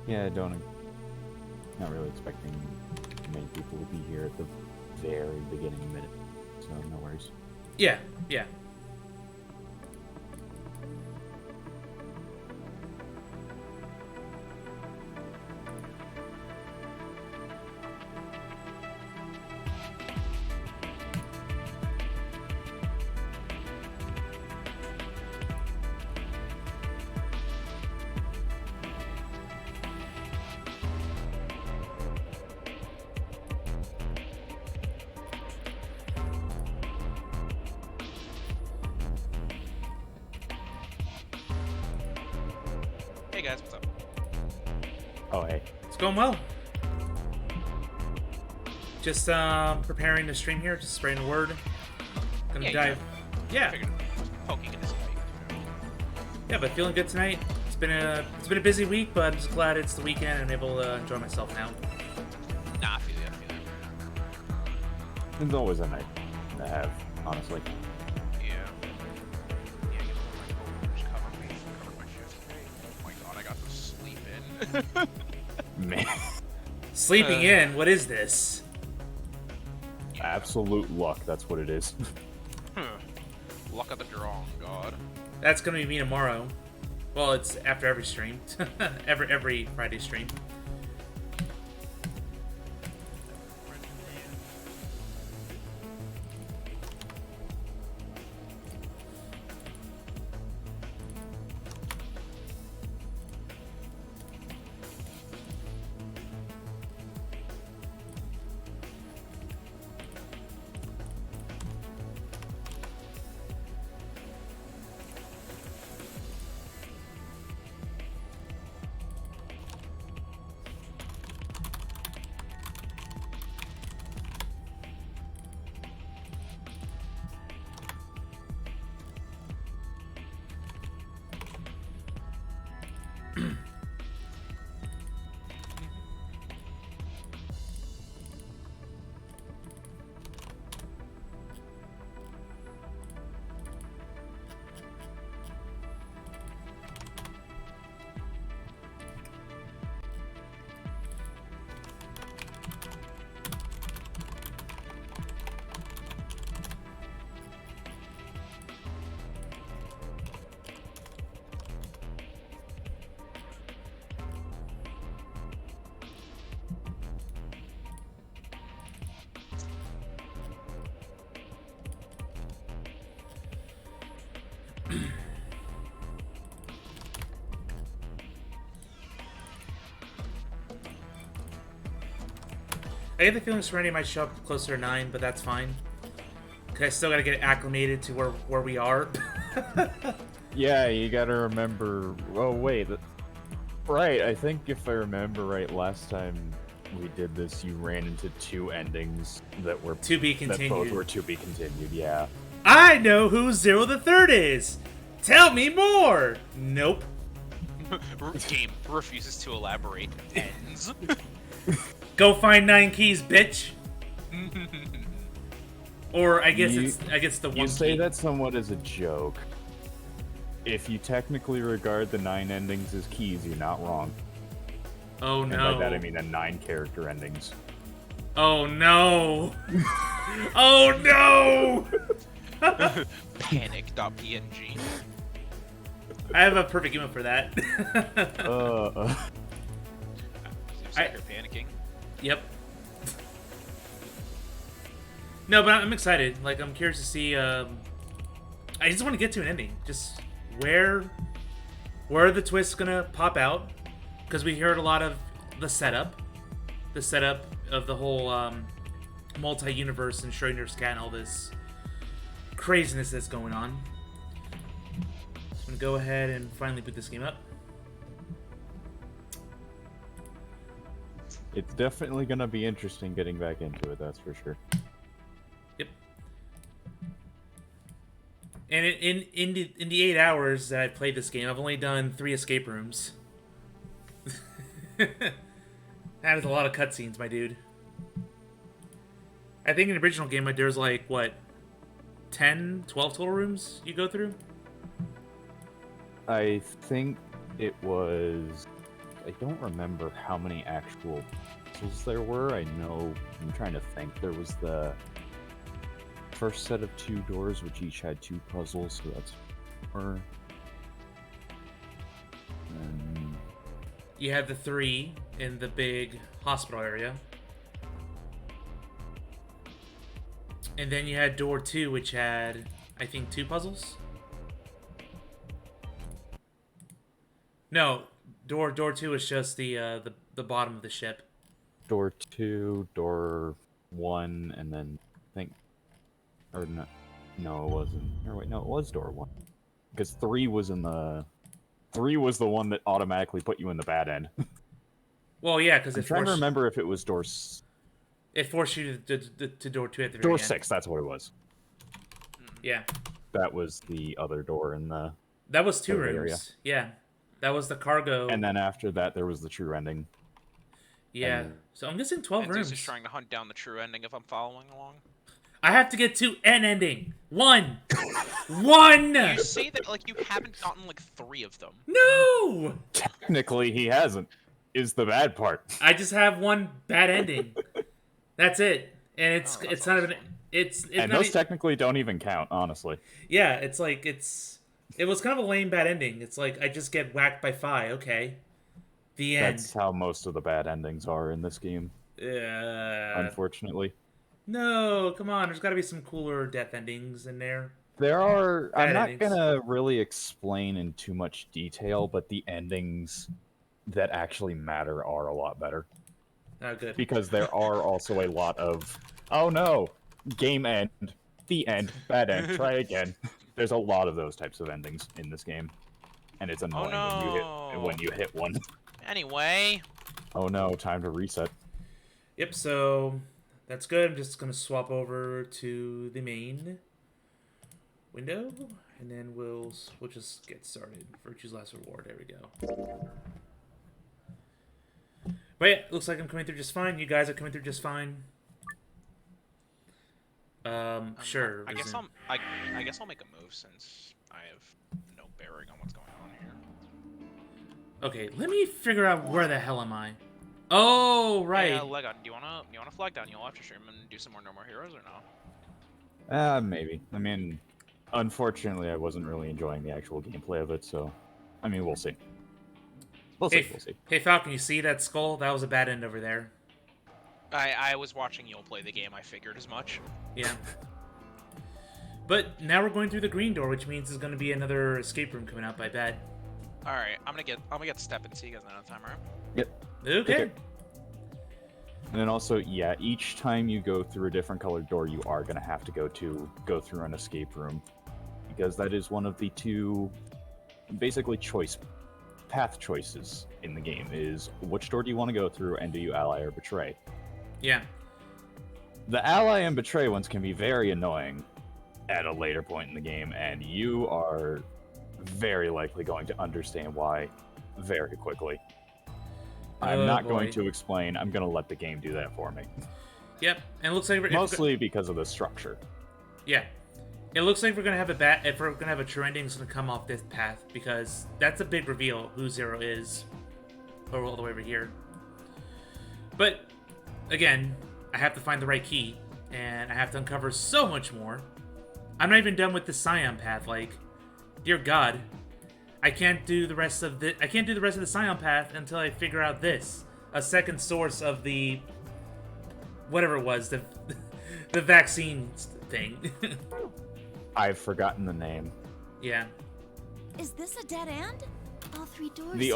Yeah, not really expecting many people to be here at the very beginning minute, so no worries. Yeah, yeah. Hey guys, what's up? Oh, hey. It's going well. Just preparing to stream here, just spreading the word. Gonna Yeah, dive. Yeah, Figured poking in his light. yeah, but feeling good tonight. It's been a busy week, but I'm just glad it's the weekend and I'm able to enjoy myself now. Nah, I feel you. It's always a night to have, honestly. Yeah. Yeah, you know, my coworkers covered my shift today. Oh my god, I got to sleep in. Man, Sleeping in. What is this? absolute luck, that's what it is. Luck of the draw, god. That's gonna be me tomorrow. Well, it's after every stream, every Friday stream. I get the feeling Serenity might show up closer to 9, but that's fine. Cause I still gotta get acclimated to where we are. Yeah, you gotta remember... Oh, wait. Right, I think if I remember right, last time we did this, you ran into two endings that were... To be That both continued. were to be continued, yeah. I know who Zero the Third is! Tell me more! Nope. Game refuses to elaborate. Ends. Go find 9 keys, bitch! Or I guess it's the one You say key. that somewhat as a joke. If you technically regard the 9 endings as keys, you're not wrong. Oh And no. by that I mean the 9 character endings. Oh no! Oh no! Panic.png. I have a perfect email for that. You're panicking. Yep. No, but I'm excited. Like, I'm curious to see. I just want to get to an ending. Just where are the twists gonna pop out? Because we heard a lot of the setup of the whole multi-universe and Schrodinger's cat and all this craziness that's going on. So I'm gonna go ahead and finally boot this game up. It's definitely gonna be interesting getting back into it, that's for sure. Yep. And in the 8 hours that I've played this game, I've only done 3 escape rooms. That is a lot of cutscenes, my dude. I think in the original game, there's like, what, 10, 12 total rooms you go through? I think it was I don't remember how many actual puzzles there were. I know, I'm trying to think. There was the first set of 2 doors, which each had 2 puzzles, so that's 4. And You had the 3 in the big hospital area. And then you had door 2, which had, I think, 2 puzzles? No, door 2 is just the bottom of the ship. door 2, door 1, and then I think, or no, it wasn't. Or wait, no, it was door 1, because 3 was in the 3 was the one that automatically put you in the bad end. Well, yeah, because I'm trying to remember if it was it forced you to door 2 at the very door end. 6. That's what it was. Yeah. That was the other door in the. That was 2 the rooms. area. Yeah. That was the cargo. And then after that, there was the true ending. Yeah. and- So I'm guessing 12 And rooms. Zeus is trying to hunt down the true ending if I'm following along. I have to get to an ending. 1. 1. You say that like you haven't gotten like 3 of them. No. Technically, he hasn't. Is the bad part. I just have 1 bad ending. That's it. And Oh, it's that's not even awesome. it's And not those e- technically don't even count, honestly. Yeah, it's like it was kind of a lame bad ending. It's like I just get whacked by Phi. Okay. The end. That's how most of the bad endings are in this game, unfortunately. No, come on. There's got to be some cooler death endings in there. There are. Bad I'm not endings. gonna really explain in too much detail, but the endings that actually matter are a lot better. Oh, good. Because there are also a lot of, oh no, game end, the end, bad end, try again. There's a lot of those types of endings in this game, and it's annoying when you hit one. Anyway. Oh no, time to reset. Yep, so that's good. I'm just going to swap over to the main window, and then we'll just get started. Virtue's Last Reward. There we go. But yeah, looks like I'm coming through just fine. You guys are coming through just fine. Sure. I guess I'll make a move since I have no bearing on what's going on here. Okay, let me figure out where the hell am I. Oh, right. Yeah, Legon, do you wanna flag down You'll have to stream and do some more No More Heroes or no? Maybe. I mean, unfortunately, I wasn't really enjoying the actual gameplay of it, so, I mean, we'll see. We'll see. Hey, Falcon, you see that skull? That was a bad end over there. I was watching You'll play the game. I figured as much. Yeah. But now we're going through the green door, which means there's going to be another escape room coming up, I bet. All right, I'm gonna get step and see you guys another time, right? Yep. Okay. And then also, yeah, each time you go through a different colored door, you are going to have to go through an escape room. Because that is one of the 2, basically, path choices in the game, is which door do you want to go through, and do you ally or betray? Yeah. The ally and betray ones can be very annoying at a later point in the game, and you are very likely going to understand why very quickly. I'm not going to explain. I'm going to let the game do that for me. Yep. And it looks like Mostly because of the structure. Yeah. It looks like we're gonna have if we're gonna have a true ending, it's gonna come off this path because that's a big reveal who Zero is. Or all the way over here. But again, I have to find the right key, and I have to uncover so much more. I'm not even done with the Scion path. Like, dear God, I can't do the rest of the Scion path until I figure out this, a second source of the whatever it was, the vaccine thing. I've forgotten the name. Yeah. Is this a dead end? All 3 doors. The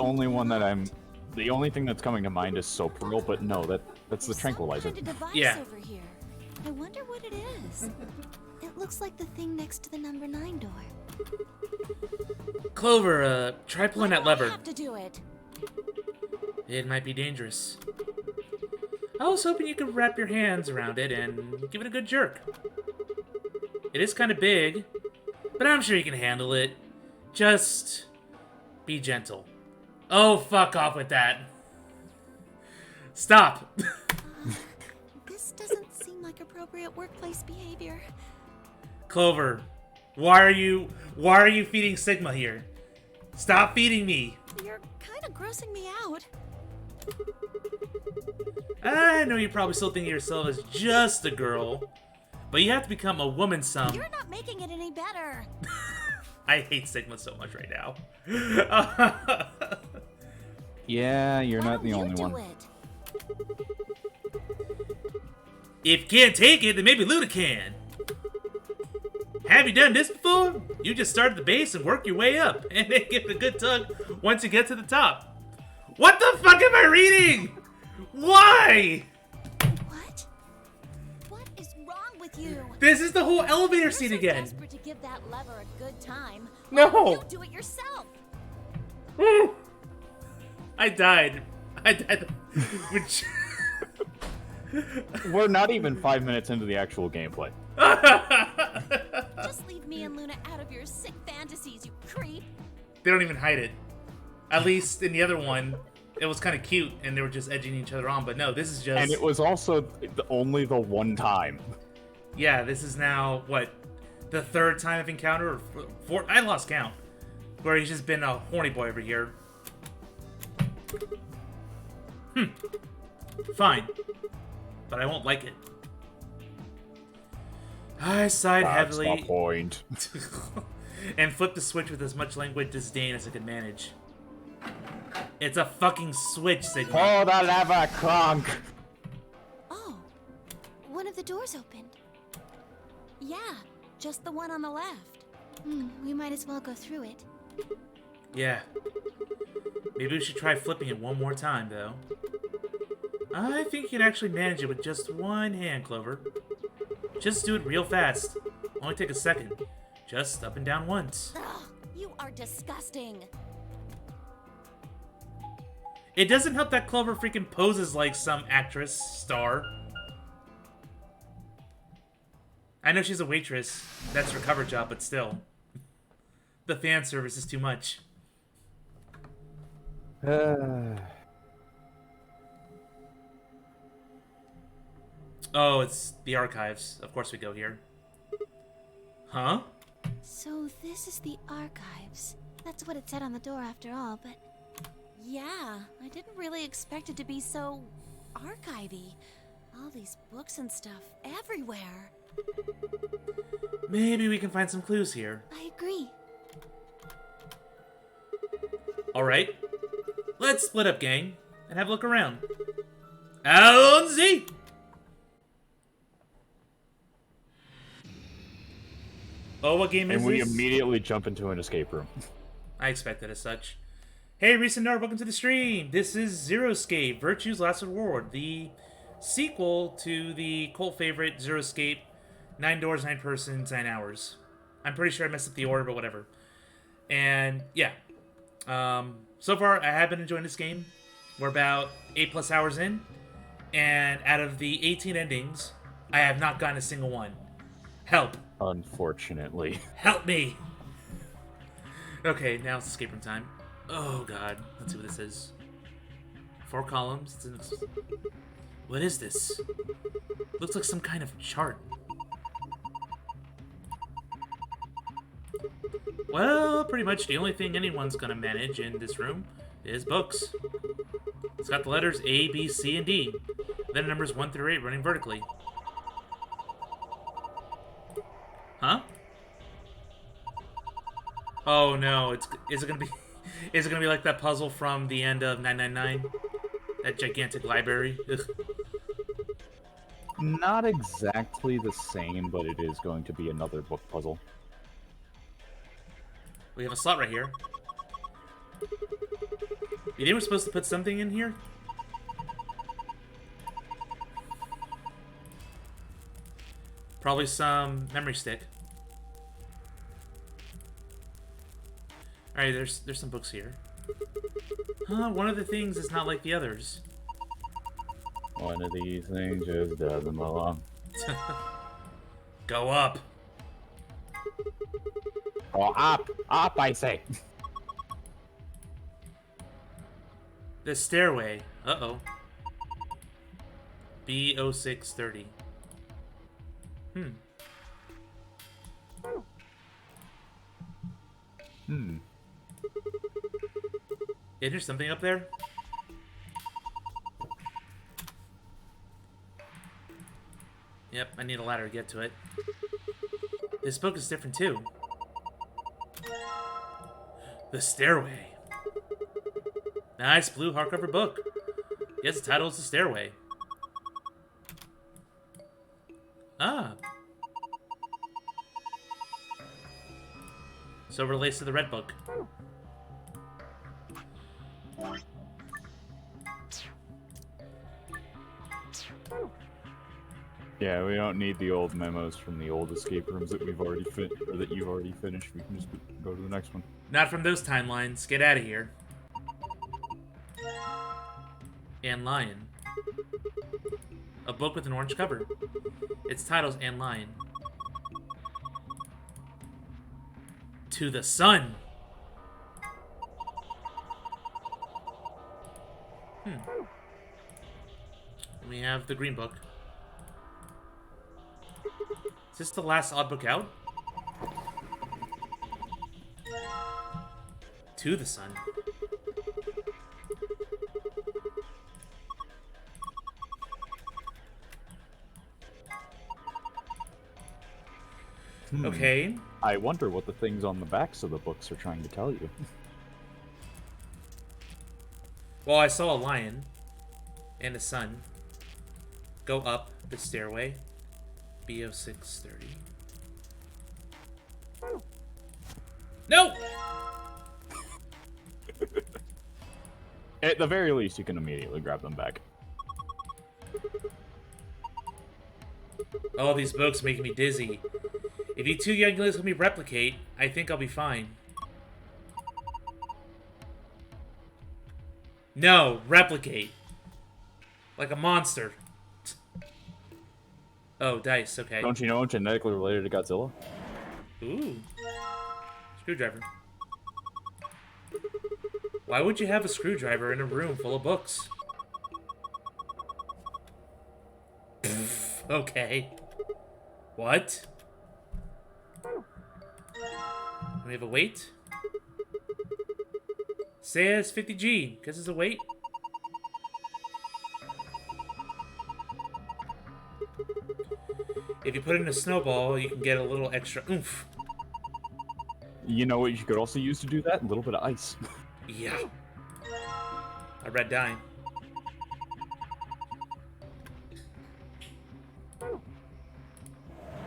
only thing that's coming to mind is Soap Pearl, but no, that's the tranquilizer. Some kind of device Yeah. over here. I wonder what it is. It looks like the thing next to the number 9 door. Clover, try pulling that Why do I lever. have to do it? It might be dangerous. I was hoping you could wrap your hands around it and give it a good jerk. It is kind of big, but I'm sure you can handle it. Just be gentle. Oh, fuck off with that. Stop. This doesn't seem like appropriate workplace behavior. Clover, why are you feeding Sigma here? Stop feeding me. You're kind of grossing me out. I know you probably still think of yourself as just a girl, but you have to become a woman some. You're not making it any better. I hate Sigma so much right now. Yeah, you're Why not the don't only you do one. it? If you can't take it, then maybe Luna can. Have you done this before? You just start at the base and work your way up, and then give it a good tug once you get to the top. What the fuck am I reading? Why? What? What is wrong with you? This is the whole elevator You're scene so again. desperate to give that lever a good time. No. Why don't you do it yourself? I died. Which... We're not even 5 minutes into the actual gameplay. Just leave me and Luna out of your sick fantasies, you creep. They don't even hide it. At least in the other one, it was kind of cute, and they were just edging each other on. But no, this is just... And it was also only the one time. Yeah, this is now, what, the third time I've encountered, or fourth? I lost count. Where he's just been a horny boy over here. Fine. But I won't like it. I sighed That's heavily the point. and flipped the switch with as much languid disdain as I could manage. It's a fucking switch, Sigma. Pull the lever, Clunk! Oh, one of the doors opened. Yeah, just the one on the left. We might as well go through it. Yeah. Maybe we should try flipping it one more time, though. I think you can actually manage it with just one hand, Clover. Just do it real fast. Only take a second. Just up and down once. Ugh, you are disgusting. It doesn't help that Clover freaking poses like some actress, star. I know she's a waitress. That's her cover job, but still. The fan service is too much. Oh, it's the archives. Of course we go here. Huh? So this is the archives. That's what it said on the door after all, but... Yeah, I didn't really expect it to be so... archivy. All these books and stuff everywhere. Maybe we can find some clues here. I agree. Alright. Let's split up, gang, and have a look around. Alonzi! Oh, what game is And we this? immediately jump into an escape room. I expected as such. Hey, recent nerd, welcome to the stream. This is ZeusPegasus13, Virtue's Last Reward, the sequel to the cult favorite ZeusPegasus13, 9 doors, 9 persons, 9 hours. I'm pretty sure I messed up the order, but whatever. And yeah, so far I have been enjoying this game. We're about 8+ hours in, and out of the 18 endings, I have not gotten a single one. Help. Unfortunately. Help me! Okay, now it's escape room time. Oh god, let's see what this is. 4 columns. What is this? Looks like some kind of chart. Well, pretty much the only thing anyone's gonna manage in this room is books. It's got the letters A, B, C, and D. Then numbers 1 through 8 running vertically. Huh? Oh no, is it gonna be like that puzzle from the end of 999? That gigantic library? Ugh. Not exactly the same, but it is going to be another book puzzle. We have a slot right here. You think we're supposed to put something in here? Probably some memory stick. Alright, there's some books here. Huh, one of the things is not like the others. One of these things just doesn't belong. Go up. Oh, up! Up, I say! The stairway. Uh-oh. B0630. Is there something up there? Yep, I need a ladder to get to it. This book is different too. The Stairway. Nice blue hardcover book. Yes, the title is The Stairway. Ah. So it relates to the red book. Yeah, we don't need the old memos from the old escape rooms that we've already that you've already finished. We can just go to the next one. Not from those timelines. Get out of here. And Lion. A book with an orange cover. Its title's And Lion. To the Sun. We have the green book. Is this the last odd book out? To the Sun. Okay. I wonder what the things on the backs of the books are trying to tell you. Well, I saw a lion and a sun go up the stairway. BO630. No! At the very least, you can immediately grab them back. Oh, these books make me dizzy. If you two younglings let me replicate, I think I'll be fine. No, replicate. Like a monster. Oh, dice, okay. Don't you know I'm genetically related to Godzilla? Ooh. Screwdriver. Why would you have a screwdriver in a room full of books? Okay. What? We have a weight? Says 50G, because it's a weight. If you put it in a snowball, you can get a little extra oomph. You know what you could also use to do that? A little bit of ice. Yeah. A red dime.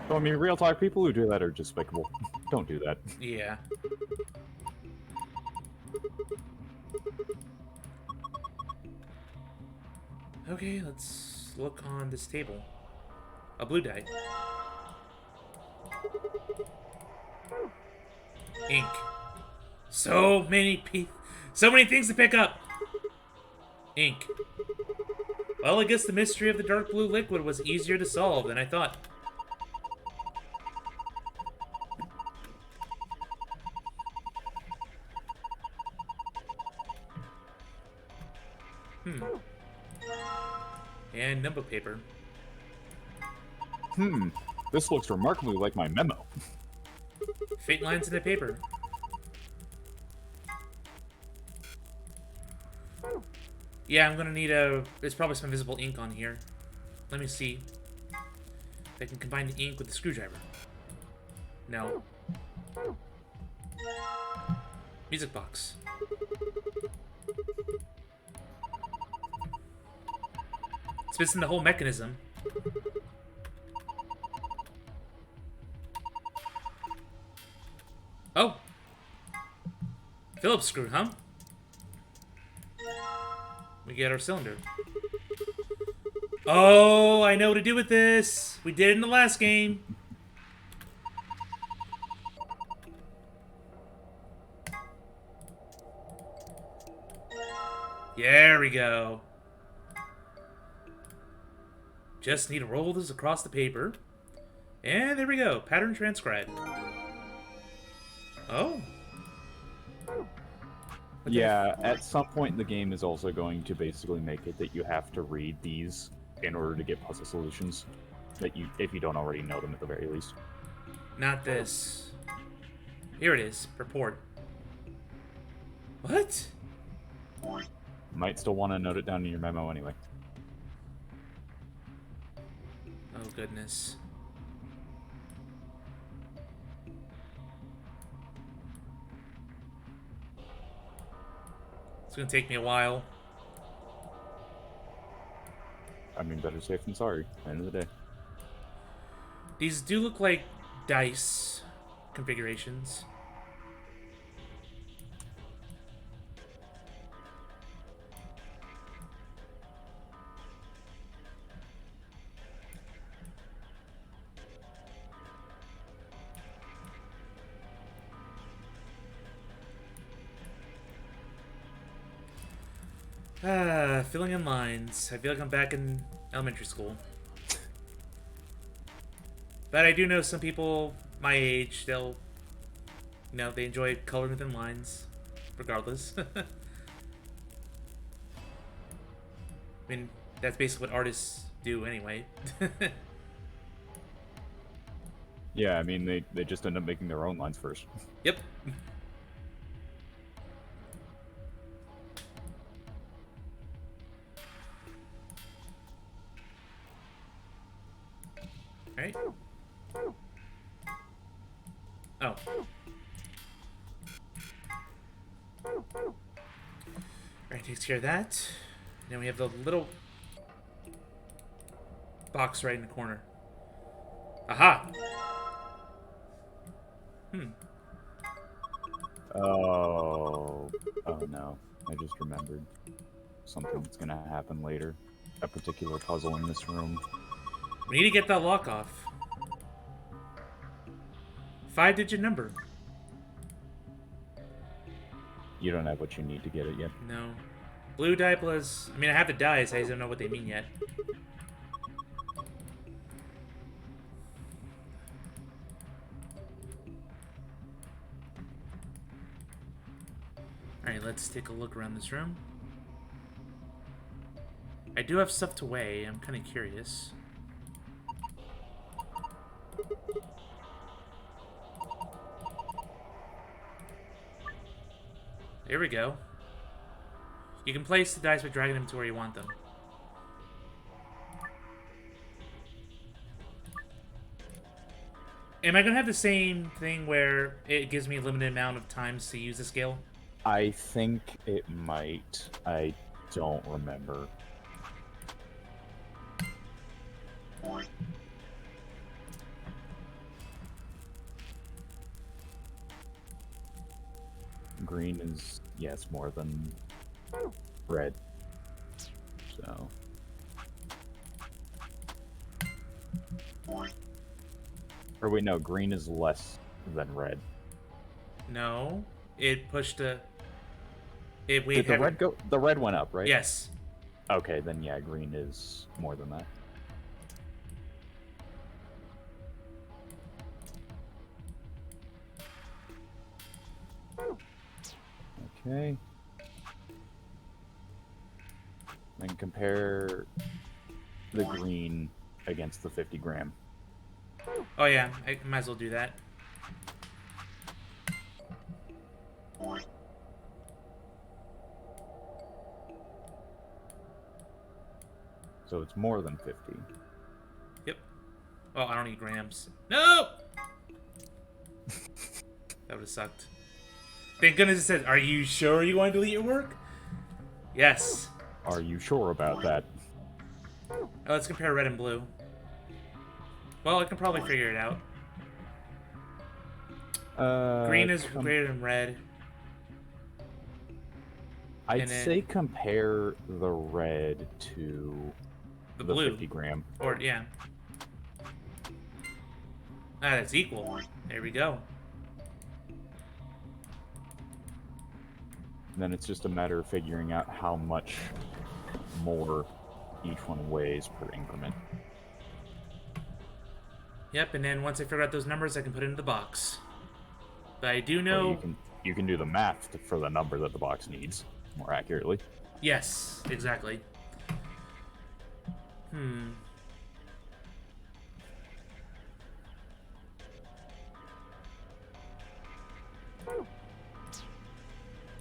So, I mean, real talk, people who do that are despicable. Don't do that. Yeah. Okay, let's look on this table. A blue die. Ink. So many things to pick up. Ink. Well, I guess the mystery of the dark blue liquid was easier to solve than I thought. And number paper. This looks remarkably like my memo. Fate lines in the paper. Yeah, I'm gonna need there's probably some invisible ink on here. Let me see. If I can combine the ink with the screwdriver. No. Music box. It's missing the whole mechanism. Oh! Phillips screw, huh? We get our cylinder. Oh, I know what to do with this! We did it in the last game! There we go. Just need to roll this across the paper. And there we go. Pattern transcribed. Oh. Yeah, at some point the game is also going to basically make it that you have to read these in order to get puzzle solutions. That you, if you don't already know them at the very least. Not this. Here it is. Purport. What? Might still want to note it down in your memo anyway. Oh, goodness. It's gonna take me a while. I mean, better safe than sorry. At the end of the day. These do look like dice configurations. Filling in lines. I feel like I'm back in elementary school. But I do know some people my age, they'll, you know, they enjoy coloring within lines, regardless. I mean, that's basically what artists do anyway. Yeah, I mean, they just end up making their own lines first. Yep. Alright. Oh. Alright, takes care of that. Then we have the little box right in the corner. Aha! Oh no. I just remembered something that's gonna happen later. A particular puzzle in this room. We need to get that lock off. 5-digit number. You don't have what you need to get it yet. No. Blue die plus... I mean, I have the dice. I just don't know what they mean yet. Alright, let's take a look around this room. I do have stuff to weigh. I'm kind of curious. There we go. You can place the dice by dragging them to where you want them. Am I going to have the same thing where it gives me a limited amount of times to use the scale? I think it might. I don't remember. Green is, yes, more than red. So. Or wait, no, green is less than red. No. It pushed a... It, we Did the have- red go? The red went up, right? Yes. Okay, then yeah, green is more than that. Okay. Then compare the green against the 50 gram. Oh yeah, I might as well do that. So it's more than 50. Yep. Oh, I don't need grams. No! That would have sucked. Thank goodness it says, "Are you sure you want to delete your work?" Yes. Are you sure about that? Oh, let's compare red and blue. Well, I can probably figure it out. Green is greater than red. I'd and then- say compare the red to The the blue. 50 gram. Or, yeah. Ah, that's equal. There we go. Then it's just a matter of figuring out how much more each one weighs per increment. Yep, and then once I figure out those numbers, I can put it into the box. But I do But know... you can do the math for the number that the box needs more accurately. Yes, exactly.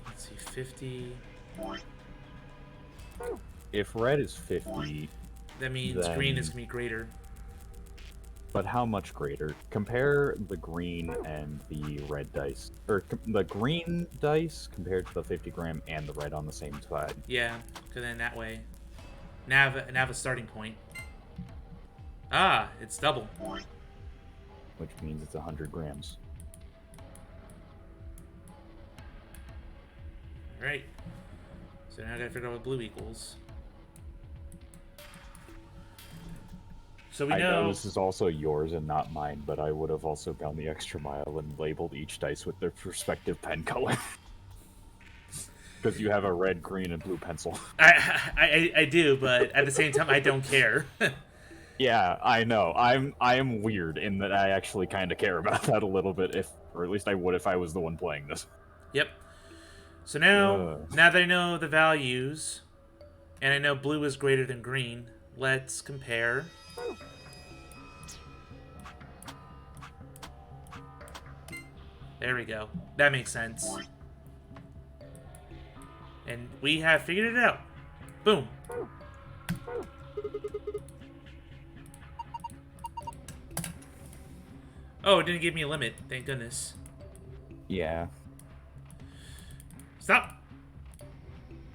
Let's see, 50... If red is 50, That means Then- green is gonna be greater. but how much greater? Compare the green and the red dice. Or the green dice compared to the 50 gram and the red on the same side. Yeah, because then that way, nav a starting point. Ah, it's double. Which means it's 100 grams. Right. So now I gotta figure out what blue equals. So we I know know. this is also yours and not mine, but I would have also gone the extra mile and labeled each dice with their respective pen color. Because you have a red, green, and blue pencil. I do, but at the same time, I don't care. Yeah, I know. I am weird in that I actually kind of care about that a little bit, or at least I would if I was the one playing this. Yep. So now, Ugh. now that I know the values, and I know blue is greater than green, let's compare. There we go. That makes sense. And we have figured it out. Boom. Oh, it didn't give me a limit. Thank goodness. Yeah. Stop!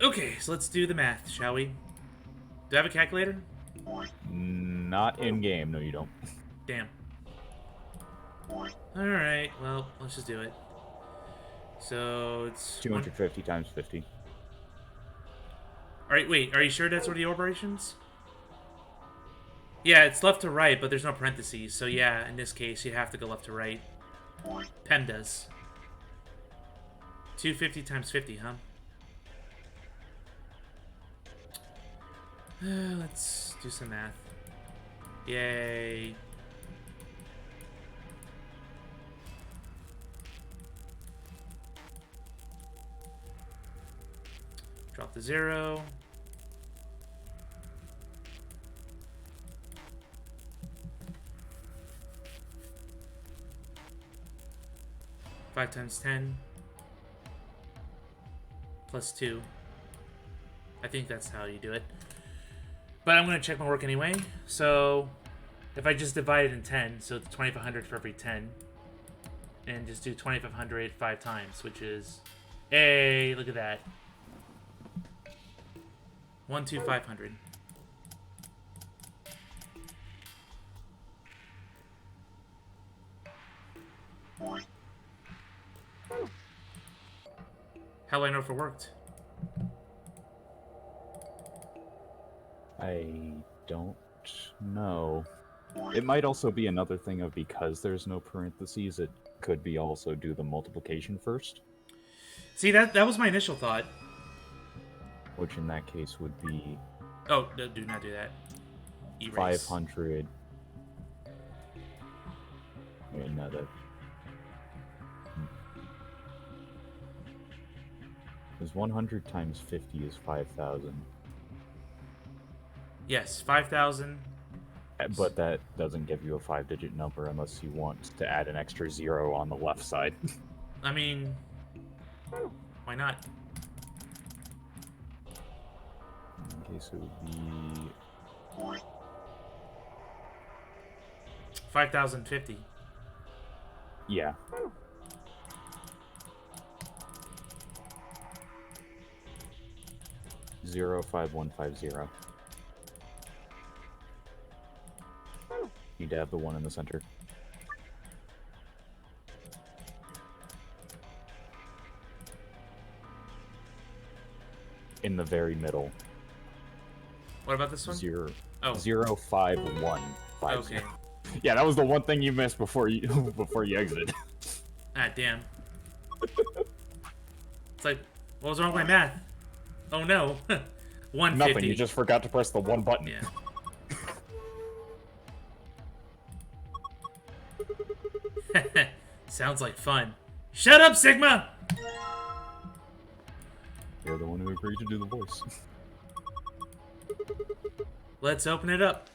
Okay, so let's do the math, shall we? Do I have a calculator? Not in game. No, you don't. Damn. Alright, well, let's just do it. So, it's... 250 times 50. Alright, wait, are you sure that's where the operations? Yeah, it's left to right, but there's no parentheses. So yeah, in this case, you have to go left to right. PEMDAS. 250 times 50, huh? Let's do some math. Yay. Drop the 0. Five times 10 plus 2. I think that's how you do it. But I'm going to check my work anyway. So if I just divide it in 10, so it's 2,500 for every 10. And just do 2,500 5 times, which is... Hey, look at that. 1,2,500. How do I know if it worked? I don't know. It might also be another thing of because there's no parentheses, it could be also do the multiplication first. See, that was my initial thought. Which in that case would be Oh, no, do not do that. Erase. 500. Wait, no, that... Because 100 times 50 is 5,000. Yes, 5,000. But that doesn't give you a 5-digit number unless you want to add an extra 0 on the left side. I mean, why not? Okay, so it would be... 5,050. Yeah. Zero 5150. Need to have the 1 in the center. In the very middle. What about this one? Zero. Oh. 05150. Okay. Yeah, that was the one thing you missed before you before you exited. Ah, damn. It's like, what was wrong with my math? Oh no. 150. Nothing. You just forgot to press the 1 button. Yeah. Sounds like fun. Shut up, Sigma! You're the one who agreed to do the voice. Let's open it up.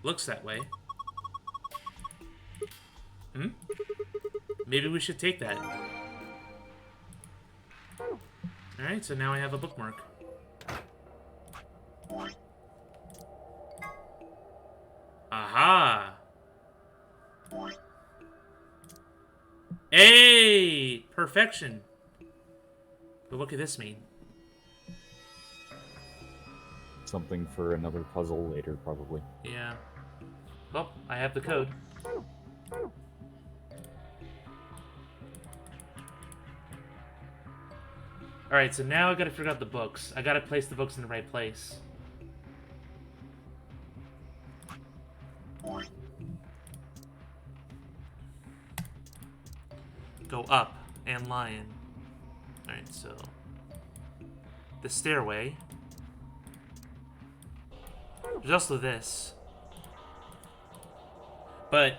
Looks that way. Hmm? Maybe we should take that. Alright, so now I have a bookmark. Aha! Hey! Perfection! But what could this mean? Something for another puzzle later, probably. Yeah. Well, I have the code. Alright, so now I gotta figure out the books. I gotta place the books in the right place. Go up and lion. Alright, so... the stairway. There's also this. But...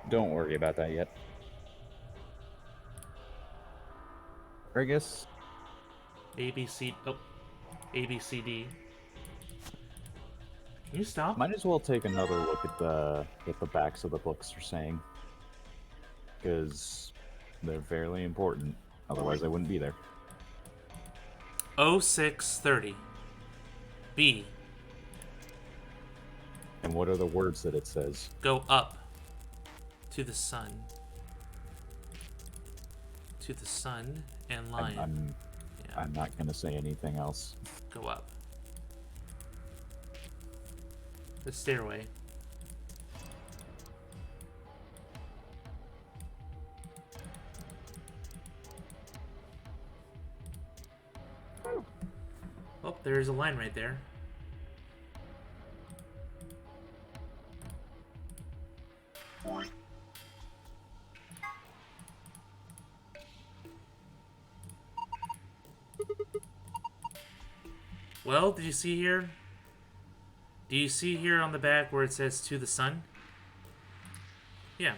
don't worry about that yet. I guess... A, B, C... oh. A, B, C, D. Can you stop? might as well take another look at the backs of the books you're saying. Because they're fairly important. Otherwise I wouldn't be there. 0630. B. And what are the words that it says? Go up. To the sun. To the sun and lion. I'm not gonna say anything else. Go up. The stairway. Oh, there's a line right there. Well, did you see here? Do you see here on the back where it says to the sun? Yeah.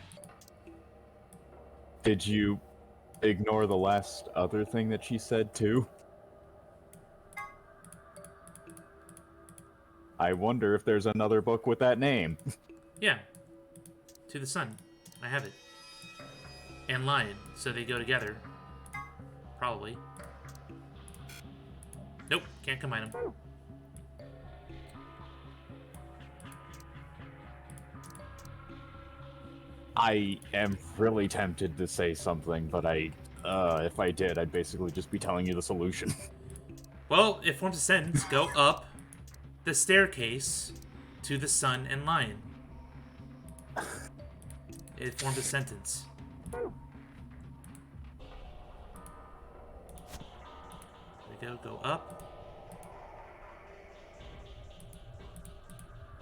Did you ignore the last other thing that she said too? I wonder if there's another book with that name. Yeah. To the sun. I have it. And lion. So they go together. Probably. Nope. Can't combine them. I am really tempted to say something, but if I did, I'd basically just be telling you the solution. Well, it forms a sentence. Go up the staircase to the sun and lion. It formed a sentence. There we go. Go up.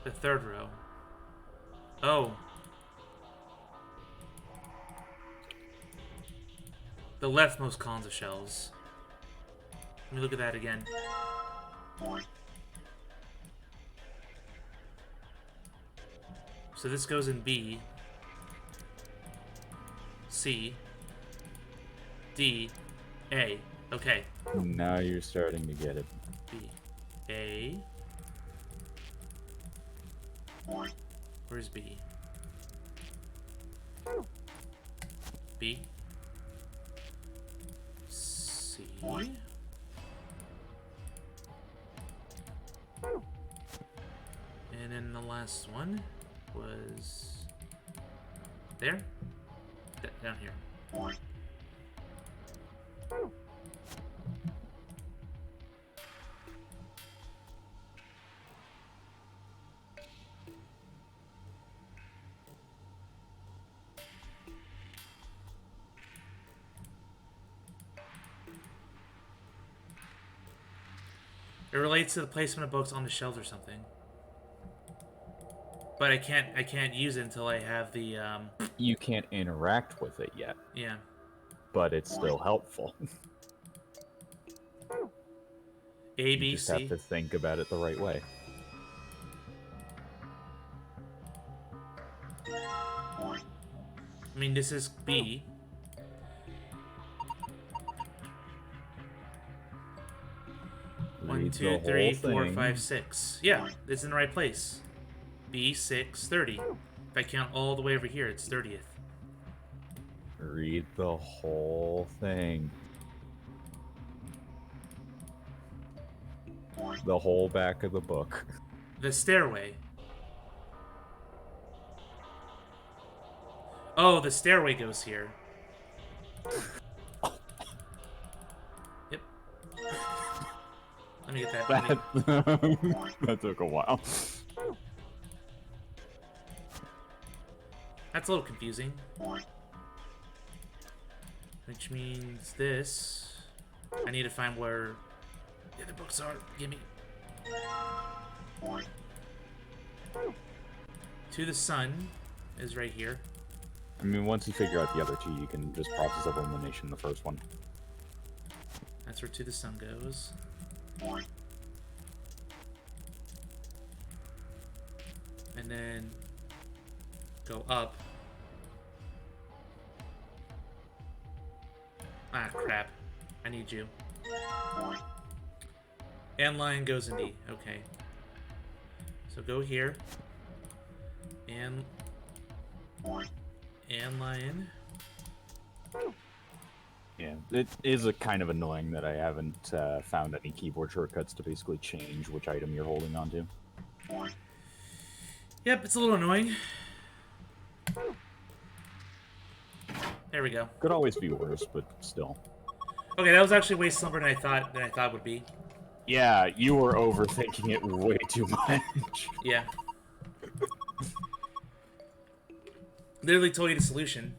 The third row. Oh. The leftmost columns of shelves. Let me look at that again. So this goes in B, C, D, A. Okay. Now you're starting to get it. B, A. Where's B? B. C. And then the last one was there? Down here. It relates to the placement of books on the shelves or something. But I can't use it until I have the You can't interact with it yet, yeah. but it's still helpful. A, B, You just C. have to think about it the right way. I mean, this is B. One, Read two, the three, whole 4, thing. 5, 6. Yeah, it's in the right place. B, 6, 30. If I count all the way over here, it's 30th. Read the whole thing. The whole back of the book. The stairway. Oh, the stairway goes here. Yep. Let me get that. That took a while. That's a little confusing. Which means this. I need to find where the other books are. Gimme. To the Sun is right here. I mean, once you figure out the other two, you can just process of elimination the first one. That's where To the Sun goes. And then go up. Ah, crap. I need you. And lion goes in D. Okay. So go here. And lion. Yeah, it is a kind of annoying that I haven't found any keyboard shortcuts to basically change which item you're holding onto. Yep, it's a little annoying. There we go. Could always be worse, but still. Okay, that was actually way simpler than I thought it would be. Yeah, you were overthinking it way too much. Yeah. Literally told you the solution.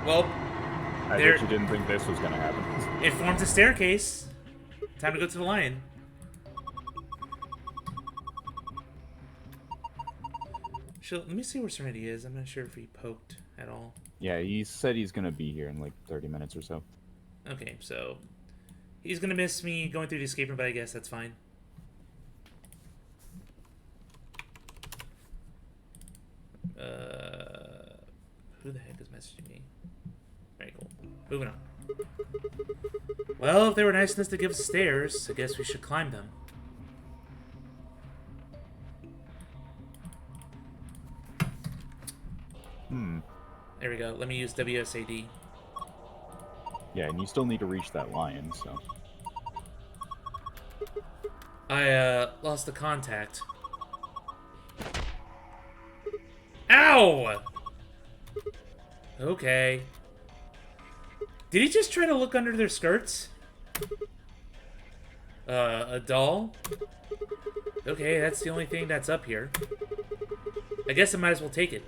Well, I there- bet you didn't think this was gonna happen. it forms a staircase. Time to go to the lion. Let me see where Serenity is. I'm not sure if he poked at all. Yeah, he said he's gonna be here in like 30 minutes or so. Okay, so he's gonna miss me going through the escape room, but I guess that's fine. Who the heck is messaging me? Very cool. Moving on. Well, if they were nice enough to give us stairs, I guess we should climb them. There we go. Let me use WSAD. Yeah, and you still need to reach that lion, so... I, lost the contact. Ow! Okay. Did he just try to look under their skirts? A doll? Okay, that's the only thing that's up here. I guess I might as well take it.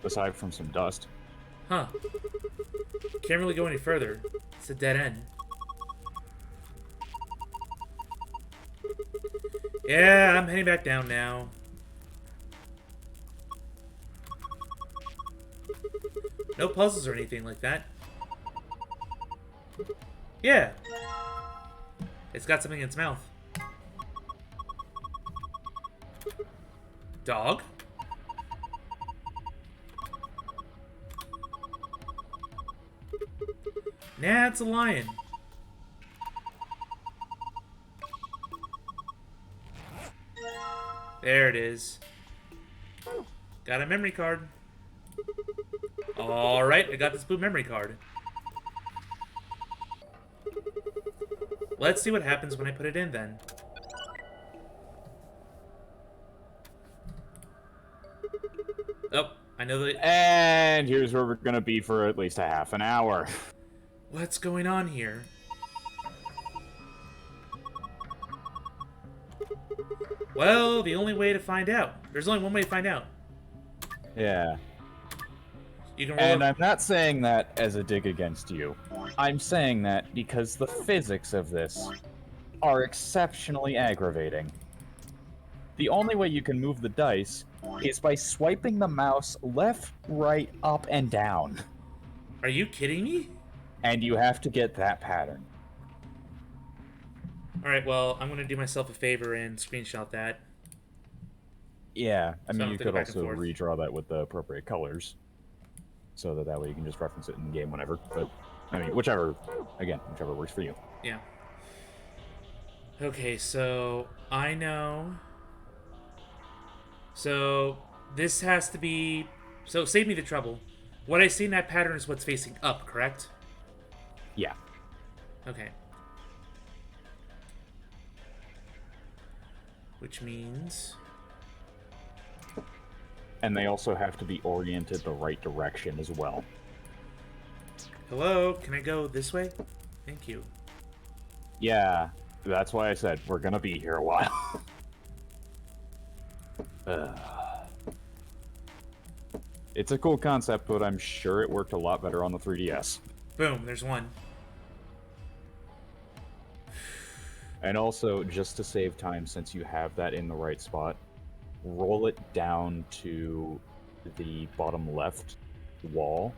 Aside from some dust. Huh. Can't really go any further. It's a dead end. Yeah, I'm heading back down now. No puzzles or anything like that. Yeah. It's got something in its mouth. Dog? Nah, it's a lion. There it is. Got a memory card. Alright, I got this blue memory card. Let's see what happens when I put it in then. Oh, I know that... And here's where we're gonna be for at least a half an hour. What's going on here? Well, the only way to find out. There's only one way to find out. Yeah. You can And roll... I'm not saying that as a dig against you. I'm saying that because the physics of this are exceptionally aggravating. The only way you can move the dice is by swiping the mouse left, right, up, and down. Are you kidding me? And you have to get that pattern. Alright, well, I'm going to do myself a favor and screenshot that. Yeah, I So mean, I'll you have to go could back and also forth. redraw that with the appropriate colors. So that way you can just reference it in game whenever. But, I mean, whichever works for you. Yeah. Okay, so I know. So this has to be. So save me the trouble. What I see in that pattern is what's facing up, correct? Yeah. Okay. Which means. And they also have to be oriented the right direction as well. Hello, can I go this way? Thank you. Yeah, that's why I said we're gonna be here a while. It's a cool concept, but I'm sure it worked a lot better on the 3DS. Boom, there's one. And also, just to save time, since you have that in the right spot, roll it down to the bottom left wall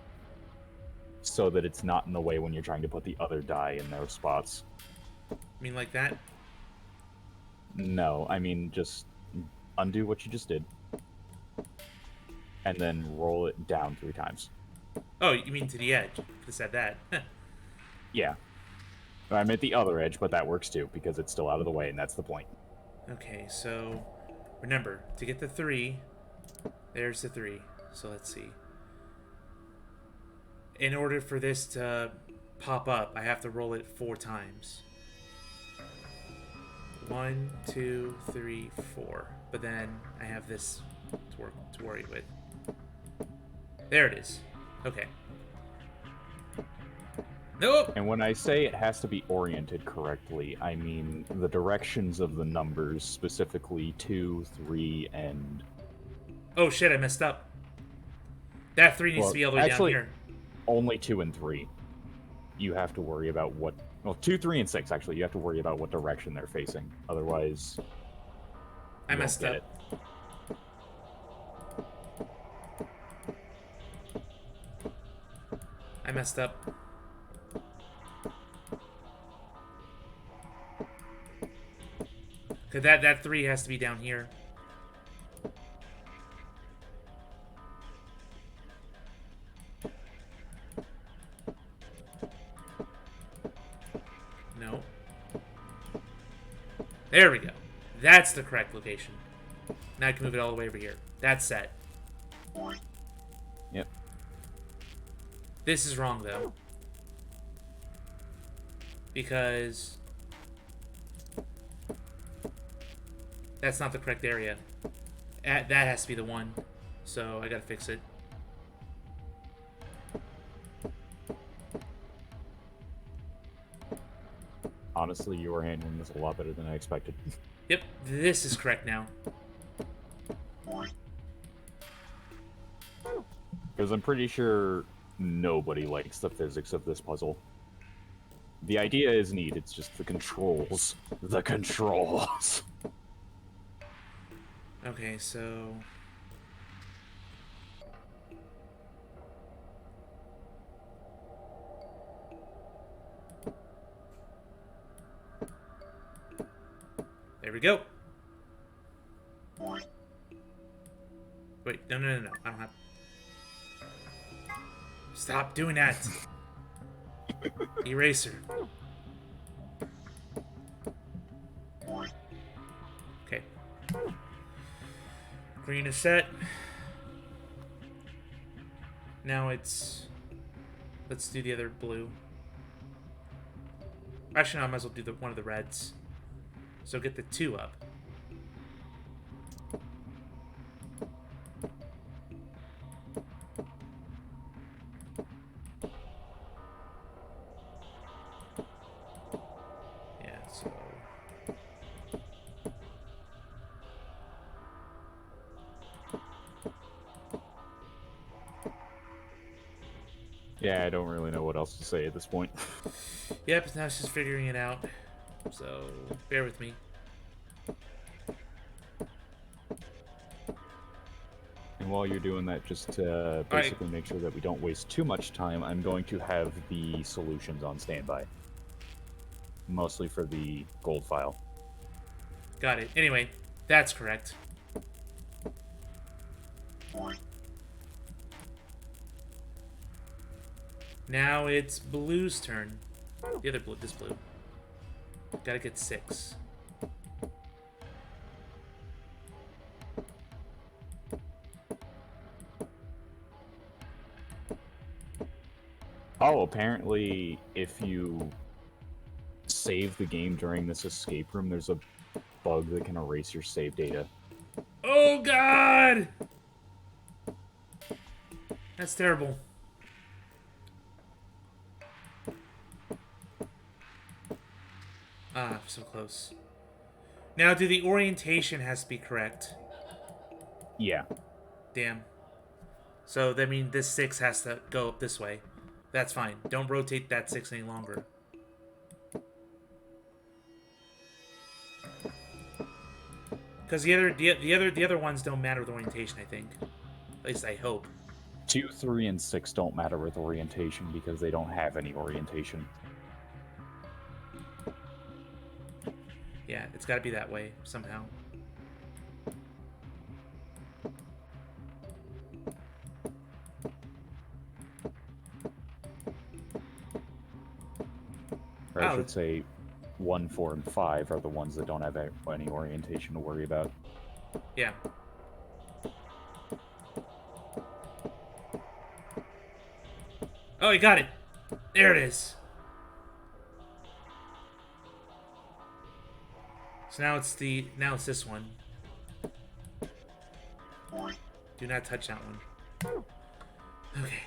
so that it's not in the way when you're trying to put the other die in those spots. I mean, like that? No, I mean, just undo what you just did. And then roll it down 3 times. Oh, you mean to the edge? Could have said that. Yeah. I meant the other edge, but that works too, because it's still out of the way, and that's the point. Okay, so remember, to get the 3, there's the 3. So let's see. In order for this to pop up, I have to roll it 4 times. 1, 2, 3, 4. But then I have this to worry with. There it is. Okay. Nope. And when I say it has to be oriented correctly, I mean the directions of the numbers, specifically 2, 3, and... Oh shit, I messed up. That 3 needs to be all the way actually, down here. Only 2 and 3. You have to worry about what... Well, 2, 3, and 6, actually. You have to worry about what direction they're facing. Otherwise... I messed up. I messed up. Cause that 3 has to be down here. No. There we go. That's the correct location. Now I can move it all the way over here. That's set. Yep. This is wrong, though. Because... that's not the correct area. That has to be the one. So I gotta fix it. Honestly, you are handling this a lot better than I expected. Yep, this is correct now. Because I'm pretty sure nobody likes the physics of this puzzle. The idea is neat, it's just the controls. The controls! Okay, so... there we go. Wait, no. I don't have... Stop doing that. Eraser. Okay. Green is set. Now it's... let's do the other blue. Actually, no, I might as well do one of the reds. So get the 2 up. Yeah, so... Yeah, I don't really know what else to say at this point. Yep, now it's just figuring it out. So, bear with me. And while you're doing that, just to basically make sure that we don't waste too much time, I'm going to have the solutions on standby. Mostly for the gold file. Got it. Anyway, that's correct. Now it's blue's turn. The other blue, this blue. Gotta get 6. Oh, apparently, if you save the game during this escape room, there's a bug that can erase your save data. Oh God! That's terrible. Ah, so close. Now, do the orientation has to be correct? Yeah. Damn. So that means this 6 has to go up this way. That's fine. Don't rotate that 6 any longer. Because the other ones don't matter with orientation, I think. At least I hope. 2, 3, and 6 don't matter with orientation because they don't have any orientation. Yeah, it's got to be that way somehow. Or I should say 1, 4, and 5 are the ones that don't have any orientation to worry about. Yeah. Oh, you got it. There it is. So now it's this one. Do not touch that one. Okay.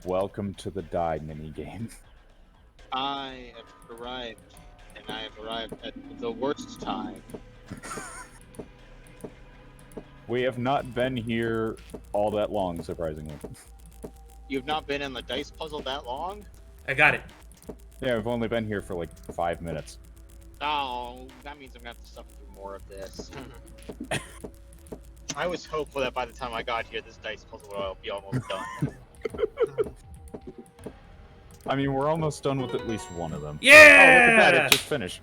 Welcome to the die minigame. I have arrived, and I have arrived at the worst time. We have not been here all that long, surprisingly. You've not been in the dice puzzle that long? I got it. Yeah, we've only been here for like 5 minutes. Oh, that means I'm gonna have to suffer through more of this. I was hopeful that by the time I got here, this dice puzzle will be almost done. I mean, we're almost done with at least one of them. Yeah! Oh, look at that, it just finished.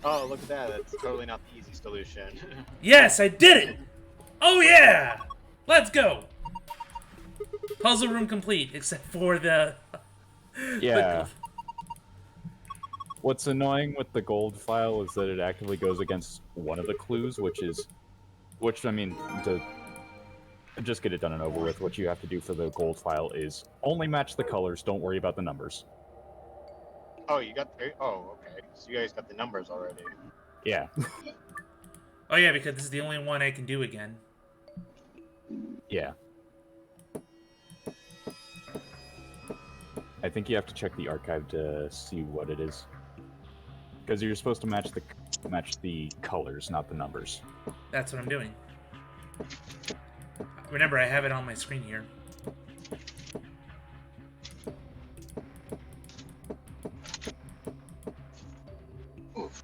Oh, look at that. That's totally not the easy solution. Yes, I did it! Oh yeah! Let's go! Puzzle room complete, except for the... Yeah. What's annoying with the gold file is that it actively goes against one of the clues, which I mean, to just get it done and over with, what you have to do for the gold file is only match the colors, don't worry about the numbers. Oh, you got... Oh, okay. So you guys got the numbers already. Yeah. Oh yeah, because this is the only one I can do again. Yeah. I think you have to check the archive to see what it is. Because you're supposed to match the colors, not the numbers. That's what I'm doing. Remember, I have it on my screen here.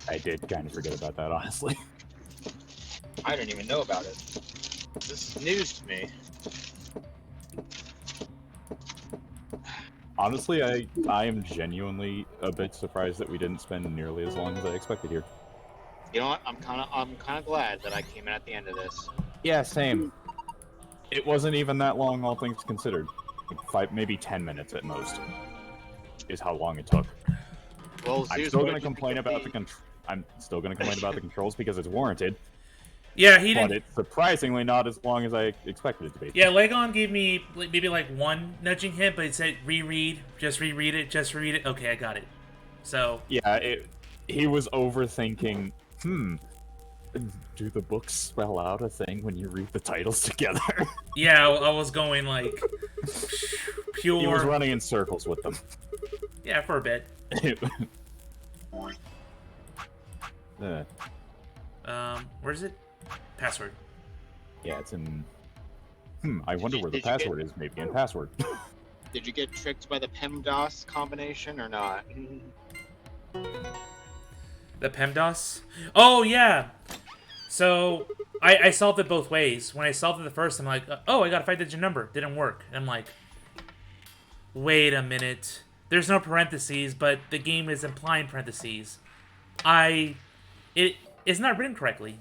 I did kind of forget about that, honestly. I don't even know about it. This is news to me. Honestly, I am genuinely a bit surprised that we didn't spend nearly as long as I expected here. You know what? I'm kind of glad that I came in at the end of this. Yeah, same. It wasn't even that long, all things considered. Like maybe 10 minutes at most, is how long it took. Well, I'm Zeus, still what going to did you complain think of about the I'm still going to complain about the controls because it's warranted. Yeah, he But didn't. it's surprisingly not as long as I expected it to be. Yeah, Legon gave me maybe like one nudging hint, but it said reread, just reread it, just reread it. Okay, I got it. So Yeah, he was overthinking. Do the books spell out a thing when you read the titles together? yeah, I was going like pure. He was running in circles with them. Yeah, for a bit. Where is it? Password. Yeah, it's in... I wonder where the did you get- password is. Maybe in password. Did you get tricked by the PEMDAS combination or not? The PEMDAS? Oh, yeah! So, I solved it both ways. When I solved it the first, I'm like, oh, I got a 5-digit number. Didn't work. I'm like, wait a minute. There's no parentheses, but the game is implying parentheses. It's not written correctly.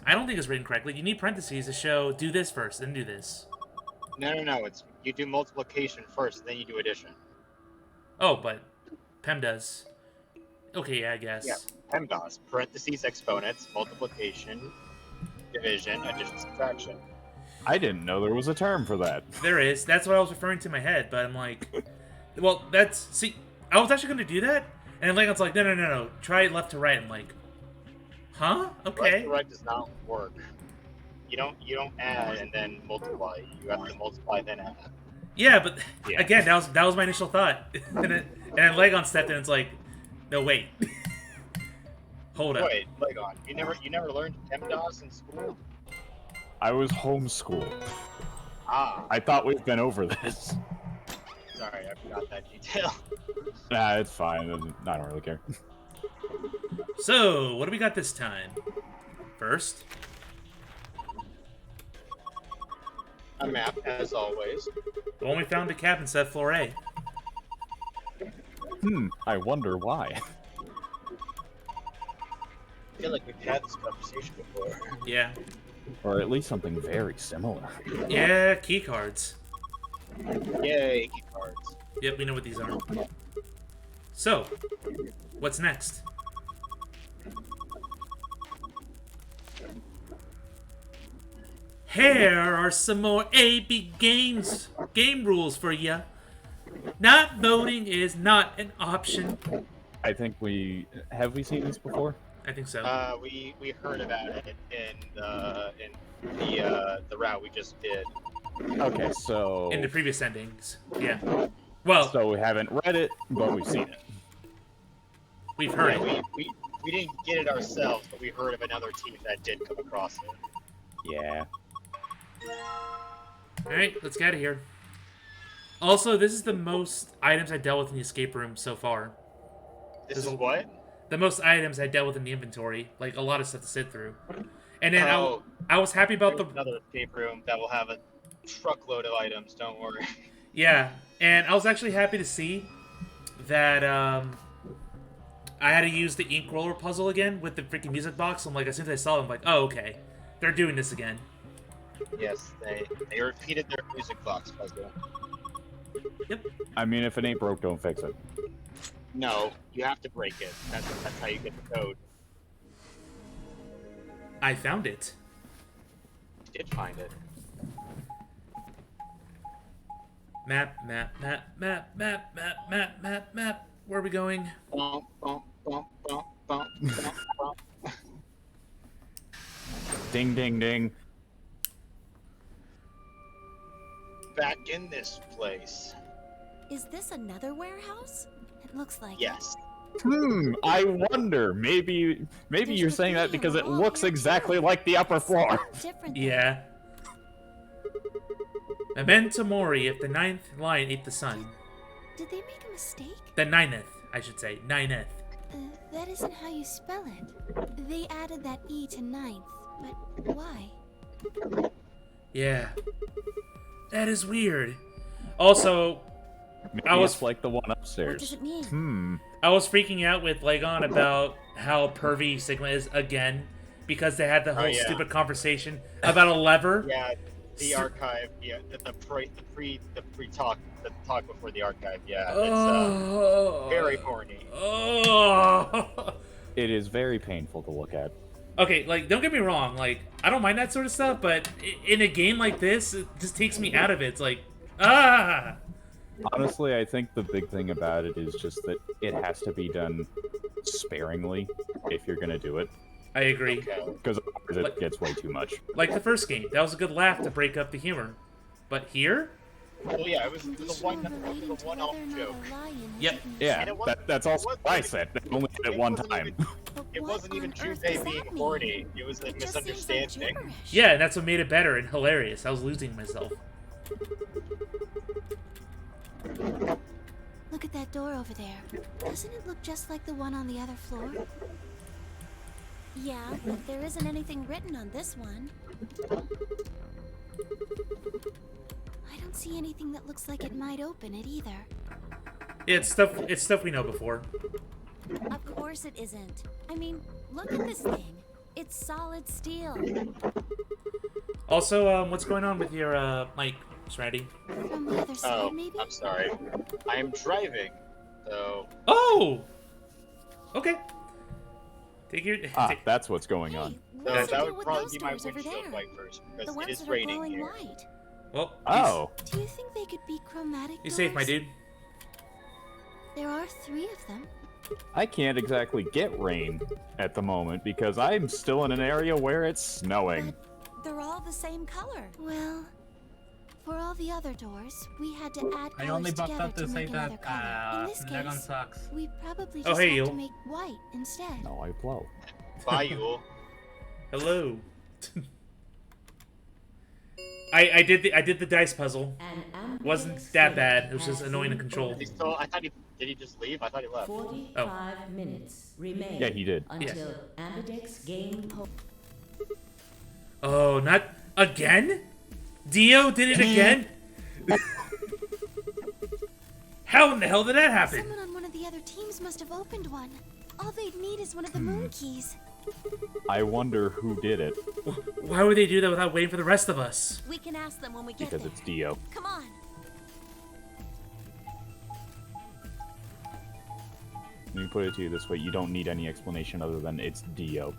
I don't think it's written correctly. You need parentheses to show, do this first, then do this. No. It's you do multiplication first, then you do addition. Oh, but PEMDAS. Okay, yeah, I guess. Yeah, PEMDAS. Parentheses, exponents, multiplication, division, addition, subtraction. I didn't know there was a term for that. There is. That's what I was referring to in my head, but I'm like, Well, see, I was actually gonna do that, and Legon's like, no, try left to right. I'm like, huh? Okay. Left to right does not work. You don't add and then multiply. You have to multiply then add. Yeah, but Yeah. again, that was my initial thought, and then Legon stepped in. And it's like, no, wait, hold up. Wait, Legon, you never learned PEMDAS in school? I was homeschooled. Ah, I thought we've been over this. sorry, I forgot that detail. Nah, it's fine. I don't really care. So, what do we got this time? First, A map, as always. the one we found a cabin set floor A. I wonder why. I feel like we've had this conversation before. Yeah. Or at least something very similar. Yeah, key cards. Yay, key cards. Yep, we know what these are. So, what's next? Here are some more AB game rules for ya. Not voting is not an option. I think have we seen this before? I think so. We heard about it in the route we just did. Okay, so In the previous endings. Yeah. Well, so we haven't read it, but we've seen it. we've heard Yeah, it. we didn't get it ourselves, but we heard of another team that did come across it. Yeah. Alright, let's get out of here. Also, this is the most items I dealt with in the escape room so far. This is what? The most items I dealt with in the inventory. Like, a lot of stuff to sit through. And then Oh, I was happy about the... there's another escape room that will have a truckload of items, don't worry. Yeah, and I was actually happy to see that I had to use the ink roller puzzle again with the freaking music box. I'm like, as soon as I saw it, I'm like, oh, okay. They're doing this again. Yes, they repeated their music box puzzle. Yep. I mean, if it ain't broke, don't fix it. No, you have to break it. That's how you get the code. I found it. You did find it. Map. Where are we going? Bump, bump, bump, bump, bump, bump, bump. Ding, ding, ding. Back in this place. Is this another warehouse? It looks like Yes. I wonder. Maybe There's you're the saying that green because it wall looks here, exactly too. like the upper floor. different. Yeah. Memento mori if the 9th lion ate the sun. Did they make a mistake? The 9th, I should say. 9th. That isn't how you spell it. They added that E to ninth, but why? Yeah. That is weird. Also, Maybe I was- it's like the one What does upstairs. it mean? I was freaking out with Legon about how pervy Sigma is again because they had the whole yeah. stupid conversation about a lever. Yeah, the archive. Yeah, the talk before the archive. Yeah, it's Oh. very horny. Oh. It is very painful to look at. Okay, like, don't get me wrong. Like, I don't mind that sort of stuff, but in a game like this, it just takes me out of it. It's like, ah. Honestly, I think the big thing about it is just that it has to be done sparingly if you're gonna do it, I agree. Okay. because otherwise it gets way too much. Like the first game, that was a good laugh to break up the humor. But here, Well, yeah, it was the Conditional relating to one-off whether or not joke. a lion Yep. has eaten Yeah, And it wasn't- that's also it wasn't what I even- said. They only did it one wasn't time. even- But It what wasn't even on earth Tuesday does being that mean? horny. It was a It just seems like misunderstanding. gibberish. yeah, and that's what made it better and hilarious. I was losing myself. Look at that door over there. Doesn't it look just like the one on the other floor? Yeah, but there isn't anything written on this one. I don't see anything that looks like it might open it either. It's stuff we know before. Of course it isn't. I mean, look at this thing. It's solid steel. Also, what's going on with your mic, Serenity? From the other side, Oh, maybe? I'm sorry. I am driving, so Oh! Okay. Take your... That's what's going on. Hey, so what's the that deal would with probably those be my doors over windshield there? wipers The because it ones is that are raining glowing here. white. Well, Oh, Do you think they could be chromatic you doors? safe, my dude. There are 3 of them. I can't exactly get rain at the moment because I'm still in an area where it's snowing. But they're all the same color. Well, for all the other doors, we had to add I colors only buffed together up to to say make another color. that In this Legon case, sucks. we probably Oh, just hey, have to you. make white instead. No, I blow. Bye, Yule. Hello. I did the dice puzzle. Wasn't that bad. It was just annoying to control. He still, I thought he did. He just leave? I thought he left. 45 minutes remain. Yeah, he did. Until Ambidex gain Oh, not again? Dio did it again? How in the hell did that happen? Someone on one of the other teams must have opened one. All they'd need is one of the moon keys. I wonder who did it Why would they do that without waiting for the rest of us? We can ask them when we get because there. it's Dio. Come on. Let me put it to you this way: you don't need any explanation other than it's Dio.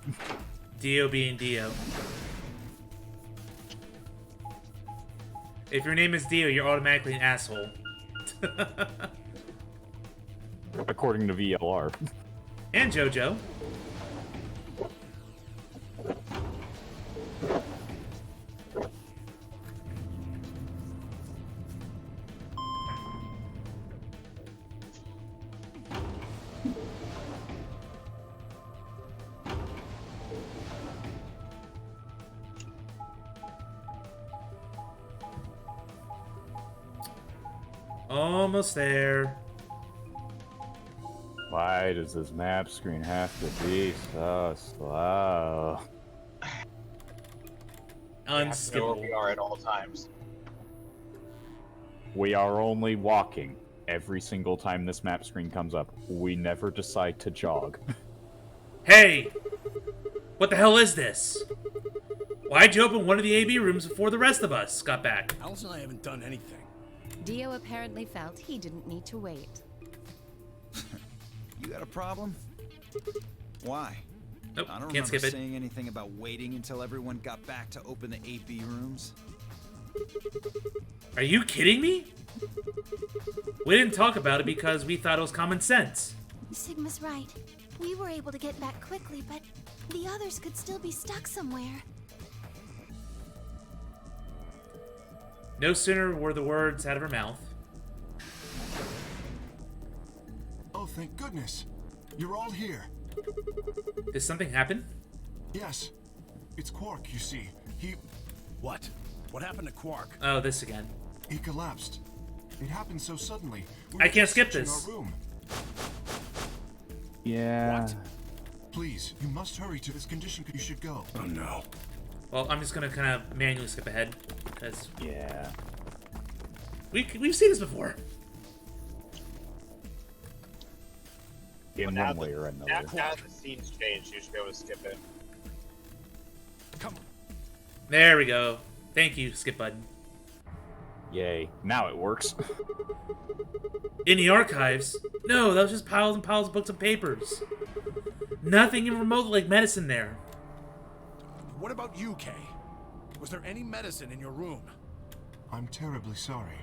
Dio being Dio. If your name is Dio, you're automatically an asshole. According to VLR. And JoJo. Almost there. Why does this map screen have to be so slow? We have to know where Unskippable. we are at all times. We are only walking every single time this map screen comes up. We never decide to jog. Hey! What the hell is this? Why'd you open one of the AB rooms before the rest of us got back? Alice and I haven't done anything. Dio apparently felt he didn't need to wait. You got a problem? Why? Nope, I don't can't remember skip it. saying anything about waiting until everyone got back to open the AB rooms. Are you kidding me? We didn't talk about it because we thought it was common sense. Sigma's right. We were able to get back quickly, but the others could still be stuck somewhere. No sooner were the words out of her mouth. Oh, thank goodness. You're all here. Did something happen? Yes. It's Quark, you see. What? What happened to Quark? Oh, this again. He collapsed. It happened so suddenly. We I were can't just skip searching this. Our room. Yeah. What? Please, you must hurry to this condition. You should go. Oh no. Well, I'm just gonna kind of manually skip ahead because Yeah. we've seen this before. In Now one way or another. Now the scene's changed, you should be able to skip it. Come on. There we go. Thank you, skip button. Yay. Now it works. In the archives? No, that was just piles and piles of books and papers. Nothing even remotely like medicine there. What about you, Kay? Was there any medicine in your room? I'm terribly sorry.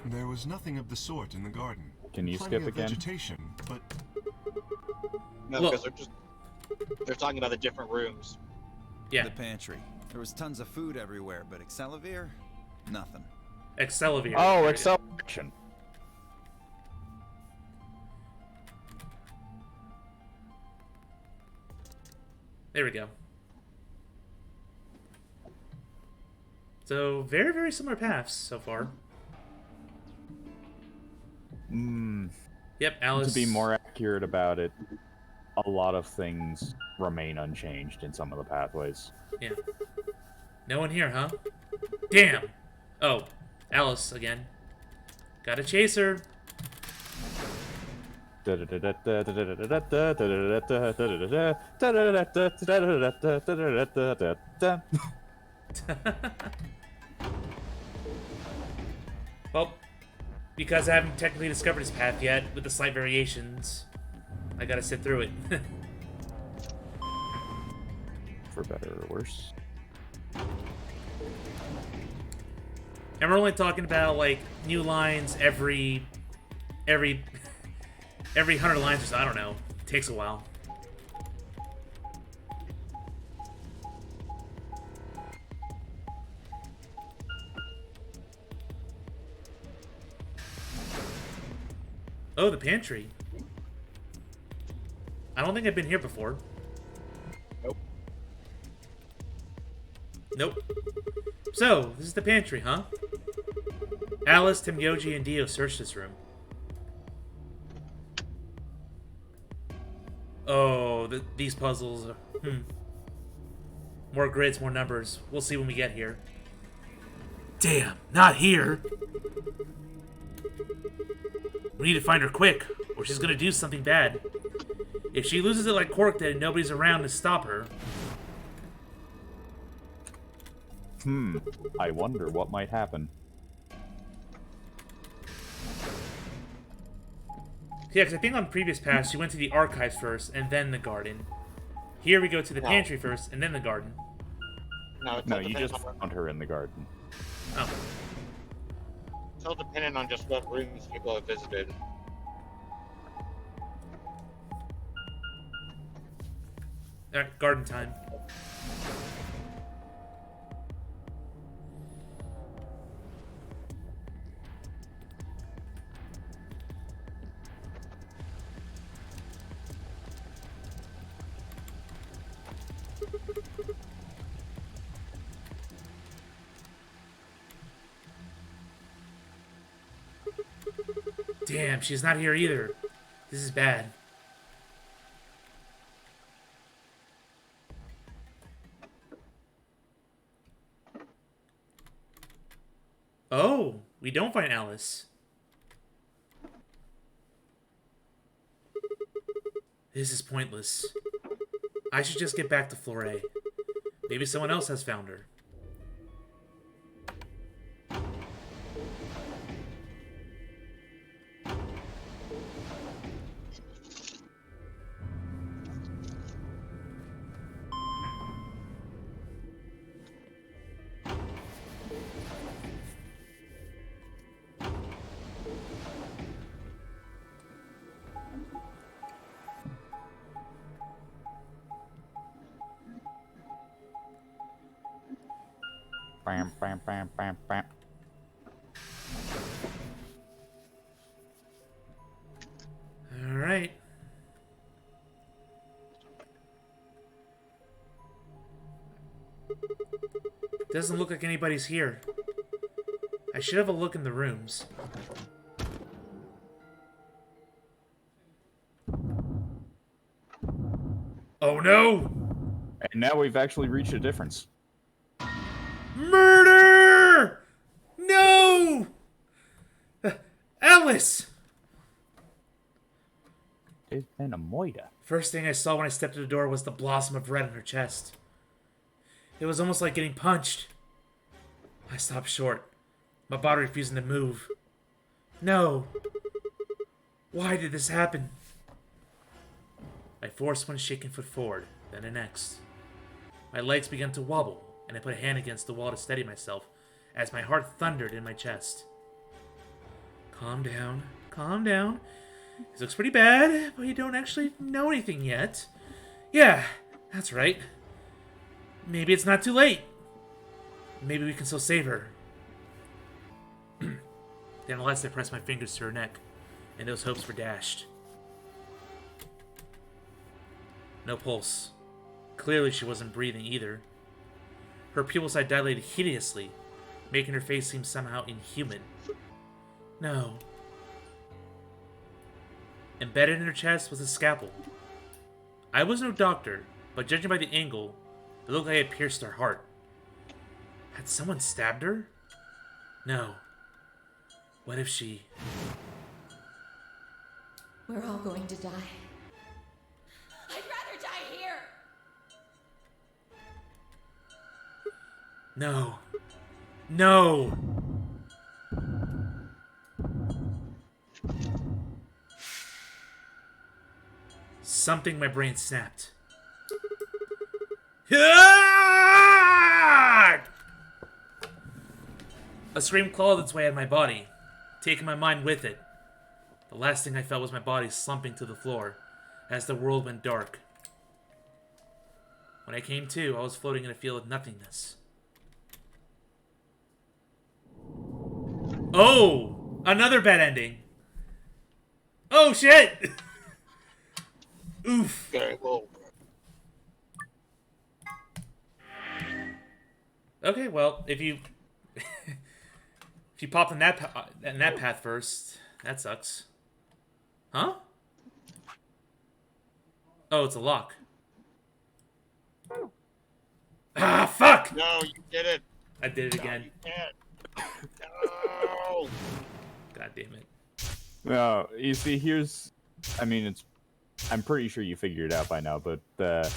There was nothing of the sort in the garden. Can you Plenty skip of again? Vegetation, but No, Well- because they're talking about the different rooms. Yeah, The pantry. There was tons of food everywhere, but Excelivir? Nothing. Excelivir. Oh, acceleration. There we go. So, very, very similar paths so far. Yep, Alice. To be more accurate about it, a lot of things remain unchanged in some of the pathways. Yeah. No one here, huh? Damn! Oh, Alice again. Gotta chase her. Well, because I haven't technically discovered this path yet, with the slight variations, I gotta sit through it. For better or worse. And we're only talking about, like, new lines every every 100 lines or so, I don't know. It takes a while. Oh, the pantry. I don't think I've been here before. Nope. Nope. So, this is the pantry, huh? Alice, Tim, Yoji, and Dio searched this room. Oh, these puzzles. More grids, more numbers. We'll see when we get here. Damn, not here. We need to find her quick, or she's gonna do something bad. If she loses it like Cork did and nobody's around to stop her. I wonder what might happen. Yeah, because I think on previous paths, she went to the archives first, and then the garden. Here we go to the pantry first, and then the garden. No, You just found her in the garden. Oh. It's all dependent on just what rooms people have visited. Alright, garden time. Damn, she's not here either. This is bad. Oh, we don't find Alice. This is pointless. I should just get back to Flore. Maybe someone else has found her. Bam, bam, bam, bam, bam. All right. Doesn't look like anybody's here. I should have a look in the rooms. Oh no! And now we've actually reached a difference. Murder! No! Alice! It's been a moida. First thing I saw when I stepped to the door was the blossom of red on her chest. It was almost like getting punched. I stopped short, my body refusing to move. No. Why did this happen? I forced one shaking foot forward, then the next. My legs began to wobble, and I put a hand against the wall to steady myself as my heart thundered in my chest. Calm down, calm down. This looks pretty bad, but you don't actually know anything yet. Yeah, that's right. Maybe it's not too late. Maybe we can still save her. Then at last I pressed my fingers to her neck, and those hopes were dashed. No pulse. Clearly she wasn't breathing either. Her pupils had dilated hideously, making her face seem somehow inhuman. No. Embedded in her chest was a scalpel. I was no doctor, but judging by the angle, it looked like it pierced her heart. Had someone stabbed her? No. What if she... We're all going to die. I'd rather die here! No. No! Something in my brain snapped. A scream clawed its way out of my body, taking my mind with it. The last thing I felt was my body slumping to the floor as the world went dark. When I came to, I was floating in a field of nothingness. Oh! Another bad ending! Oh, shit! Oof. Okay, well, Okay, well, if you... if you popped in that path first, that sucks. Huh? Oh, it's a lock. Ah, fuck! no, you did it. I did it again. You can't. No. God damn it. No, you see, here's... I mean, it's... I'm pretty sure you figured it out by now, but the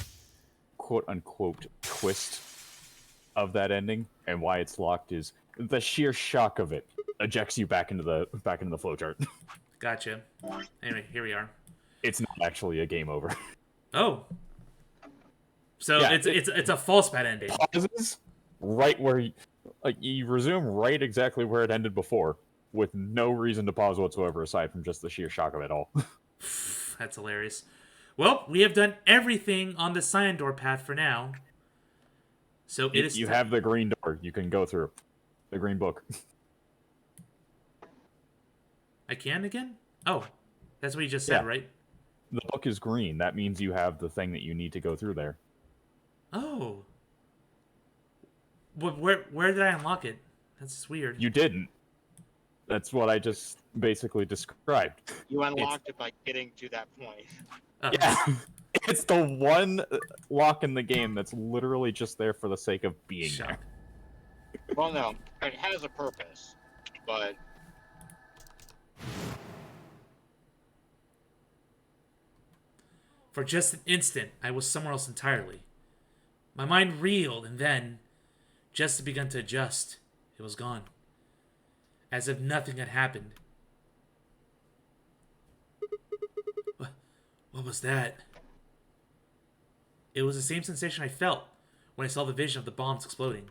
quote-unquote twist of that ending and why it's locked is the sheer shock of it ejects you back into the flowchart. Gotcha. Anyway, here we are. It's not actually a game over. Oh. So Yeah, it's a false bad ending. Pauses right where you resume right exactly where it ended before, with no reason to pause whatsoever aside from just the sheer shock of it all. That's hilarious. Well, we have done everything on the Cyan Door path for now. So it is. You have the green door. You can go through the green book. I can again? Oh, that's what you just said, Yeah. right? The book is green. That means you have the thing that you need to go through there. Oh. Where did I unlock it? That's weird. You didn't. That's what I just basically described. You unlocked it by getting to that point. Oh. Yeah. It's the one lock in the game that's literally just there for the sake of being Shut there. up. Well, no, it has a purpose, but For just an instant, I was somewhere else entirely. My mind reeled, and then, just as it begun to adjust, it was gone. As if nothing had happened. What was that? It was the same sensation I felt when I saw the vision of the bombs exploding.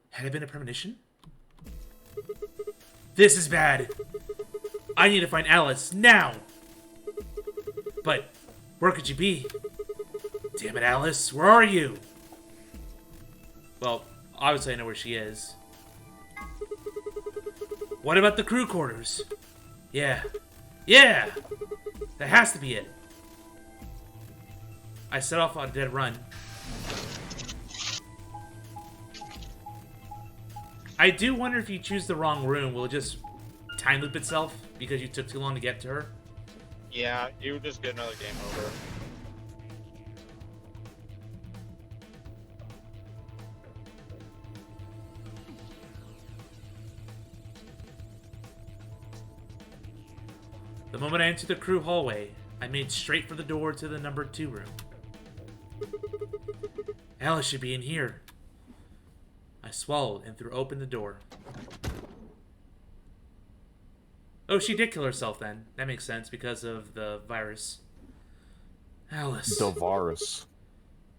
Had it been a premonition? This is bad! I need to find Alice, now! But, where could you be? Damn it, Alice, where are you? Well, obviously I know where she is. What about the crew quarters? Yeah. Yeah! That has to be it. I set off on a dead run. I do wonder if you choose the wrong room, will it just time loop itself because you took too long to get to her? yeah, you would just get another game over. The moment I entered the crew hallway, I made straight for the door to the number 2 room. Alice should be in here. I swallowed and threw open the door. Oh, she did kill herself then. That makes sense because of the virus. Alice. The virus.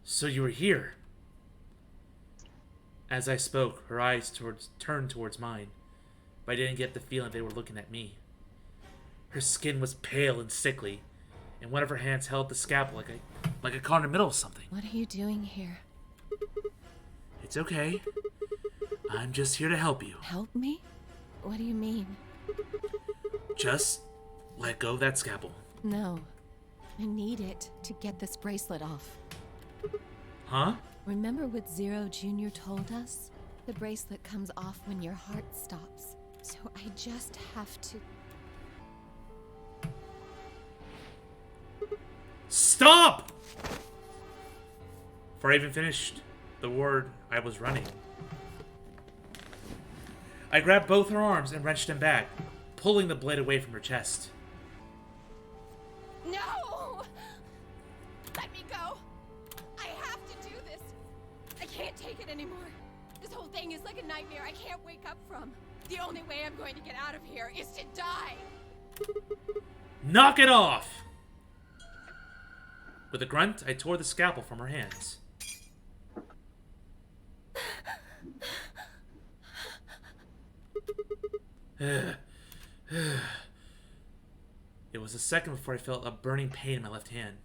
So you were here. As I spoke, her eyes turned towards mine, but I didn't get the feeling they were looking at me. Her skin was pale and sickly, and one of her hands held the scalpel like I caught in the middle of something. What are you doing here? It's okay. I'm just here to help you. Help me? What do you mean? Just let go of that scalpel. No. I need it to get this bracelet off. Huh? Remember what Zero Jr. told us? The bracelet comes off when your heart stops. So I just have to... Stop! Before I even finished the word, I was running. I grabbed both her arms and wrenched them back, pulling the blade away from her chest. No! Let me go! I have to do this! I can't take it anymore. This whole thing is like a nightmare I can't wake up from. The only way I'm going to get out of here is to die! Knock it off! With a grunt, I tore the scalpel from her hands. second before I felt a burning pain in my left hand.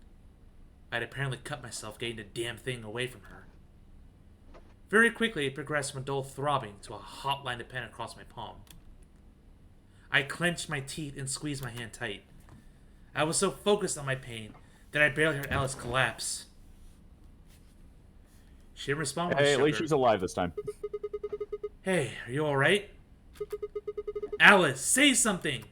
I'd apparently cut myself getting the damn thing away from her. Very quickly, it progressed from a dull throbbing to a hot line of pain across my palm. I clenched my teeth and squeezed my hand tight. I was so focused on my pain that I barely heard Alice collapse. She didn't respond with a Hey, at shiver. least she's alive this time. Hey, are you alright? Alice, say something!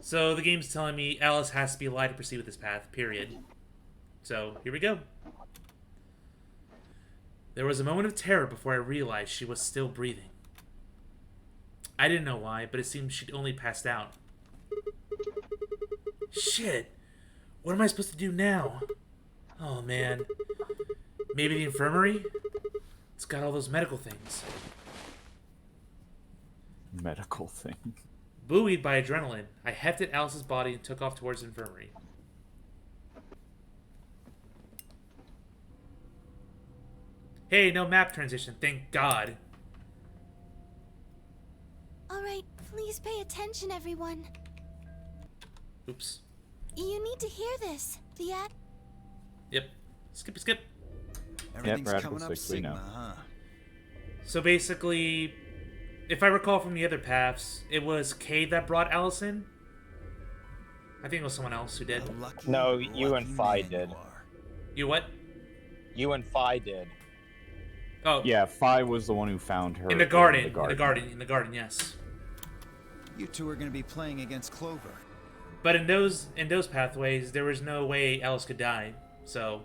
So the game's telling me Alice has to be alive to proceed with this path, period. So, here we go. There was a moment of terror before I realized she was still breathing. I didn't know why, but it seemed she'd only passed out. Shit! What am I supposed to do now? Oh man. Maybe the infirmary? It's got all those medical things. Medical thing. Buoyed by adrenaline, I hefted Alice's body and took off towards the infirmary. Hey, no map transition, thank God. Alright, please pay attention, everyone. Oops. You need to hear this. Yep. Skip. Everything's Radical coming up 6, we know. Sigma, huh? So basically, if I recall from the other paths, it was Kay that brought Alice in. I think it was someone else who did. A lucky, No, you and lucky Fi man did. you are. You what? You and Fi did. Oh, Yeah, Fi was the one who found her in the garden. In the garden, yes. You two are going to be playing against Clover. But in those pathways, there was no way Alice could die. So,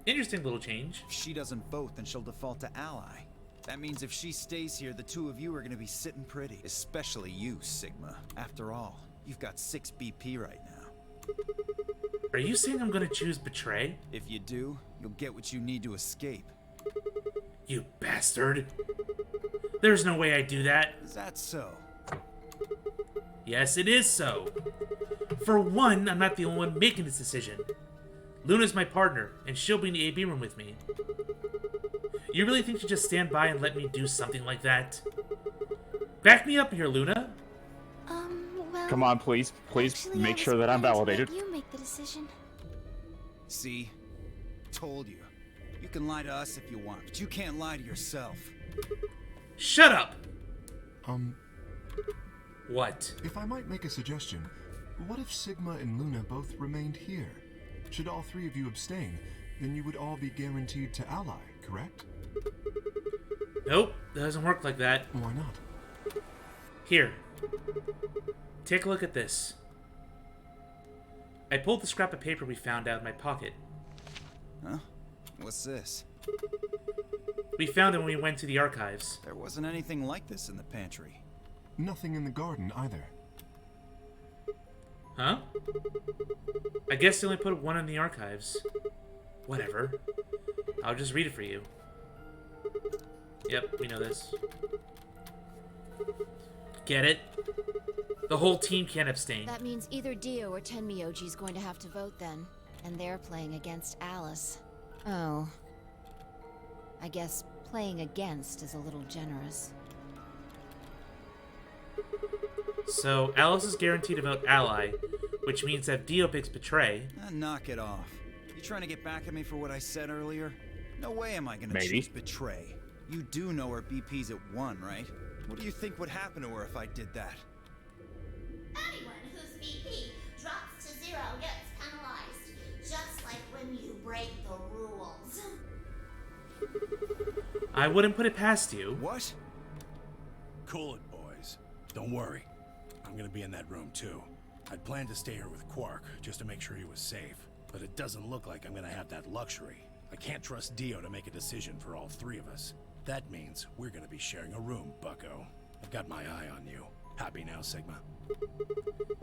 interesting little change. If she doesn't vote, then she'll default to ally. That means if she stays here, the two of you are going to be sitting pretty. Especially you, Sigma. After all, you've got 6 BP right now. Are you saying I'm gonna choose betray? If you do, you'll get what you need to escape. You bastard. There's no way I'd do that. Is that so? Yes, it is so. For one, I'm not the only one making this decision. Luna's my partner, and she'll be in the AB room with me. You really think she'd just stand by and let me do something like that? Back me up here, Luna. Well... Come on, please actually, make I sure was that I'm planning to validated. let you make the decision. See? Told you. You can lie to us if you want, but you can't lie to yourself. Shut up! What? If I might make a suggestion, what if Sigma and Luna both remained here? Should all 3 of you abstain, then you would all be guaranteed to ally, correct? Nope, doesn't work like that. Why not? Here. Take a look at this. I pulled the scrap of paper we found out of my pocket. Huh? What's this? We found it when we went to the archives. There wasn't anything like this in the pantry. Nothing in the garden either. Huh? I guess they only put one in the archives. Whatever. I'll just read it for you. Yep, we know this. Get it? The whole team can't abstain. That means either Dio or Tenmyoji's going to have to vote then. And they're playing against Alice. Oh. I guess playing against is a little generous. So, Alice is guaranteed to vote ally, which means that Dio picks betray. Knock it off. You trying to get back at me for what I said earlier? No way am I gonna Maybe. choose betray. You do know her BP's at 1, right? What do you think would happen to her if I did that? Anyone whose BP drops to 0 gets penalized, just like when you break the rules. I wouldn't put it past you. What? Cool it, boys. Don't worry. I'm gonna be in that room too. I'd planned to stay here with Quark, just to make sure he was safe. But it doesn't look like I'm gonna have that luxury. I can't trust Dio to make a decision for all 3 of us. That means we're gonna be sharing a room, bucko. I've got my eye on you. Happy now, Sigma?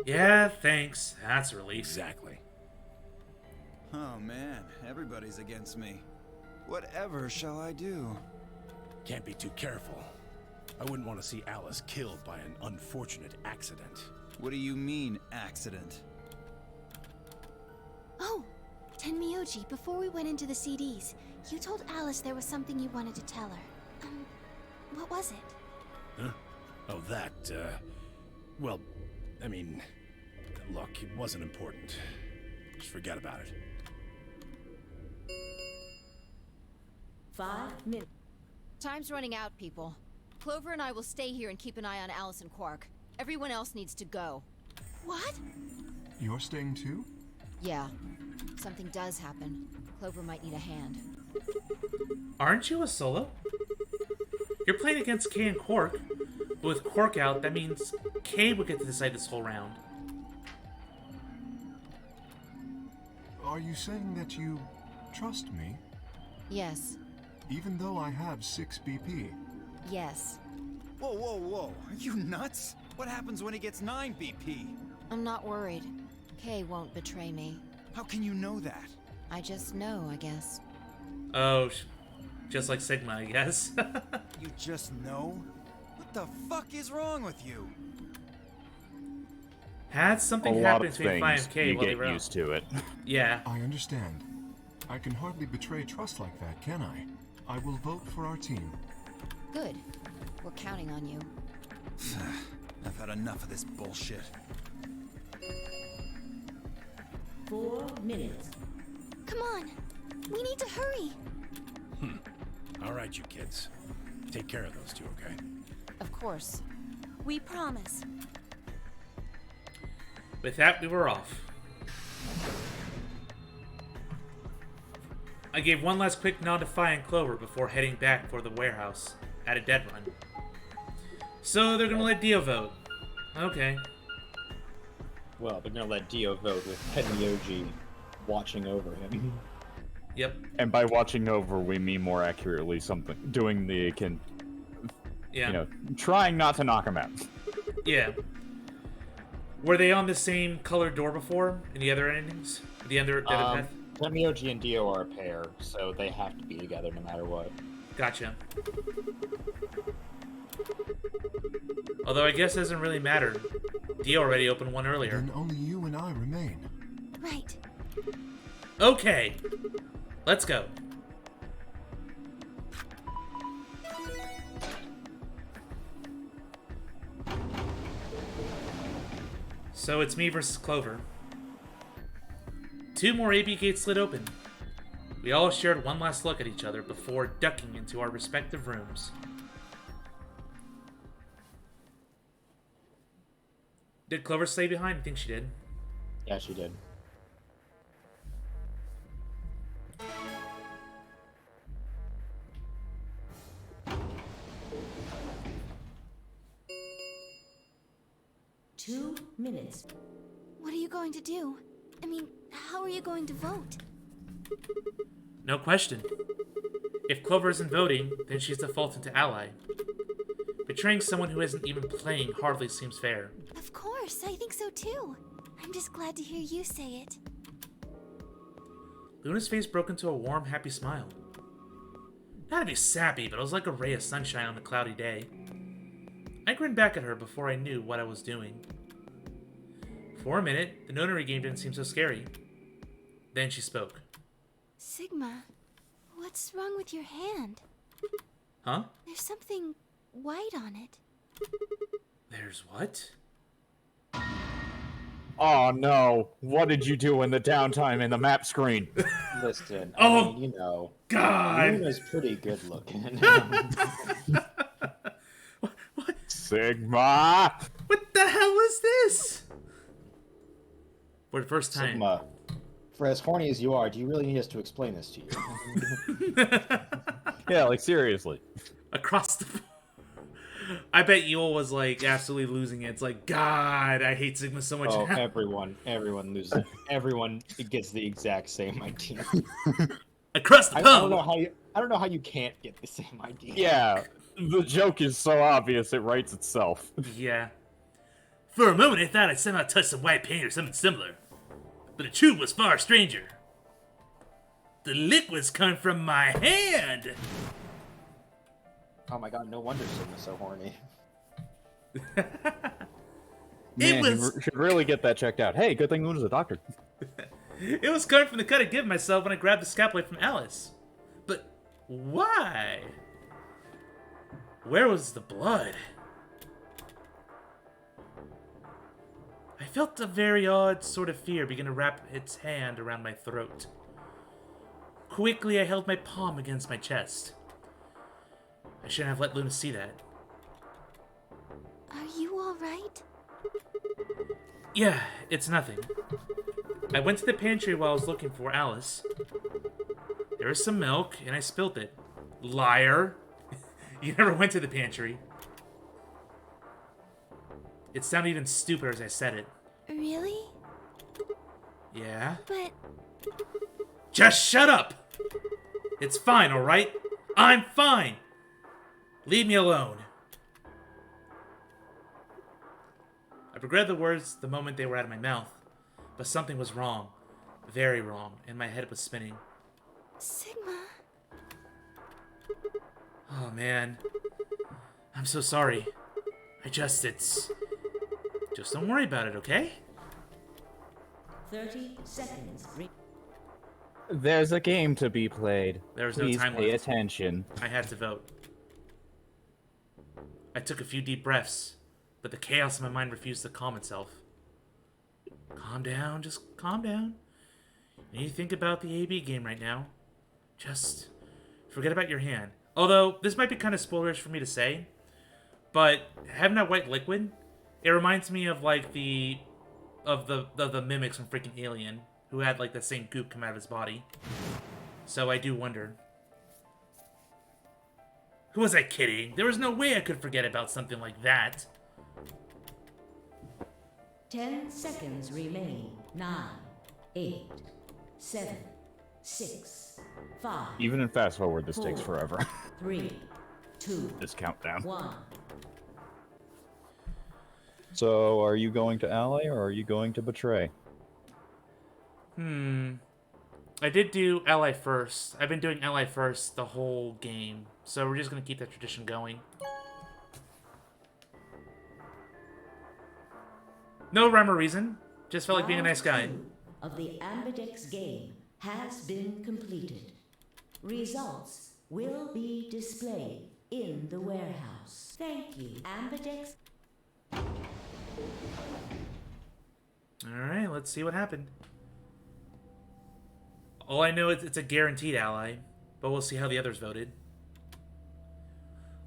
Yeah, thanks. That's a relief. Exactly. Oh man, everybody's against me. Whatever shall I do? Can't be too careful. I wouldn't want to see Alice killed by an unfortunate accident. What do you mean, accident? Oh! Tenmyoji, before we went into the CDs, you told Alice there was something you wanted to tell her. What was it? Huh? Oh, that, well, I mean, Look, it wasn't important. Just forget about it. 5 minutes. Time's running out, people. Clover and I will stay here and keep an eye on Alice and Quark. Everyone else needs to go. What? You're staying too? Yeah. If something does happen, Clover might need a hand. Aren't you a solo? You're playing against Kay and Quark. But with Quark out, that means Kay would get to decide this whole round. Are you saying that you trust me? Yes. Even though I have 6 BP? Yes. Whoa, whoa, whoa. Are you nuts? What happens when he gets 9 BP? I'm not worried. Kay won't betray me. How can you know that? I just know, I guess. Oh, just like Sigma, I guess. You just know? What the fuck is wrong with you? Had something A lot happened of between Fi things, and Kay you while they get were out. used to it. Yeah. I understand. I can hardly betray trust like that, can I? I will vote for our team. Good. We're counting on you. I've had enough of this bullshit. 4 minutes. Come on. We need to hurry. All right, you kids. Take care of those two, okay? Of course. We promise. With that, we were off. I gave one last quick nod to Fi and Clover before heading back for the warehouse at a dead run. So they're gonna let Dio vote. Okay. Well, they're gonna let Dio vote with Pedmioji watching over him. Yep. And by watching over, we mean more accurately something doing the Yeah. you know, trying not to knock him out. Yeah. Were they on the same colored door before in the other endings? The other path? Pedmioji and Dio are a pair, so they have to be together no matter what. Gotcha. Although I guess it doesn't really matter. Dio already opened one earlier. Then only you and I remain. Right. Okay. Let's go. So it's me versus Clover. 2 more AB gates slid open. We all shared one last look at each other before ducking into our respective rooms. Did Clover stay behind? I think she did. Yeah, she did. Two minutes. What are you going to do? I mean, how are you going to vote? No question. If Clover isn't voting, then she's defaulted to ally. Betraying someone who isn't even playing hardly seems fair. Of course, I think so too. I'm just glad to hear you say it. Luna's face broke into a warm, happy smile. Not to be sappy, but it was like a ray of sunshine on a cloudy day. I grinned back at her before I knew what I was doing. For a minute, the notary game didn't seem so scary. Then she spoke. Sigma, what's wrong with your hand? Huh? There's something white on it. There's what? Oh no! What did you do in the downtime in the map screen? Listen, Oh, I mean, you know, God! Luna's pretty good looking. Sigma! What the hell is this? For the first time. Sigma, for as horny as you are, do you really need us to explain this to you? Yeah, like seriously. Across the... I bet Yule was like absolutely losing it. It's like, God, I hate Sigma so much. Oh, everyone loses. Everyone gets the exact same idea. Across the pub. I don't know how you can't get the same idea. Yeah, the joke is so obvious it writes itself. Yeah. For a moment, I thought I'd somehow touched some white paint or something similar. But the truth was far stranger. The liquids come from my hand! Oh my god, no wonder Sigma's so horny. Man, you should really get that checked out. Hey, good thing Luna's a doctor. It was coming from the cut I gave myself when I grabbed the scapular from Alice. But why? Where was the blood? I felt a very odd sort of fear begin to wrap its hand around my throat. Quickly, I held my palm against my chest. I shouldn't have let Luna see that. Are you alright? Yeah, it's nothing. I went to the pantry while I was looking for Alice. There was some milk, and I spilled it. Liar! You never went to the pantry. It sounded even stupider as I said it. Really? Yeah? But... Just shut up! It's fine, alright? I'm fine! Leave me alone. I regretted the words the moment they were out of my mouth, but something was wrong. Very wrong, and my head was spinning. Sigma... Oh, man. I'm so sorry. Just don't worry about it, okay? 30 seconds. There's a game to be played. There was Please no time pay left. attention. I had to vote. I took a few deep breaths, but the chaos in my mind refused to calm itself. Calm down, just calm down. You need to think about the AB game right now. Just forget about your hand. Although, this might be kind of spoilerish for me to say, but having that white liquid, it reminds me of like the mimics from freaking Alien, who had like the same goop come out of his body. So I do wonder. Who was I kidding? There was no way I could forget about something like that. 10 seconds remain. 9, 8, 7, 6, 5. Even in fast forward, this takes 4, forever. 3, 2, This countdown. 1. So, are you going to ally or are you going to betray? I did do ally first. I've been doing ally first the whole game, so we're just gonna keep that tradition going. No rhyme or reason. Just felt like being a nice guy. Round 2 of the Ambidex game has been completed. Results will be displayed in the warehouse. Thank you, Ambidex. Alright, let's see what happened. All I know is it's a guaranteed ally, but we'll see how the others voted.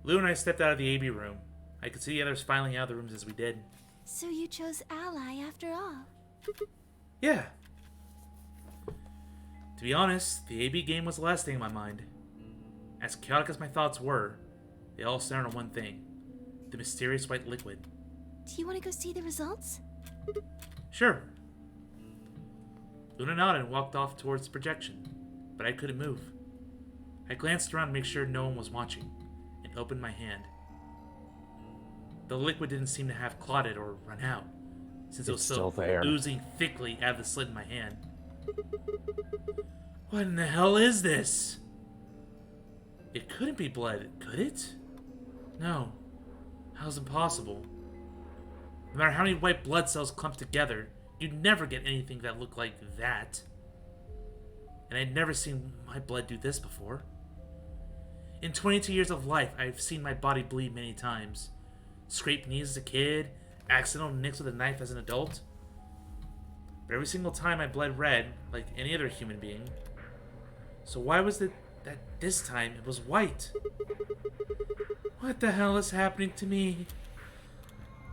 Lou and I stepped out of the AB room. I could see the others filing out of the rooms as we did. So you chose ally after all? Yeah. To be honest, the AB game was the last thing in my mind. As chaotic as my thoughts were, they all centered on one thing. The mysterious white liquid. Do you want to go see the results? Sure. Luna nodded and walked off towards the projection, but I couldn't move. I glanced around to make sure no one was watching, and opened my hand. The liquid didn't seem to have clotted or run out, since it was still there, oozing thickly out of the slit in my hand. What in the hell is this? It couldn't be blood, could it? No. How's impossible? No matter how many white blood cells clumped together, you'd never get anything that looked like that. And I'd never seen my blood do this before. In 22 years of life, I've seen my body bleed many times. Scraped knees as a kid, accidental nicks with a knife as an adult. But every single time I bled red, like any other human being. So why was it that this time it was white? What the hell is happening to me?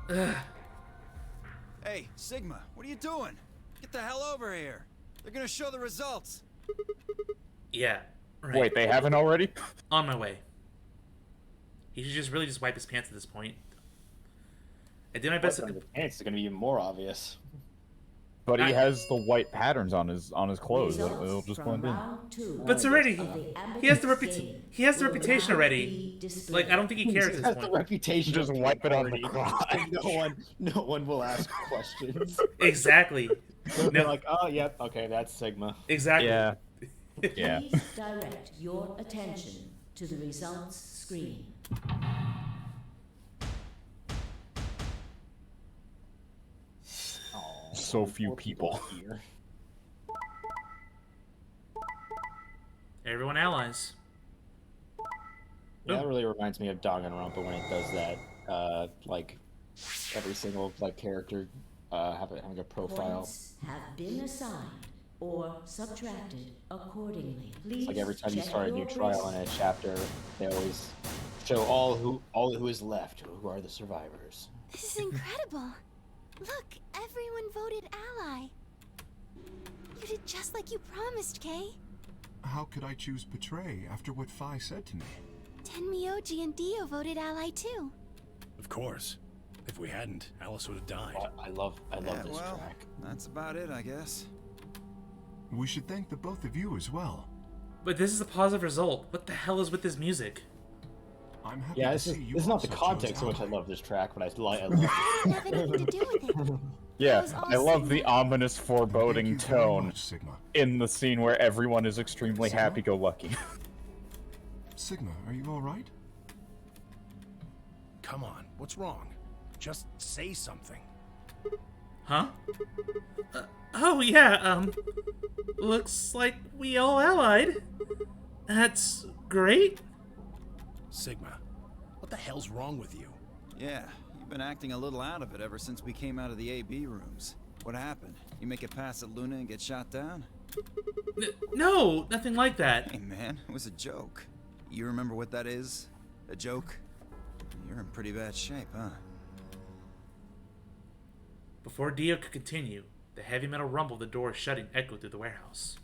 Ugh. Hey, Sigma, what are you doing? Get the hell over here. They're gonna show the results. Yeah, right. Wait, they haven't already? On my way. He should just really just wipe his pants at this point. I did my best to... It's gonna be even more obvious. But he has the white patterns on his clothes. It'll just blend in. But it's already he has the reputation already. Like I don't think he cares at this point. The reputation. Just wipe it on the crotch. No one will ask questions. Exactly. They're like, oh yep, okay, that's Sigma. Exactly. Yeah. Yeah. Please direct your attention to the results screen. So few people. Everyone allies. That really reminds me of Danganronpa when it does that. Like every single character having a profile. Points have been assigned or subtracted accordingly. Please It's like every time you check start a new your trial in a bracelet. chapter, they always show all who is left, who are the survivors. This is incredible. Look, everyone voted ally. You did just like you promised, Kay. How could I choose Betray after what Phi said to me? Tenmyoji and Dio voted ally too. Of course. If we hadn't, Alice would have died. I love this well, track. that's about it, I guess. We should thank the both of you as well. But this is a positive result. What the hell is with this music? I'm happy Yeah, to this see you is not the also context chose in which I ally. love this track, but I love I didn't have anything to do with it. Yeah, was all I love the Sigma. ominous foreboding Thank you very tone much, Sigma. in the scene where everyone is extremely Sigma? happy-go-lucky. Sigma, are you all right? Come on, what's wrong? Just say something. Huh? Oh yeah, looks like we all allied. That's great. Sigma, what the hell's wrong with you? Yeah, you've been acting a little out of it ever since we came out of the AB rooms. What happened? You make it past at Luna and get shot down? No, nothing like that. Hey man, it was a joke. You remember what that is? A joke? You're in pretty bad shape, huh? Before Dio could continue, the heavy metal rumble of the door shutting echoed through the warehouse.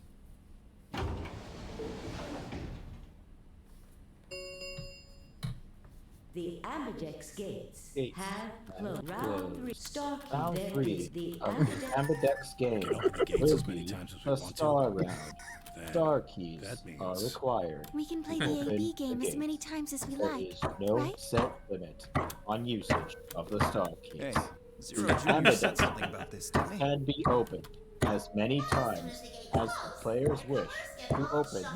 The ambidex gates Gates have closed. have Round closed. 3. Start Round there 3 is the of ambidex. Ambidex game Can open the gates will as many be times as we a want to. star round. Then Star keys that means- are required. We can play the Open AB the game as gate. many times as we There like, is no right? set limit on usage of the star keys. Hey, Zero The Junior said ambidex something about this, didn't he? can be opened as many times as the players wish to open them.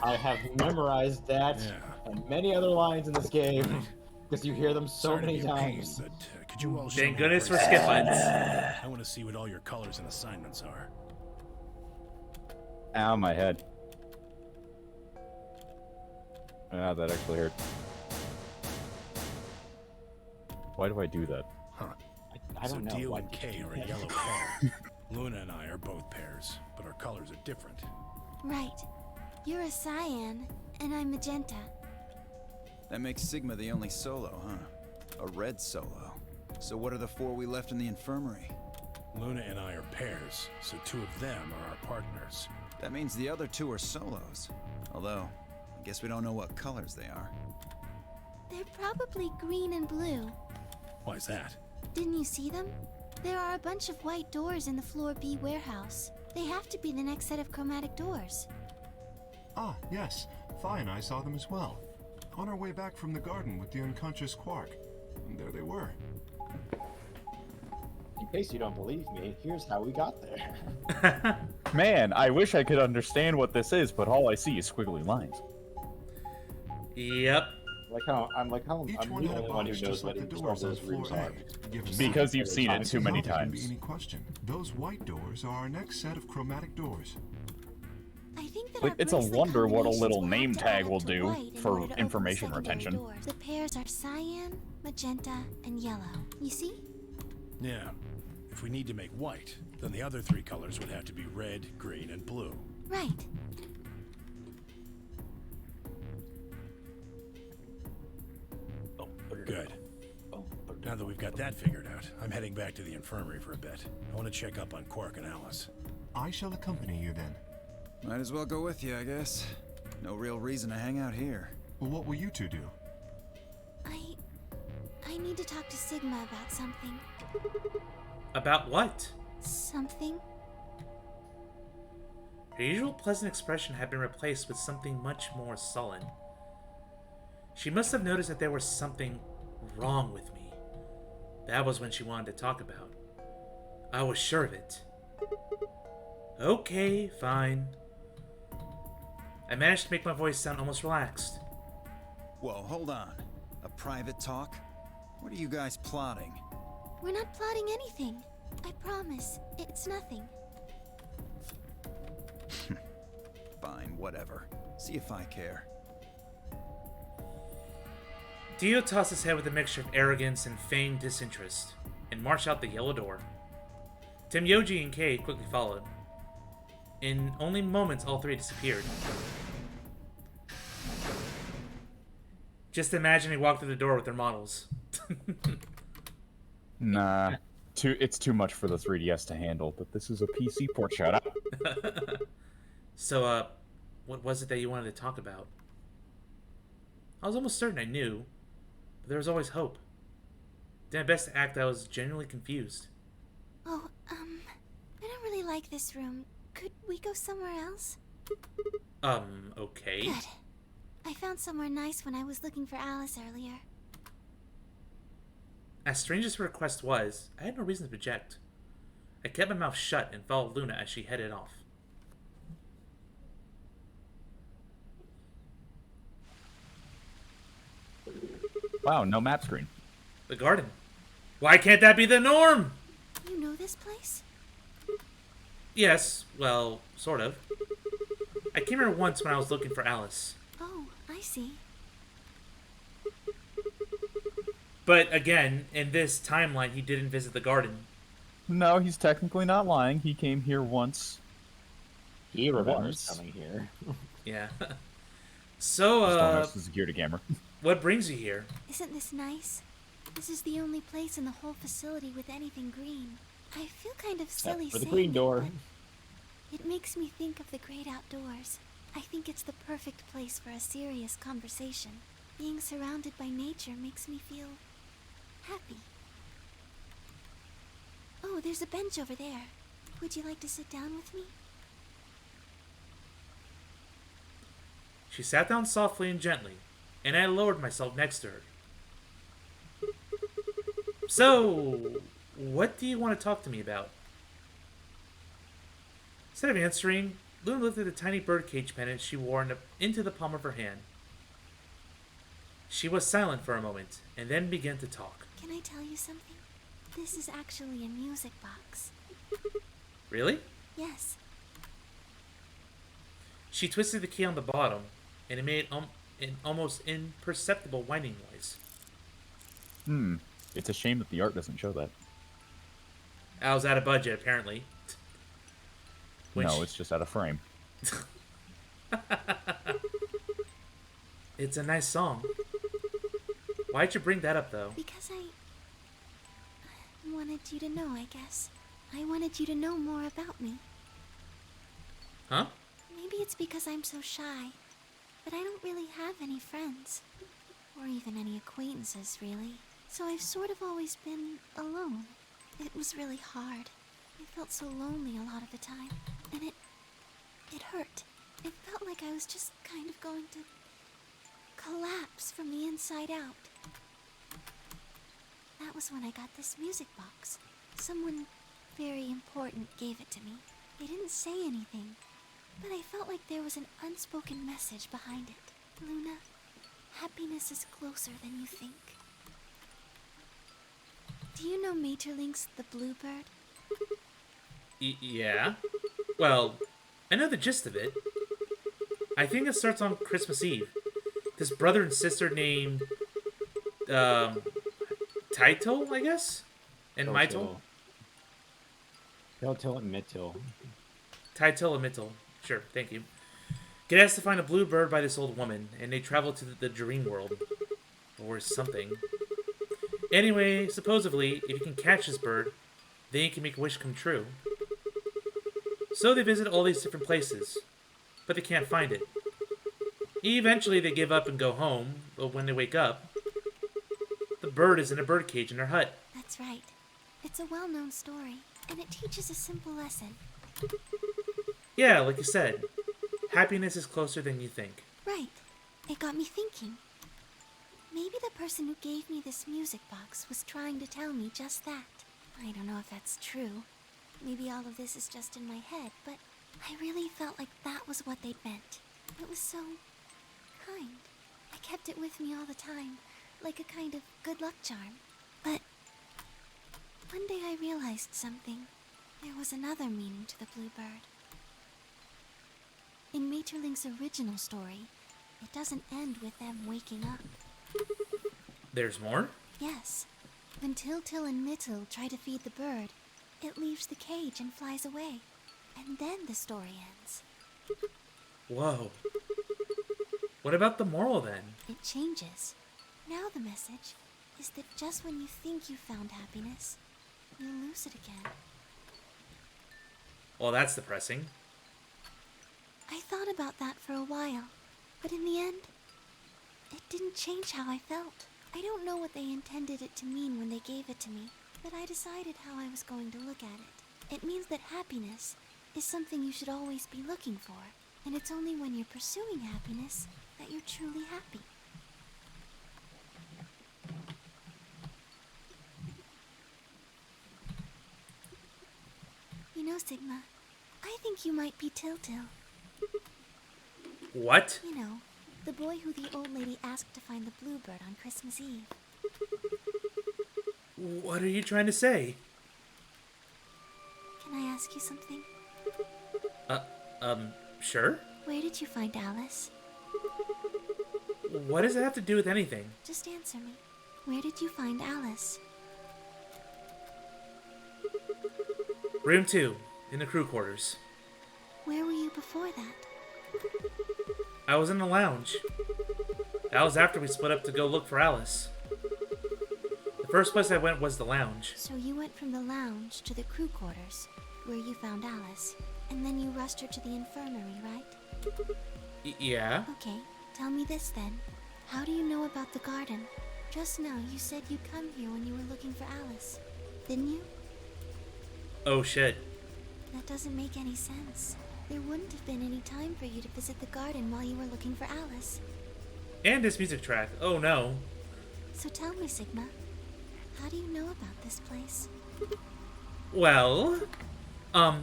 I have memorized that Yeah. and many other lines in this game because you hear them so Sorry to many be a pain, times. but could you all show Thank me your goodness for bracelets? skip buttons. I want to see what all your colors and assignments are. Ow, my head. Ah, that actually hurt. Why do I do that? Huh. I don't know. So Dio why and did Kay you do are a that? yellow pair. Luna and I are both pairs, but our colors are different. Right. You're a cyan, and I'm magenta. That makes Sigma the only solo, huh? A red solo. So what are the 4 we left in the infirmary? Luna and I are pairs, so 2 of them are our partners. That means the other 2 are solos. Although, I guess we don't know what colors they are. They're probably green and blue. Why's that? Didn't you see them? There are a bunch of white doors in the Floor B warehouse. They have to be the next set of chromatic doors. Ah, yes. Phi and I saw them as well. On our way back from the garden with the unconscious Quark. And there they were. In case you don't believe me, here's how we got there. Man, I wish I could understand what this is, but all I see is squiggly lines. Yep. I'm Each the one had a only one who box knows just like what the each one of doors on those rooms floor are. A. Given Because that, you've seen it I too can many help if there be times. any question. Those white doors are our next set of chromatic doors. I think that Like, our it's a bracelet wonder what a combinations little will have name to tag add will to do white in for order to open the information secondary retention. doors. The pairs are cyan, magenta, and yellow. You see? Yeah. If we need to make white, then the other 3 colors would have to be red, green, and blue. Right. Good. Now that we've got that figured out, I'm heading back to the infirmary for a bit. I want to check up on Quark and Alice. I shall accompany you then. Might as well go with you, I guess. No real reason to hang out here. Well, what will you two do? I need to talk to Sigma about something. About what? Something? Her usual pleasant expression had been replaced with something much more sullen. She must have noticed that there was something wrong with me. That was when she wanted to talk about. I was sure of it. Okay, fine. I managed to make my voice sound almost relaxed. Whoa, hold on. A private talk? What are you guys plotting? We're not plotting anything. I promise. It's nothing. Fine, whatever. See if I care. Dio tossed his head with a mixture of arrogance and feigned disinterest, and marched out the yellow door. Tim, Yoji, and Kay quickly followed. In only moments, all three disappeared. Just imagine they walked through the door with their models. Nah, it's too much for the 3DS to handle, but this is a PC port. Shut up. So, what was it that you wanted to talk about? I was almost certain I knew, but there was always hope. Did my best to act I was genuinely confused. Oh, I don't really like this room. Could we go somewhere else? Okay. Good. I found somewhere nice when I was looking for Alice earlier. As strange as her request was, I had no reason to project. I kept my mouth shut and followed Luna as she headed off. Wow, no map screen. The garden. Why can't that be the norm? You know this place? Yes, well, sort of. I came here once when I was looking for Alice. Oh, I see. But again, in this timeline, he didn't visit the garden. No, he's technically not lying. He came here once. He remembers coming here. Yeah. So, Just don't know this is a security camera. What brings you here? Isn't this nice? This is the only place in the whole facility with anything green. I feel kind of silly for the saying green door. it, but it makes me think of the great outdoors. I think it's the perfect place for a serious conversation. Being surrounded by nature makes me feel happy. Oh, there's a bench over there. Would you like to sit down with me? She sat down softly and gently, and I lowered myself next to her. So, what do you want to talk to me about? Instead of answering, Luna lifted a tiny birdcage pendant she wore into the palm of her hand. She was silent for a moment, and then began to talk. Can I tell you something? This is actually a music box. Really? Yes. She twisted the key on the bottom, and it made an almost imperceptible whining noise. It's a shame that the art doesn't show that. I was out of budget, apparently. No, it's just out of frame. It's a nice song. Why'd you bring that up, though? Because I wanted you to know, I guess. I wanted you to know more about me. Huh? Maybe it's because I'm so shy, but I don't really have any friends. Or even any acquaintances, really. So I've sort of always been alone. It was really hard. I felt so lonely a lot of the time. And it hurt. It felt like I was just kind of going to collapse from the inside out. That was when I got this music box. Someone very important gave it to me. They didn't say anything, but I felt like there was an unspoken message behind it. Luna, happiness is closer than you think. Do you know Maeterlinck's The Bluebird? Yeah? Well, I know the gist of it. I think it starts on Christmas Eve. This brother and sister named, Taito, I guess? And Maito? Taito and Mittil. Taito and Mittil. Sure, thank you. Get asked to find a blue bird by this old woman, and they travel to the dream world. Or something. Anyway, supposedly, if you can catch this bird, then you can make a wish come true. So they visit all these different places, but they can't find it. Eventually they give up and go home, but when they wake up, the bird is in a birdcage in her hut. That's right. It's a well-known story, and it teaches a simple lesson. Yeah, like you said, happiness is closer than you think. Right. It got me thinking. Maybe the person who gave me this music box was trying to tell me just that. I don't know if that's true. Maybe all of this is just in my head, but I really felt like that was what they meant. It was so kind. I kept it with me all the time, like a kind of good luck charm. But one day I realized something. There was another meaning to the bluebird. In Maeterlinck's original story, it doesn't end with them waking up. There's more? Yes. When Til and Nittil try to feed the bird, it leaves the cage and flies away. And then the story ends. Whoa. What about the moral then? It changes. Now the message is that just when you think you found happiness, you lose it again. Well, that's depressing. I thought about that for a while, but in the end, it didn't change how I felt. I don't know what they intended it to mean when they gave it to me, but I decided how I was going to look at it. It means that happiness is something you should always be looking for, and it's only when you're pursuing happiness that you're truly happy. You know, Sigma, I think you might be Til. What? You know, the boy who the old lady asked to find the bluebird on Christmas Eve. What are you trying to say? Can I ask you something? Sure? Where did you find Alice? What does it have to do with anything? Just answer me. Where did you find Alice? Room 2, in the crew quarters. Where were you before that? I was in the lounge. That was after we split up to go look for Alice. The first place I went was the lounge. So you went from the lounge to the crew quarters, where you found Alice, and then you rushed her to the infirmary, right? Yeah? Okay, tell me this then. How do you know about the garden? Just now you said you'd come here when you were looking for Alice, didn't you? Oh shit. That doesn't make any sense. There wouldn't have been any time for you to visit the garden while you were looking for Alice. And this music track. Oh no. So tell me, Sigma, how do you know about this place? Well, I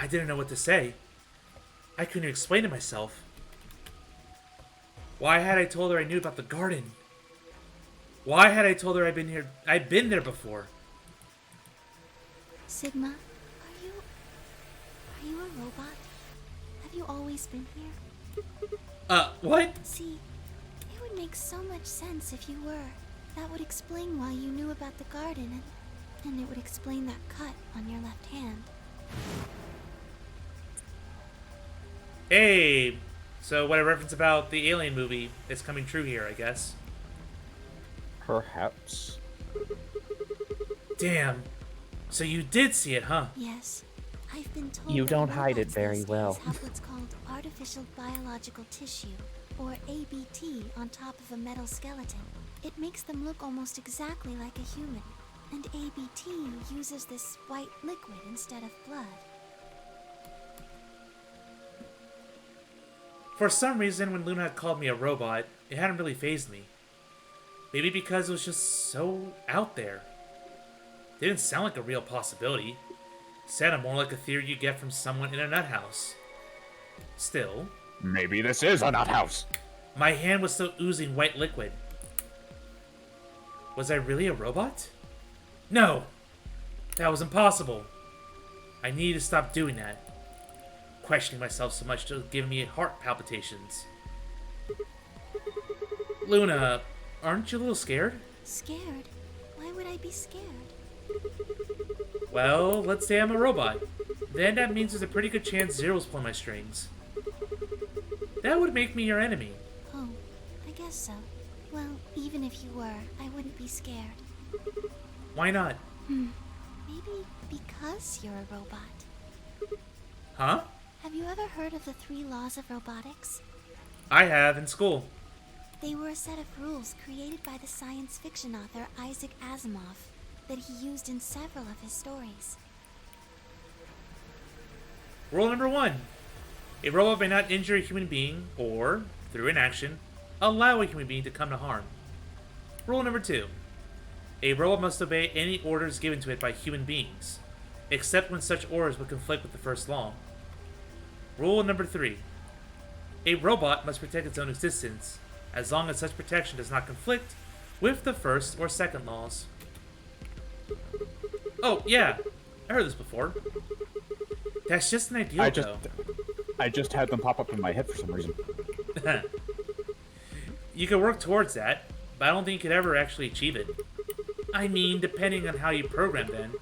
didn't know what to say. I couldn't explain it myself. Why had I told her I knew about the garden? Why had I told her I'd been there before? Sigma, are you a robot? Have you always been here? What? See, it would make so much sense if you were. That would explain why you knew about the garden, and it would explain that cut on your left hand. Hey, so what I referenced about the Alien movie is coming true here, I guess. Perhaps. Damn. So you did see it, huh? Yes. I've been told You that don't hide it robots very these days well. have what's called artificial biological tissue, or ABT, on top of a metal skeleton. It makes them look almost exactly like a human. And ABT uses this white liquid instead of blood. For some reason, when Luna had called me a robot, it hadn't really fazed me. Maybe because it was just so out there. It didn't sound like a real possibility. It sounded more like a theory you get from someone in a nut house. Still, Maybe this is a nut house. my hand was still oozing white liquid. Was I really a robot? No! That was impossible. I needed to stop doing that. Questioning myself so much to give me heart palpitations. Luna, aren't you a little scared? Scared? Why would I be scared? Well, let's say I'm a robot. Then that means there's a pretty good chance Zero's pulling my strings. That would make me your enemy. Oh, I guess so. Well, even if you were, I wouldn't be scared. Why not? Maybe because you're a robot. Huh? Have you ever heard of the 3 laws of robotics? I have in school. They were a set of rules created by the science fiction author Isaac Asimov that he used in several of his stories. Rule number 1. A robot may not injure a human being or, through inaction, allow a human being to come to harm. Rule number 2. A robot must obey any orders given to it by human beings, except when such orders would conflict with the first law. Rule number 3. A robot must protect its own existence, as long as such protection does not conflict with the first or second laws. Oh, yeah, I heard this before. That's just an ideal, though. I just had them pop up in my head for some reason. You could work towards that, but I don't think you could ever actually achieve it. I mean, depending on how you program them,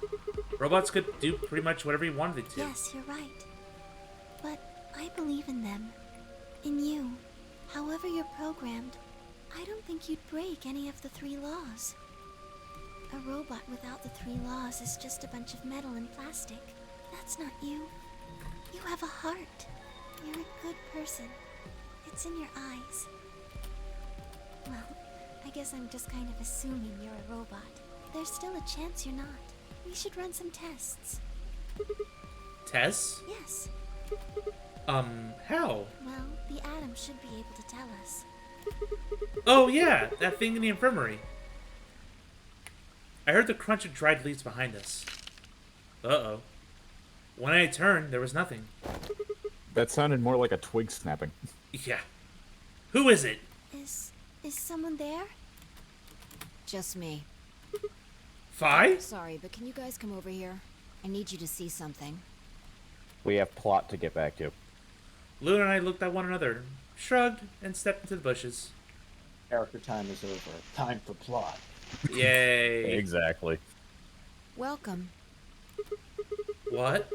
robots could do pretty much whatever you wanted it to. Yes, you're right. But I believe in them. In you. However you're programmed, I don't think you'd break any of the 3 laws. A robot without the 3 laws is just a bunch of metal and plastic. That's not you. You have a heart. You're a good person. It's in your eyes. Well, I guess I'm just kind of assuming you're a robot. There's still a chance you're not. We should run some tests. Tests? Yes. How? Well, the Atom should be able to tell us. Oh yeah, that thing in the infirmary. I heard the crunch of dried leaves behind us. Uh-oh. When I turned, there was nothing. That sounded more like a twig snapping. Yeah. Who is it? Is someone there? Just me. Fi? Sorry, but can you guys come over here? I need you to see something. We have plot to get back to. Luna and I looked at one another, shrugged, and stepped into the bushes. Character time is over. Time for plot. Yay. Exactly. Welcome. What?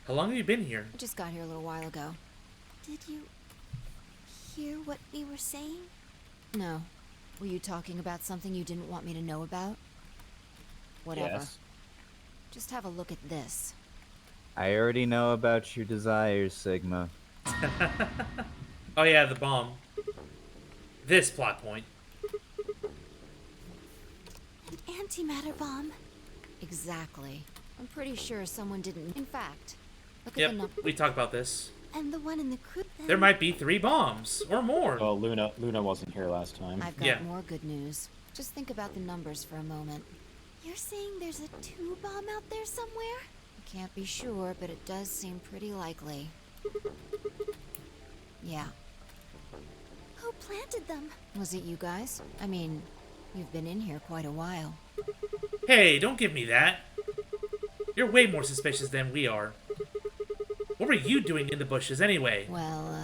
How long have you been here? I just got here a little while ago. Did you hear what we were saying? No. Were you talking about something you didn't want me to know about? Whatever. Yes. Just have a look at this. I already know about your desires, Sigma. Oh yeah, the bomb. This plot point. An antimatter bomb. Exactly. I'm pretty sure someone didn't. In fact, look Yep, at the number. we talked about this. And the one in the crew. There might be 3 bombs, or more. Well, Luna wasn't here last time. I've got Yeah. more good news. Just think about the numbers for a moment. You're saying there's a 2 bomb out there somewhere? Can't be sure, but it does seem pretty likely. Yeah. Who planted them? Was it you guys? I mean, you've been in here quite a while. Hey, don't give me that. You're way more suspicious than we are. What were you doing in the bushes anyway? Well,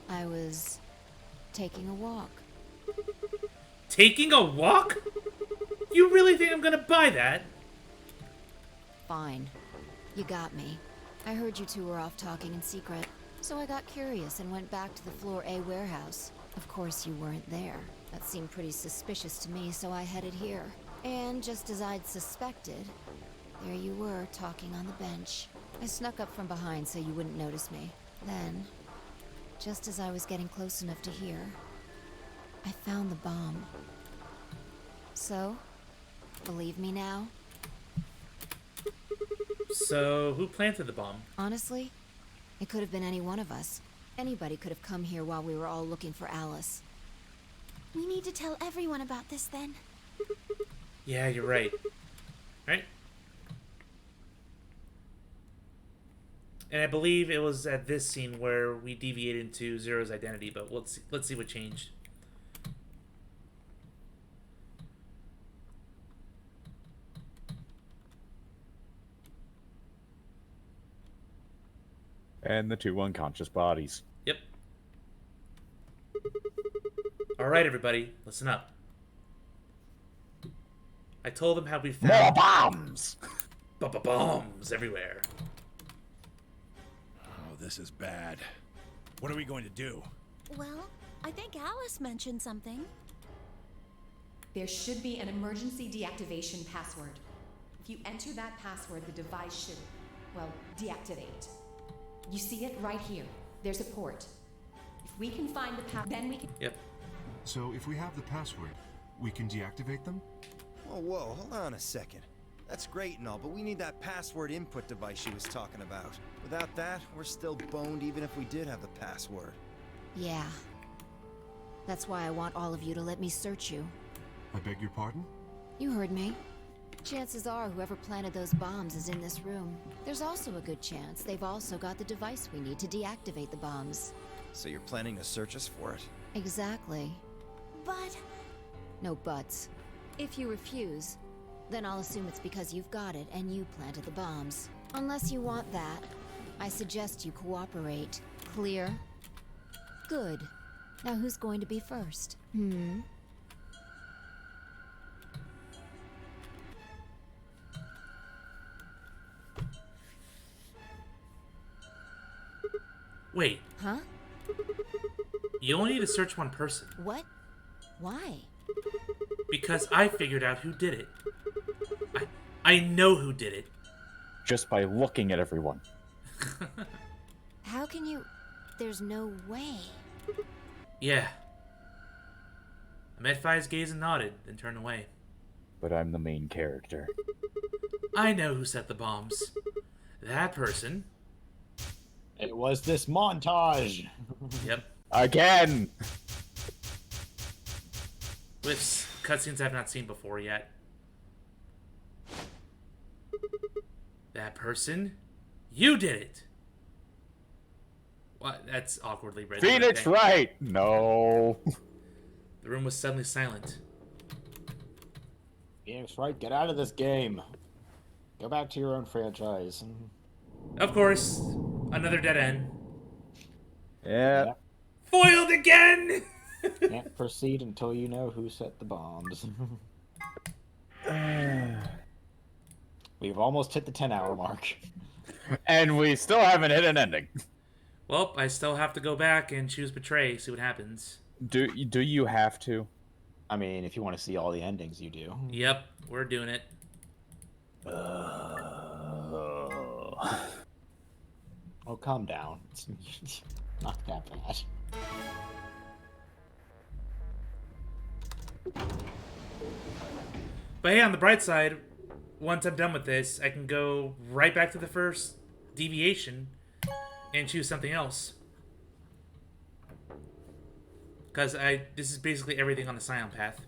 I was taking a walk. Taking a walk? You really think I'm gonna buy that? Fine. You got me. I heard you two were off talking in secret, so I got curious and went back to the Floor A warehouse. Of course, you weren't there. That seemed pretty suspicious to me, so I headed here. And just as I'd suspected, there you were, talking on the bench. I snuck up from behind so you wouldn't notice me. Then, just as I was getting close enough to hear, I found the bomb. So, believe me now? So, who planted the bomb? Honestly, it could have been any one of us. Anybody could have come here while we were all looking for Alice. We need to tell everyone about this then. Yeah, you're right. Right? And I believe it was at this scene where we deviated into Zero's identity, but let's see what changed. And the 2 unconscious bodies. Yep. Alright, everybody, listen up. I told them how we found... More bombs! Bombs everywhere. Oh, this is bad. What are we going to do? Well, I think Alice mentioned something. There should be an emergency deactivation password. If you enter that password, the device should, well, deactivate. You see it right here. There's a port. If we can find the password, then we can... Yep. So if we have the password, we can deactivate them? Oh, whoa, hold on a second. That's great and all, but we need that password input device she was talking about. Without that, we're still boned even if we did have the password. Yeah. That's why I want all of you to let me search you. I beg your pardon? You heard me. Chances are whoever planted those bombs is in this room. There's also a good chance they've also got the device we need to deactivate the bombs. So you're planning to search us for it? Exactly. But... No buts. If you refuse, then I'll assume it's because you've got it and you planted the bombs. Unless you want that, I suggest you cooperate. Clear? Good. Now who's going to be first? Wait. Huh? You only need to search one person. What? Why? Because I figured out who did it. I know who did it. Just by looking at everyone. How can you... There's no way. Yeah. I met Fi's gaze and nodded, then turned away. But I'm the main character. I know who set the bombs. That person. It was this montage. Yep. Again! With cutscenes I've not seen before yet. That person? You did it! What? That's awkwardly written. Phoenix Wright! No. The room was suddenly silent. Phoenix Wright, get out of this game. Go back to your own franchise. Of course, another dead end. Yeah. Foiled again! Can't proceed until you know who set the bombs. We've almost hit the 10-hour mark. And we still haven't hit an ending. Well, I still have to go back and choose Betray, see what happens. Do you have to? I mean, if you want to see all the endings, you do. Yep, we're doing it. Oh, calm down. It's not that bad. But hey, on the bright side, once I'm done with this, I can go right back to the first deviation and choose something else. Because this is basically everything on the Scion path.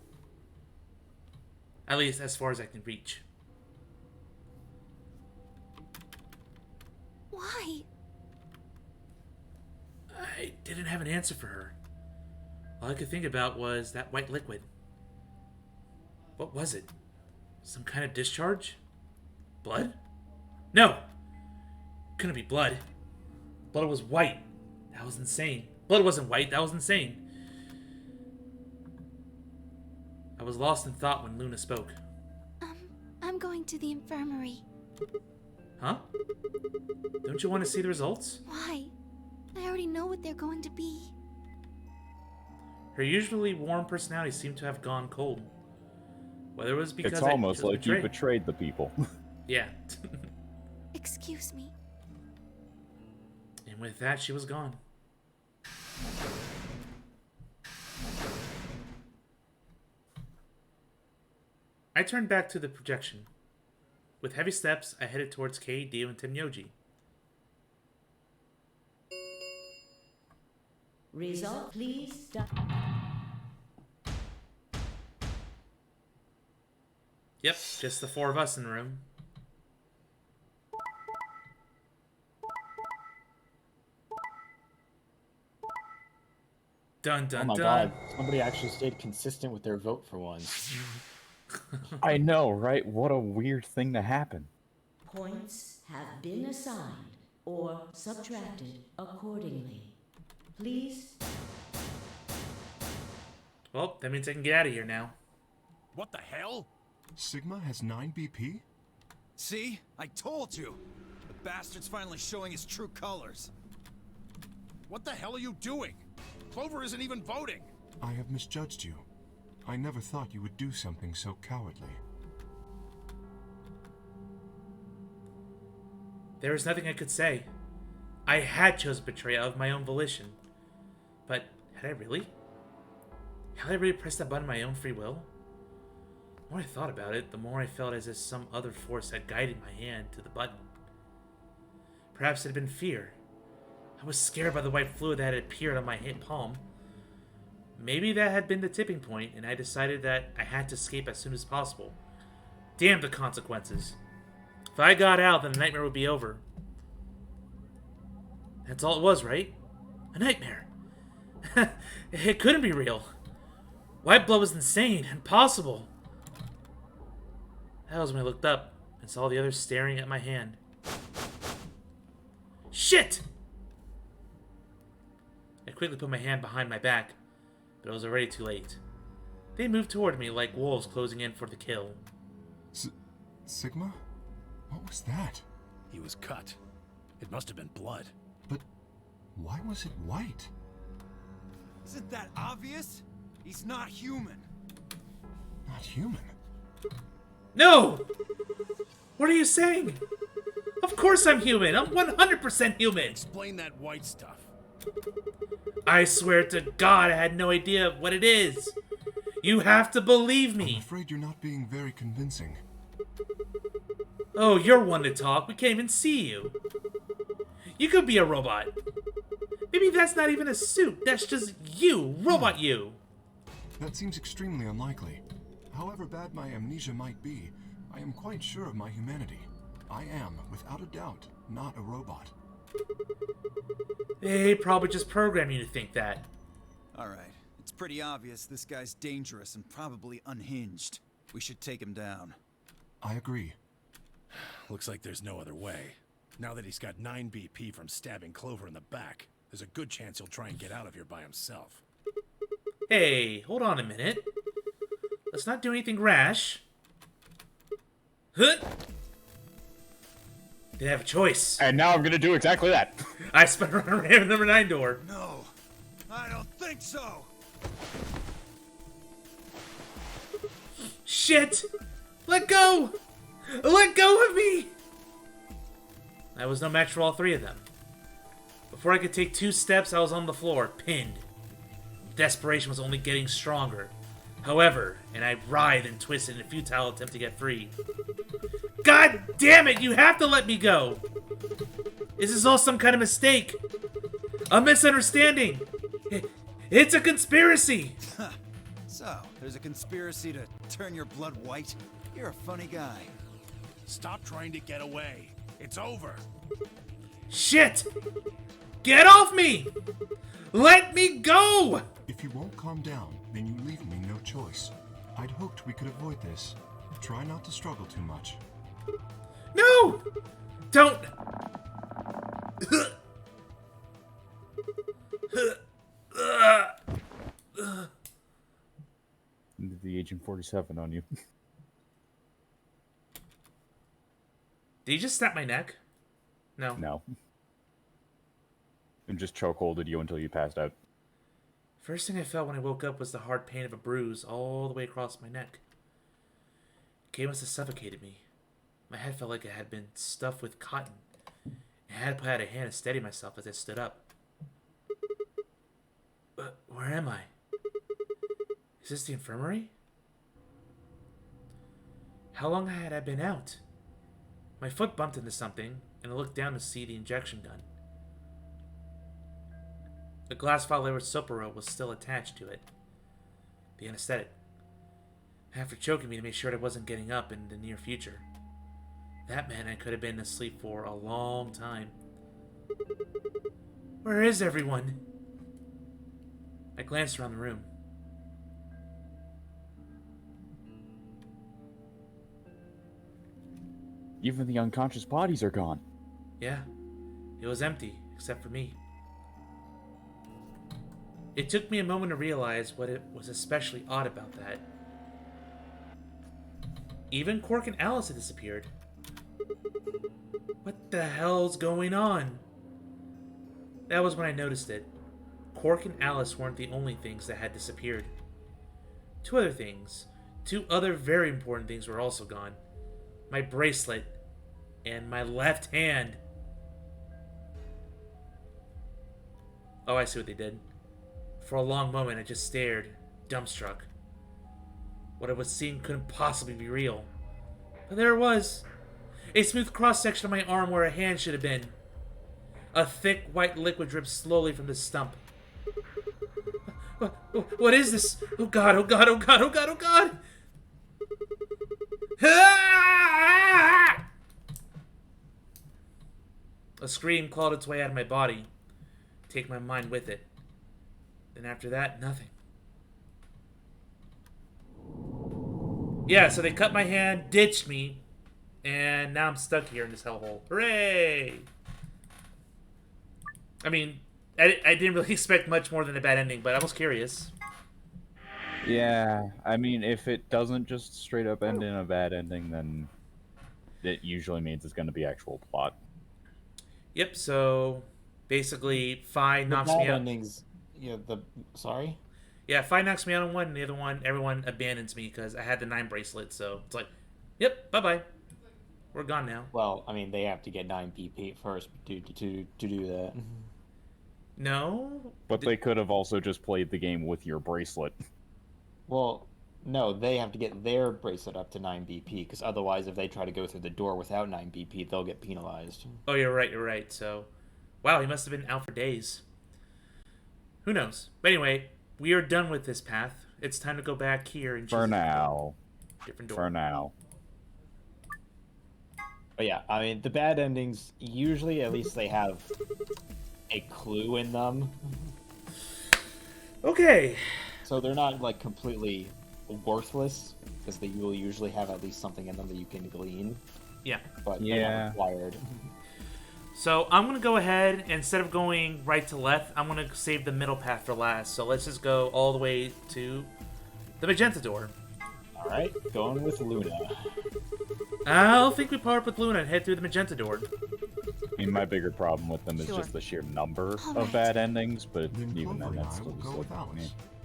At least as far as I can reach. Why? I didn't have an answer for her. All I could think about was that white liquid. What was it? Some kind of discharge? Blood? No! Couldn't be blood. Blood was white. That was insane. Blood wasn't white. That was insane. I was lost in thought when Luna spoke. I'm going to the infirmary. Huh? Don't you want to see the results? Why? I already know what they're going to be. Her usually warm personality seemed to have gone cold. Whether it was because it's almost like you betrayed the people. Yeah. Excuse me. And with that, she was gone. I turned back to the projection. With heavy steps, I headed towards Kei, Dio, and Tenyoji. Result, please. Yep, just the four of us in the room. Dun dun oh my dun. god, somebody actually stayed consistent with their vote for once. I know, right? What a weird thing to happen. Points have been assigned or subtracted accordingly. Please. Well, that means I can get out of here now. What the hell? Sigma has 9 BP? See? I told you! The bastard's finally showing his true colors. What the hell are you doing? Clover isn't even voting! I have misjudged you. I never thought you would do something so cowardly. There was nothing I could say. I had chosen betrayal of my own volition. But had I really? Had I really pressed that button of my own free will? The more I thought about it, the more I felt as if some other force had guided my hand to the button. Perhaps it had been fear. I was scared by the white fluid that had appeared on my palm. Maybe that had been the tipping point, and I decided that I had to escape as soon as possible. Damn the consequences. If I got out, then the nightmare would be over. That's all it was, right? A nightmare. It couldn't be real. White blood was insane, impossible. That was when I looked up and saw the others staring at my hand. Shit! I quickly put my hand behind my back. but it was already too late. They moved toward me like wolves closing in for the kill. Sigma? What was that? He was cut. It must have been blood. But why was it white? Isn't that obvious? He's not human. Not human? No! What are you saying? Of course I'm human. I'm 100% human. Explain that white stuff. I swear to God, I had no idea what it is. You have to believe me. I'm afraid you're not being very convincing. Oh, you're one to talk. We can't even see you. You could be a robot. Maybe that's not even a suit. That's just you. Robot you. That seems extremely unlikely. However bad my amnesia might be, I am quite sure of my humanity. I am, without a doubt, not a robot. They probably just programmed you to think that. Alright, it's pretty obvious this guy's dangerous and probably unhinged. We should take him down. I agree. Looks like there's no other way. Now that he's got 9 BP from stabbing Clover in the back, there's a good chance he'll try and get out of here by himself. Hey, hold on a minute. Let's not do anything rash. Huh? They have a choice. And now I'm gonna do exactly that. I spun around the number 9 door. No, I don't think so. Shit! Let go! Let go of me! I was no match for all 3 of them. Before I could take 2 steps, I was on the floor, pinned. Desperation was only getting stronger. However, and I writhed and twisted in a futile attempt to get free. God damn it, you have to let me go! Is this all some kind of mistake? A misunderstanding? It's a conspiracy! So, there's a conspiracy to turn your blood white? You're a funny guy. Stop trying to get away. It's over. Shit! Get off me! Let me go! If you won't calm down, then you leave me no choice. I'd hoped we could avoid this. Try not to struggle too much. No! Don't! The Agent 47 on you. Did he just snap my neck? No. No. And just chokeholded you until you passed out. First thing I felt when I woke up was the hard pain of a bruise all the way across my neck. K must have suffocated me. My head felt like it had been stuffed with cotton. I had to put out a hand to steady myself as I stood up. But where am I? Is this the infirmary? How long had I been out? My foot bumped into something, and I looked down to see the injection gun. The glass vial with Sopero was still attached to it. The anesthetic. After choking me to make sure I wasn't getting up in the near future. That meant I could have been asleep for a long time. Where is everyone? I glanced around the room. Even the unconscious bodies are gone. Yeah, it was empty, except for me. It took me a moment to realize what it was especially odd about that. Even Quark and Alice had disappeared. What the hell's going on? That was when I noticed it. Quark and Alice weren't the only things that had disappeared. 2 other things. 2 other very important things were also gone. My bracelet and my left hand. Oh, I see what they did. For a long moment, I just stared, dumbstruck. What I was seeing couldn't possibly be real. But there it was. A smooth cross-section of my arm where a hand should have been. A thick white liquid dripped slowly from the stump. What is this? Oh god, oh god, oh god, oh god, oh god! Ah! A scream clawed its way out of my body, taking my mind with it. Then after that, nothing. Yeah, so they cut my hand, ditched me, and now I'm stuck here in this hellhole. Hooray! I mean, I didn't really expect much more than a bad ending, but I was curious. Yeah, I mean, if it doesn't just straight up end in a bad ending, then it usually means it's going to be actual plot. Yep. So basically, Fi The knocks bad me out. endings. Yeah. Sorry. Yeah, Fi knocks me out on one, and the other one, everyone abandons me because I had the 9 bracelet. So it's like, yep, bye bye. We're gone now. Well, I mean, they have to get 9 BP first to do that. No. But they could have also just played the game with your bracelet. Well, no, they have to get their bracelet up to 9 BP, because otherwise, if they try to go through the door without 9 BP, they'll get penalized. Oh, you're right. You're right. So, wow, he must have been out for days. Who knows? But anyway, we are done with this path. It's time to go back here and For now. Different door. For now. But yeah, I mean, the bad endings, usually at least they have a clue in them. Okay. So they're not, like, completely worthless, because they will usually have at least something in them that you can glean. Yeah. But they're not required. So I'm going to go ahead, instead of going right to left, I'm going to save the middle path for last. So let's just go all the way to the magenta door. Alright, going with Luna. I'll think we part with Luna and head through the magenta door. I mean, my bigger problem with them is just the sheer number of bad endings, but even then, that's still just like,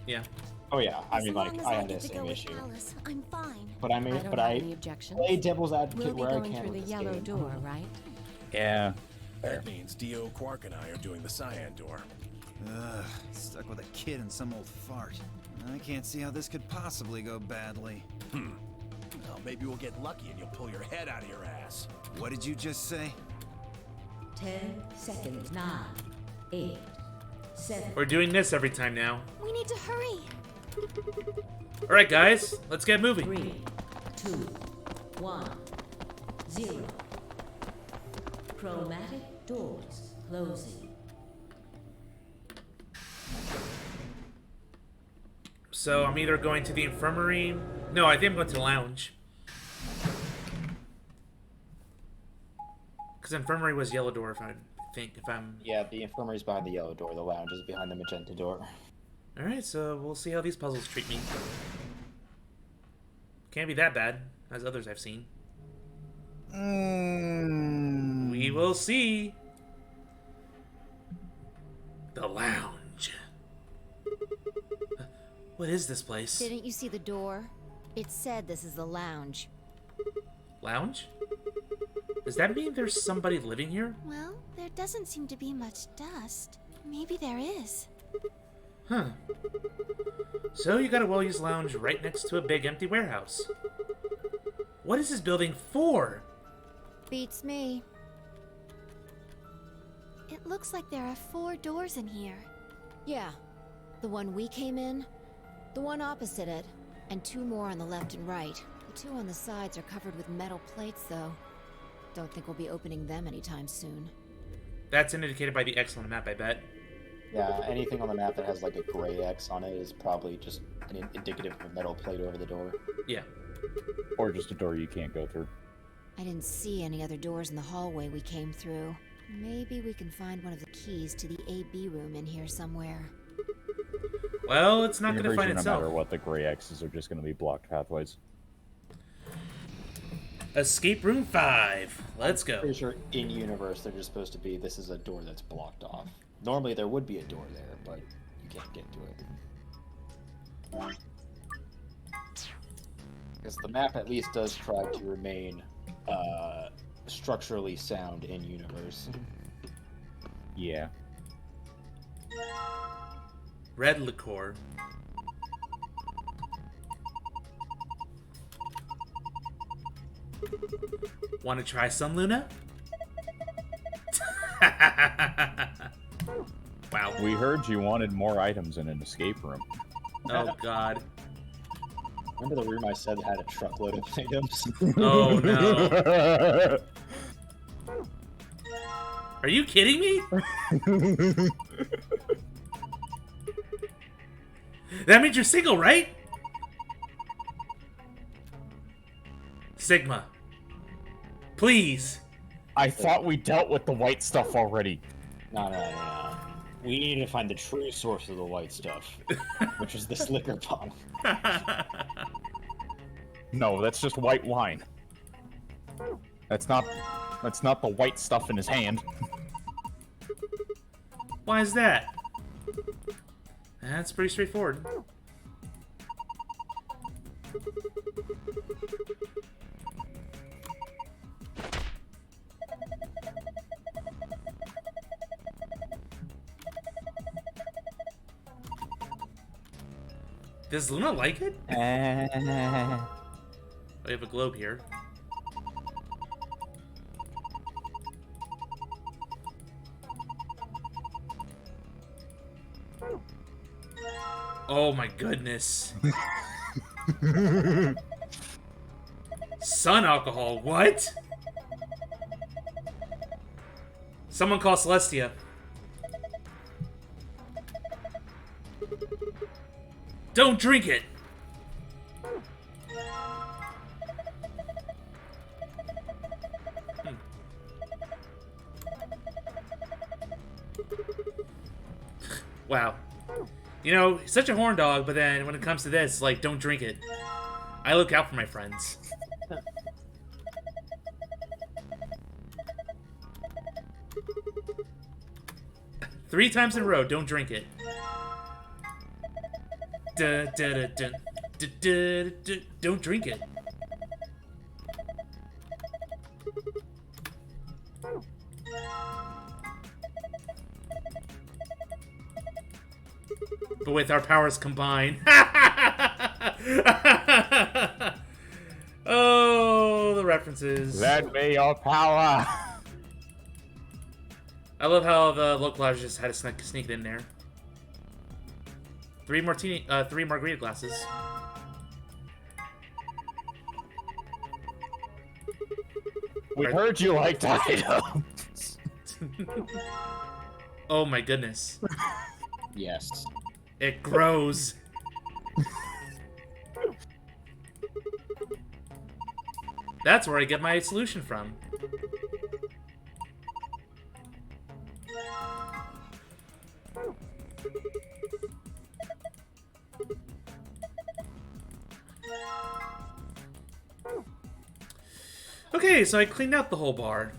Yeah. Oh yeah, I mean, As like, long as I I had get the to same go with issue. Alice, I'm fine. But I mean, I don't but have I any objections. play devil's advocate We'll be where I going can through with the this yellow game. door, right? Yeah. That means Dio, Quark, and I are doing the cyan door. Ugh, stuck with a kid and some old fart. I can't see how this could possibly go badly. Well, maybe we'll get lucky and you'll pull your head out of your ass. What did you just say? 10 seconds. 9, 8, 7. We're doing this every time now. We need to hurry. All right, guys, let's get moving. 3, 2, 1, 0. Chromatic doors closing. So I'm either going to the infirmary. No, I think I'm going to the lounge. Because infirmary was yellow door, if I'm. Yeah, the infirmary's behind the yellow door. The lounge is behind the magenta door. All right, so we'll see how these puzzles treat me. Can't be that bad as others I've seen. We will see. The lounge. What is this place? Didn't you see the door? It said this is the lounge. Lounge? Does that mean there's somebody living here? Well, there doesn't seem to be much dust. Maybe there is. Huh. So you got a well-used lounge right next to a big empty warehouse. What is this building for? Beats me. It looks like there are 4 doors in here. Yeah. The one we came in, the one opposite it, and 2 more on the left and right. The 2 on the sides are covered with metal plates, though. Don't think we'll be opening them anytime soon. That's indicated by the X on the map, I bet. Yeah, anything on the map that has like a gray X on it is probably just an indicative of a metal plate over the door. Yeah. Or just a door you can't go through. I didn't see any other doors in the hallway we came through. Maybe we can find one of the keys to the AB room in here somewhere. Well, it's not I'm going to pretty find sure itself. No matter what, the gray X's are just going to be blocked pathways. Escape room 5. Let's go. Pretty sure in universe they're just supposed to be. This is a door that's blocked off. Normally there would be a door there, but you can't get to it. Because the map at least does try to remain structurally sound in universe. Yeah. Red liqueur. Want to try some, Luna? Wow. We heard you wanted more items in an escape room. Oh, God. Remember the room I said had a truckload of items? Oh, no. Are you kidding me? That means you're single, right? Sigma. Please. I thought we dealt with the white stuff already. No. We need to find the true source of the white stuff, which is this liquor bottle. No, that's just white wine. That's not the white stuff in his hand. Why is that? That's pretty straightforward. Does Luna like it? We have a globe here. Oh my goodness. Sun alcohol, what? Someone call Celestia. Don't drink it! Wow. You know, he's such a horn dog, but then when it comes to this, like, don't drink it. I look out for my friends. 3 times in a row, don't drink it. Don't drink it. But with our powers combined. Oh, the references. That be your power. I love how the localizer just had to sneak it in there. 3 margarita glasses. We heard you liked items. Oh my goodness. Yes. It grows. That's where I get my solution from. Okay, so I cleaned out the whole bar.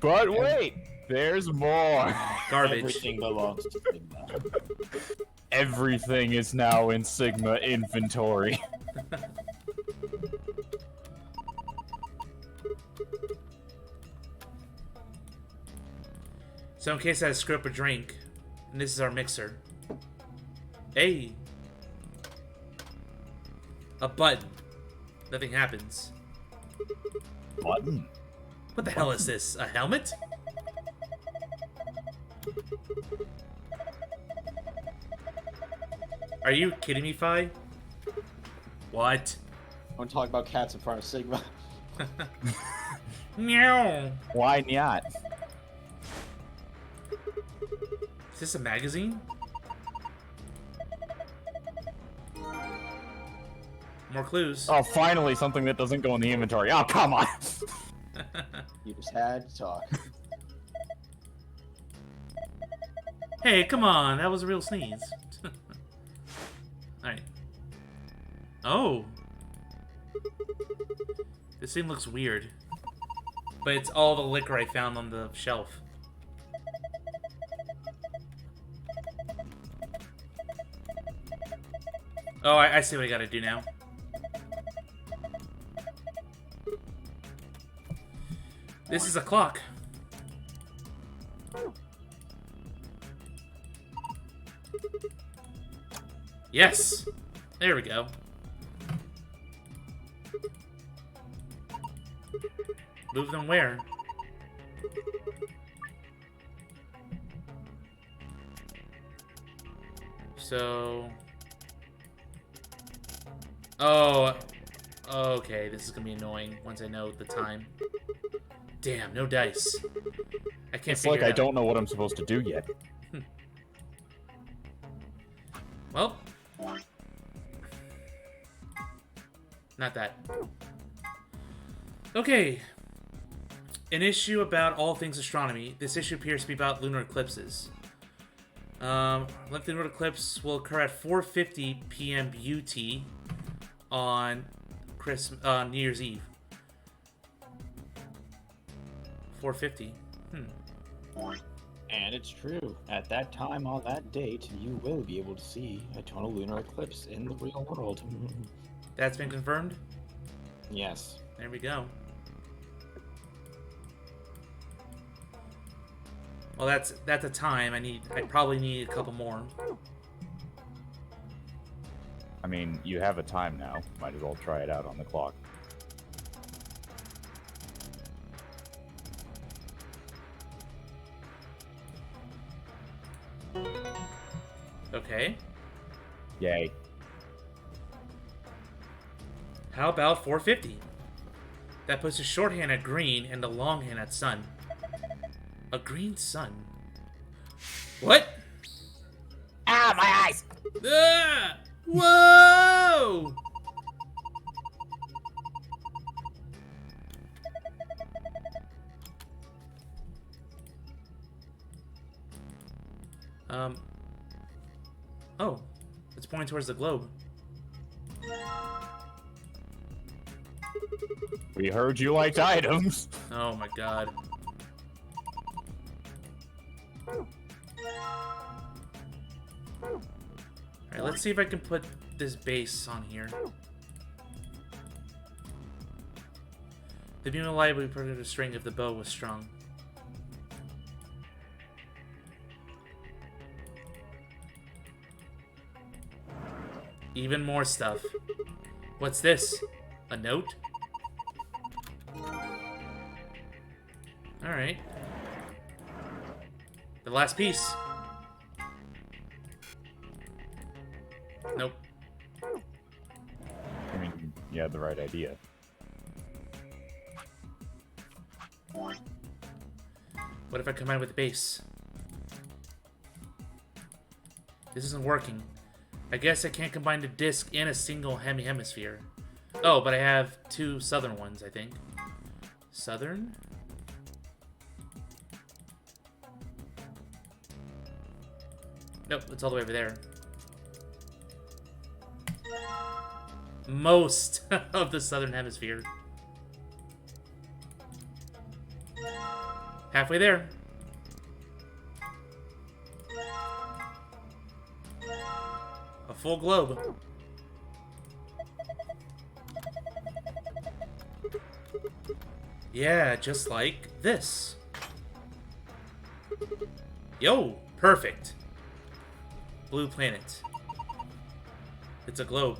But wait, there's more. Garbage. Everything belongs to Sigma. Everything is now in Sigma inventory. So in case I screw up a drink, and this is our mixer. Hey. A button. Nothing happens. Button? What the hell is this? A helmet? Are you kidding me, Fi? What? Don't talk about cats in front of Sigma. Meow. Why not? Is this a magazine? More clues. Oh, finally something that doesn't go in the inventory. Oh, come on. You just had to talk. Hey, come on. That was a real sneeze. Alright. Oh. This thing looks weird. But it's all the liquor I found on the shelf. Oh, I see what I gotta do now. This is a clock. Yes! There we go. Move them where? So... Oh, okay, this is gonna be annoying once I know the time. Damn, no dice. I can't It's figure like it I out. don't know what I'm supposed to do yet. Well. Not that. Okay. An issue about all things astronomy. This issue appears to be about lunar eclipses. Length lunar eclipse will occur at 4:50 p.m. UT on New Year's Eve. 4:50. And it's true. At that time, on that date, you will be able to see a total lunar eclipse in the real world. That's been confirmed? Yes. There we go. Well, that's a time. I probably need a couple more. I mean, you have a time now. Might as well try it out on the clock. Okay. Yay. How about 4:50? That puts a shorthand at green and a longhand at sun. A green sun? What? Ah, my eyes! Ah! Whoa! Oh, it's pointing towards the globe. We heard you liked items. Oh my god. Alright, let's see if I can put this base on here. The beam of light would be put in a string if the bow was strong. Even more stuff. What's this? A note? Alright. The last piece. Nope. I mean, you had the right idea. What if I combine with the base? This isn't working. I guess I can't combine the disc and a single hemisphere. Oh, but I have two southern ones, I think. Southern? Nope, it's all the way over there. Most of the southern hemisphere. Halfway there. A full globe. Yeah, just like this. Yo, perfect. Blue planet. It's a globe.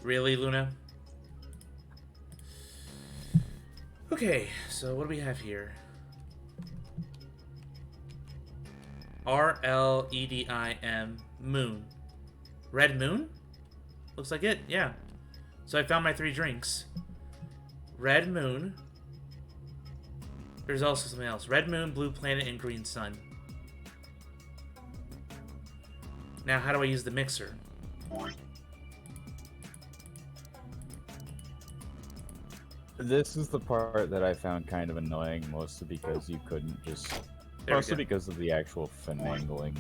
Really, Luna? Okay, so what do we have here? R-L-E-D-I-M, moon. Red moon? Looks like it, yeah. So I found my 3 drinks. Red moon. There's also something else. Red moon, blue planet, and green sun. Now, how do I use the mixer? This is the part that I found kind of annoying, mostly because you couldn't just... There we mostly go. because of the actual finagling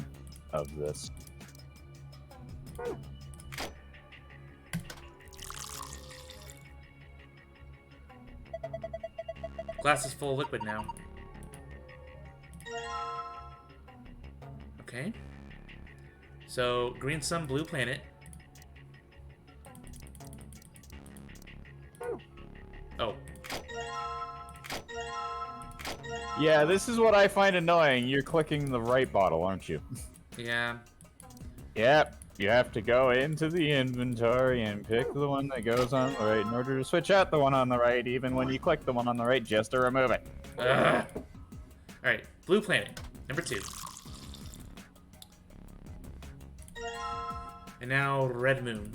of this. Glass is full of liquid now. Okay. So, green sun, blue planet. Oh. Yeah, this is what I find annoying. You're clicking the right bottle, aren't you? Yeah. Yep. You have to go into the inventory and pick the one that goes on the right in order to switch out the one on the right, even when you click the one on the right, just to remove it. Alright, blue planet, number 2. And now red moon.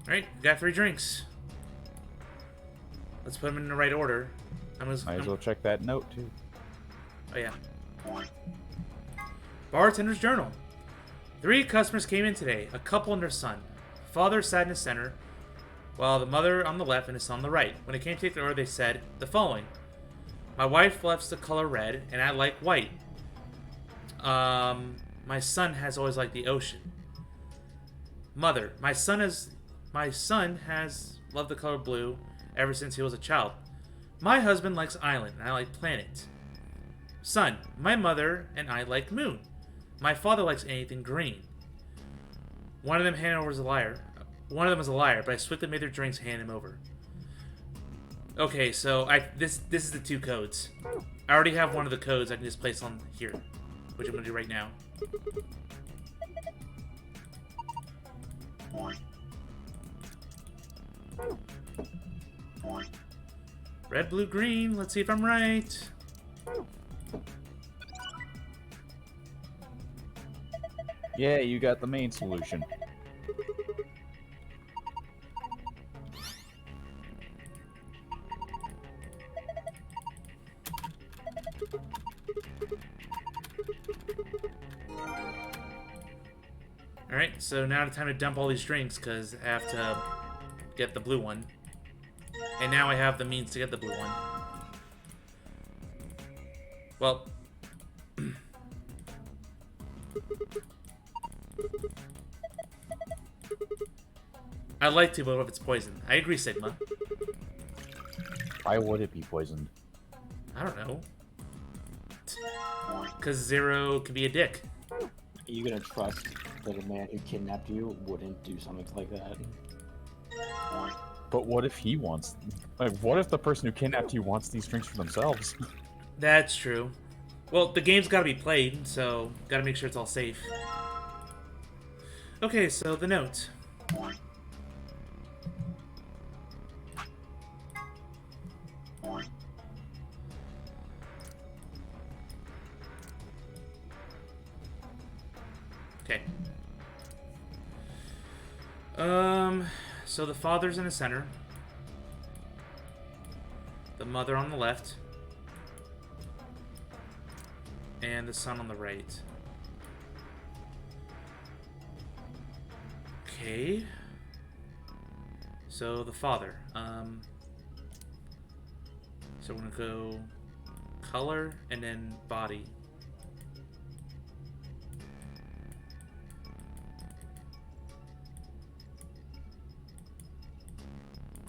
Alright, got 3 drinks. Let's put them in the right order. Might as well check that note, too. Oh, yeah. Bartender's journal. 3 customers came in today, a couple and their son. Father sat in the center, while the mother on the left and his son on the right. When it came to take the order, they said the following. My wife loves the color red, and I like white. My son has always liked the ocean. Mother, my son has loved the color blue ever since he was a child. My husband likes island, and I like planet. Son, my mother and I like moon. My father likes anything green. One of them is a liar, but I swiftly made their drinks and hand him over. Okay, so this is the 2 codes. I already have one of the codes I can just place on here, which I'm gonna do right now. Red, blue, green. Let's see if I'm right. Yeah, you got the main solution. Alright, so now it's time to dump all these drinks, because I have to get the blue one. And now I have the means to get the blue one. Well... I'd like to, but what if it's poison? I agree, Sigma. Why would it be poisoned? I don't know. Because Zero could be a dick. Are you gonna trust that a man who kidnapped you wouldn't do something like that? But what if he wants... Like, what if the person who kidnapped you wants these drinks for themselves? That's true. Well, the game's gotta be played, so gotta make sure it's all safe. Okay, so the note. Okay. So the father's in the center. The mother on the left. And the son on the right. Okay. So the father. So we're gonna go color and then body.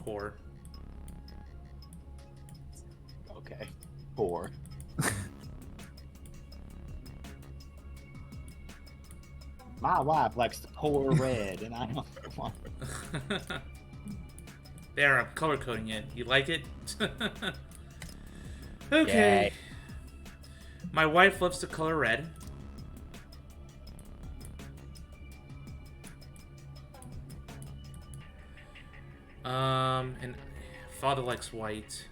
Core. Okay. 4. My wife likes the core red, and I don't want it. There, I'm color coding it. You like it? Okay. Yay. My wife loves the color red. And father likes white.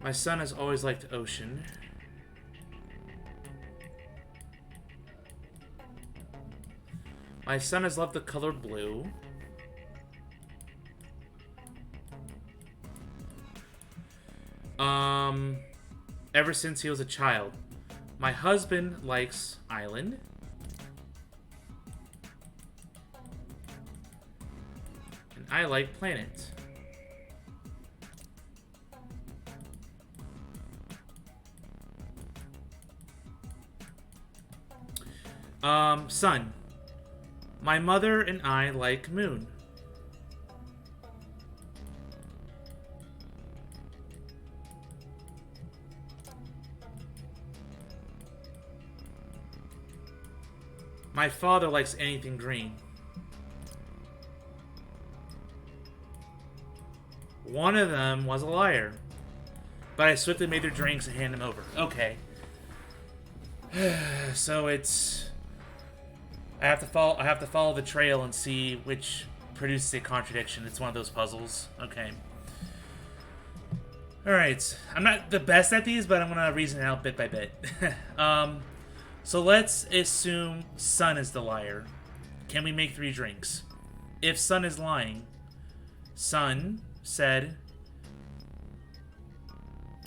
My son has always liked ocean. My son has loved the color blue. Ever since he was a child. My husband likes island. And I like planet. Sun. My mother and I like moon. My father likes anything green. One of them was a liar. But I swiftly made their drinks and hand them over. Okay. So it's... I have to follow the trail and see which produces a contradiction. It's one of those puzzles. Okay. Alright. I'm not the best at these, but I'm going to reason it out bit by bit. So let's assume Sun is the liar. Can we make 3 drinks? If Sun is lying, Sun said...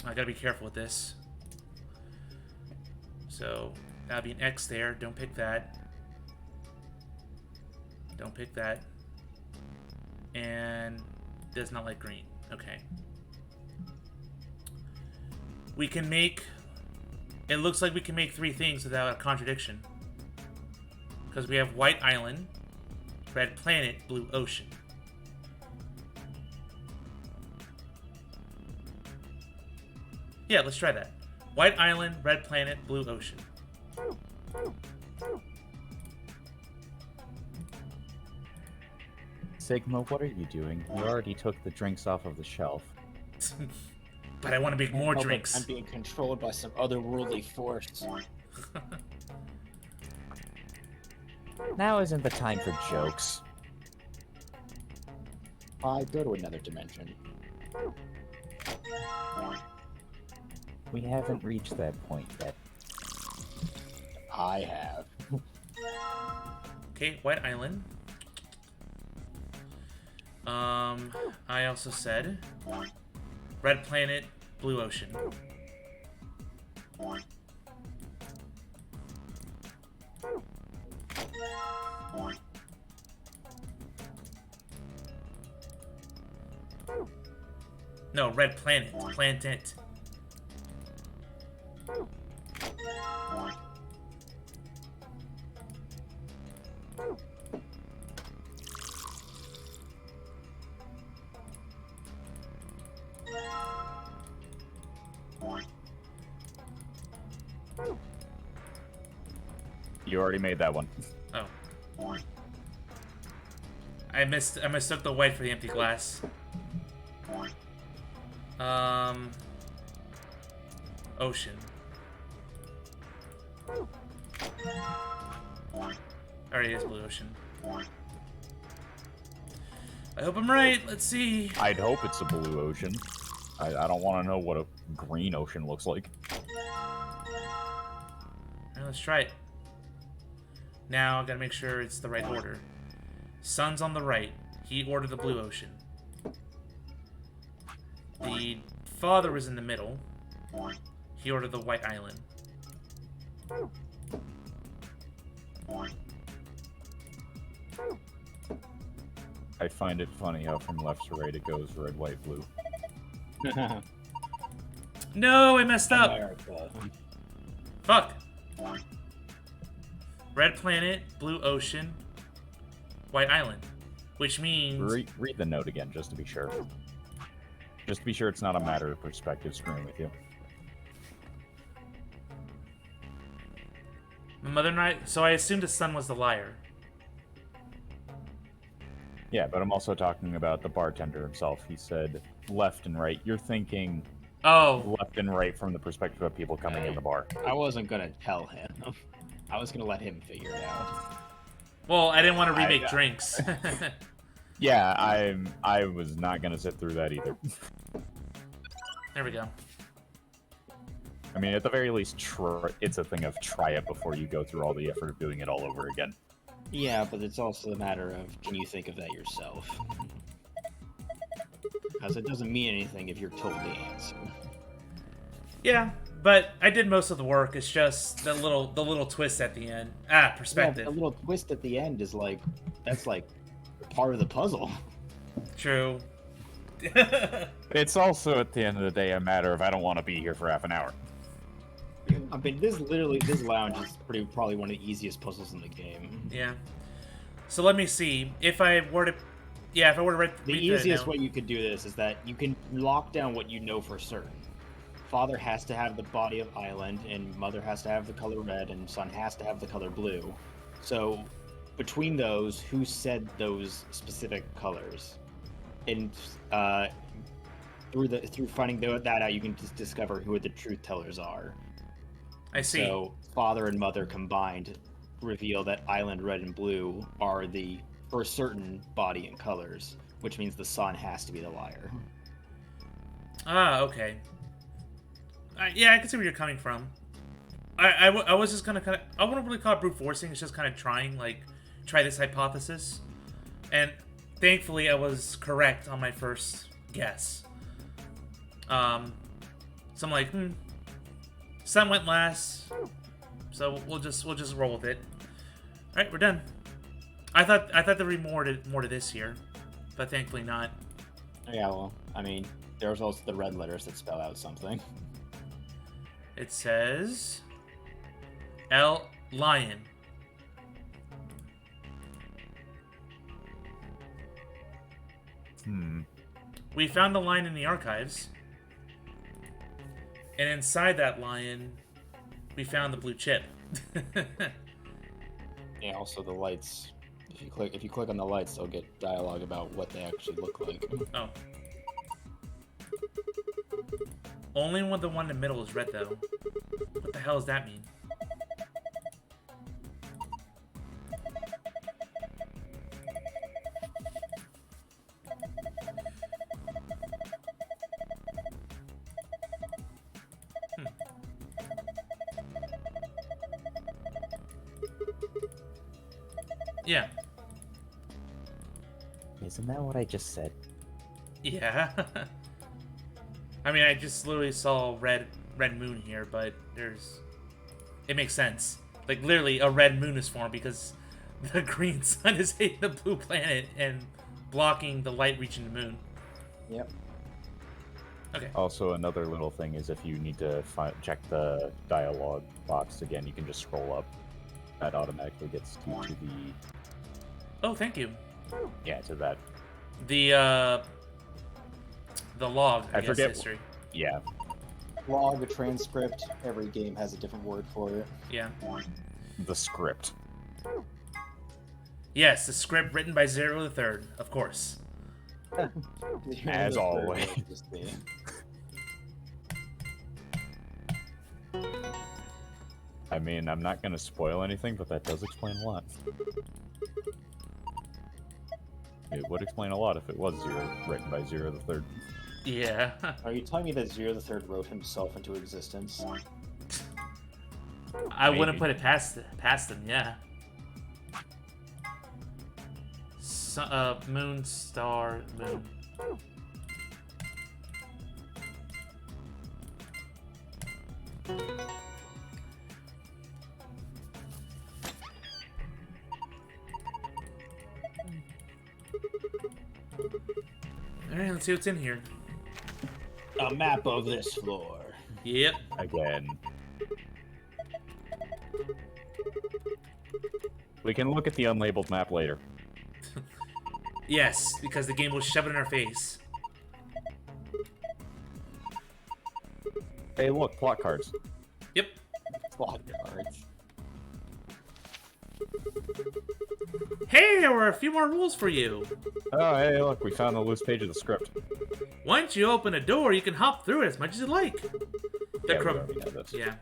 I gotta be careful with this. So, that'll be an X there. Don't pick that. Don't pick that. And does not like green. Okay. We can make... It looks like we can make 3 things without a contradiction. Because we have White Island, Red Planet, Blue Ocean. Yeah, let's try that. White Island, Red Planet, Blue Ocean. Sigma, what are you doing? You already took the drinks off of the shelf. But I want to make more No, but drinks. I'm being controlled by some otherworldly force. Now isn't the time for jokes. I go to another dimension. We haven't reached that point yet. I have. Okay, White Island. I also said Red Planet, Blue Ocean. No, Red Planet. Planet. You already made that one. Oh. I mistook the white for the empty glass. Ocean. Already is Blue Ocean. I hope I'm right. Let's see. I'd hope it's a blue ocean. I don't want to know what a green ocean looks like. Alright, let's try it. Now, I gotta make sure it's the right order. Sun's on the right. He ordered the Blue Ocean. The father was in the middle. He ordered the White Island. I find it funny how from left to right it goes red, white, blue. No, I messed up. America. Fuck. Red Planet, Blue Ocean, White Island. Which means... Read the note again, just to be sure. Just to be sure it's not a matter of perspective screwing with you. My mother and I... So I assumed his son was the liar. Yeah, but I'm also talking about the bartender himself. He said left and right. You're thinking left and right from the perspective of people coming in the bar. I wasn't gonna tell him. I was gonna let him figure it out. Well, I didn't want to remake drinks. Yeah, I was not gonna sit through that either. There we go. I mean, at the very least, it's a thing of try it before you go through all the effort of doing it all over again. Yeah, but it's also a matter of, can you think of that yourself? Because it doesn't mean anything if you're told the answer. Yeah, but I did most of the work. It's just the little twist at the end. Perspective. Yeah, the little twist at the end is like, that's like part of the puzzle. True. It's also, at the end of the day, a matter of I don't want to be here for half an hour. I mean, this lounge is probably one of the easiest puzzles in the game. Yeah. So let me see. If I were to read the easiest way you could do this is that you can lock down what you know for certain. Father has to have the body of Island, and Mother has to have the color red, and Son has to have the color blue. So, between those, who said those specific colors? And through finding that out, you can just discover who the truth tellers are. I see. So, Father and Mother combined reveal that Island red and blue are the for a certain body and colors, which means the sun has to be the liar. Ah, okay. Yeah, I can see where you're coming from. I was just gonna kind of... I wouldn't really call it brute forcing. It's just kind of trying, like, try this hypothesis. And thankfully, I was correct on my first guess. So I'm like, sun went last. So we'll just roll with it. All right, we're done. I thought there would be more to this here, but thankfully not. Yeah, well, I mean, there's also the red letters that spell out something. It says L Lion. We found a lion in the archives. And inside that lion, we found the blue chip. Yeah, also the lights. If you click on the lights, they'll get dialogue about what they actually look like. Oh. Only when the one in the middle is red, though. What the hell does that mean? Yeah. Isn't that what I just said? Yeah. I mean, I just literally saw red moon here, but it makes sense. Like, literally, a red moon is formed because the green sun is hitting the blue planet and blocking the light reaching the moon. Yep. Okay. Also, another little thing is if you need to check the dialogue box again, you can just scroll up. That automatically gets you to the... Oh, thank you. Yeah, to that. The log, I guess, forget history. Yeah. Log, a transcript, every game has a different word for it. Yeah. The script. Yes, the script written by Zero the Third, of course. As always. I mean, I'm not going to spoil anything, but that does explain a lot. It would explain a lot if it was written by Zero the Third. Yeah. Are you telling me that Zero the Third wrote himself into existence? I wouldn't put it past them, yeah. Moon, star, moon. Alright, let's see what's in here. A map of this floor. Yep. Again. We can look at the unlabeled map later. Yes, because the game will shove it in our face. Hey, look, plot cards. Yep. Plot cards. Hey, there were a few more rules for you. Oh, hey, look, we found the loose page of the script. Once you open a door, you can hop through it as much as you like. Yeah, we already know this. Yeah.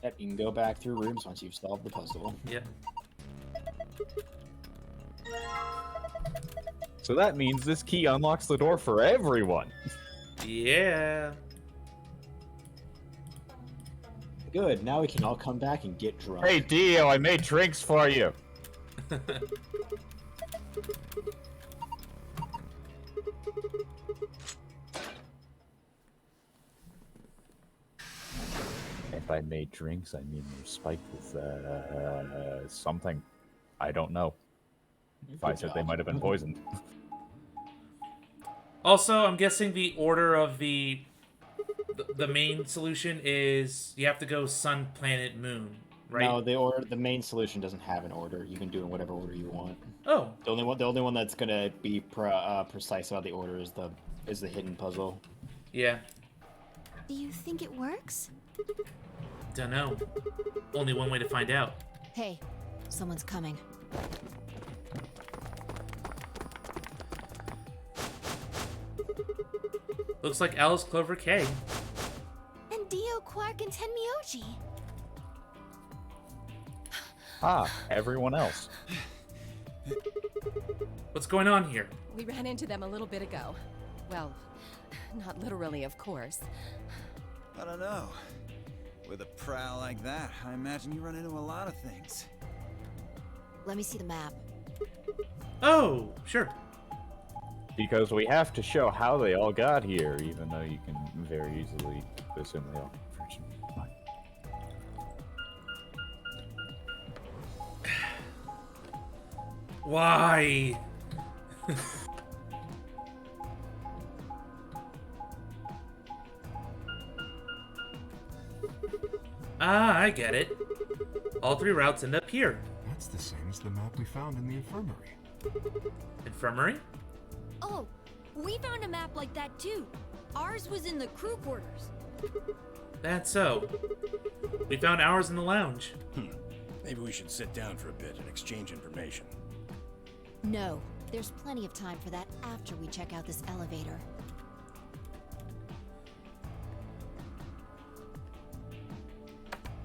Yep, you can go back through rooms once you've solved the puzzle. Yep. So that means this key unlocks the door for everyone. Yeah. Good, now we can all come back and get drunk. Hey, Dio, I made drinks for you. If I made drinks, I mean they're spiked with something. I don't know. If I said they might have been poisoned. Also, I'm guessing the order of the main solution is you have to go sun, planet, moon, right? No, the main solution doesn't have an order. You can do it in whatever order you want. Oh. The only one that's gonna be precise about the order is the hidden puzzle. Yeah. Do you think it works? Dunno. Only one way to find out. Hey, someone's coming. Looks like Alice Clover K. And Dio, Quark, and Tenmyoji. Ah, everyone else. What's going on here? We ran into them a little bit ago. Well, not literally, of course. I don't know. With a prowl like that, I imagine you run into a lot of things. Let me see the map. Oh, sure. Because we have to show how they all got here, even though you can very easily assume they all. Why? Ah, I get it. All 3 routes end up here. That's the same as the map we found in the infirmary. Infirmary? Oh, we found a map like that too. Ours was in the crew quarters. That's so. We found ours in the lounge. Maybe we should sit down for a bit and exchange information. No, there's plenty of time for that after we check out this elevator.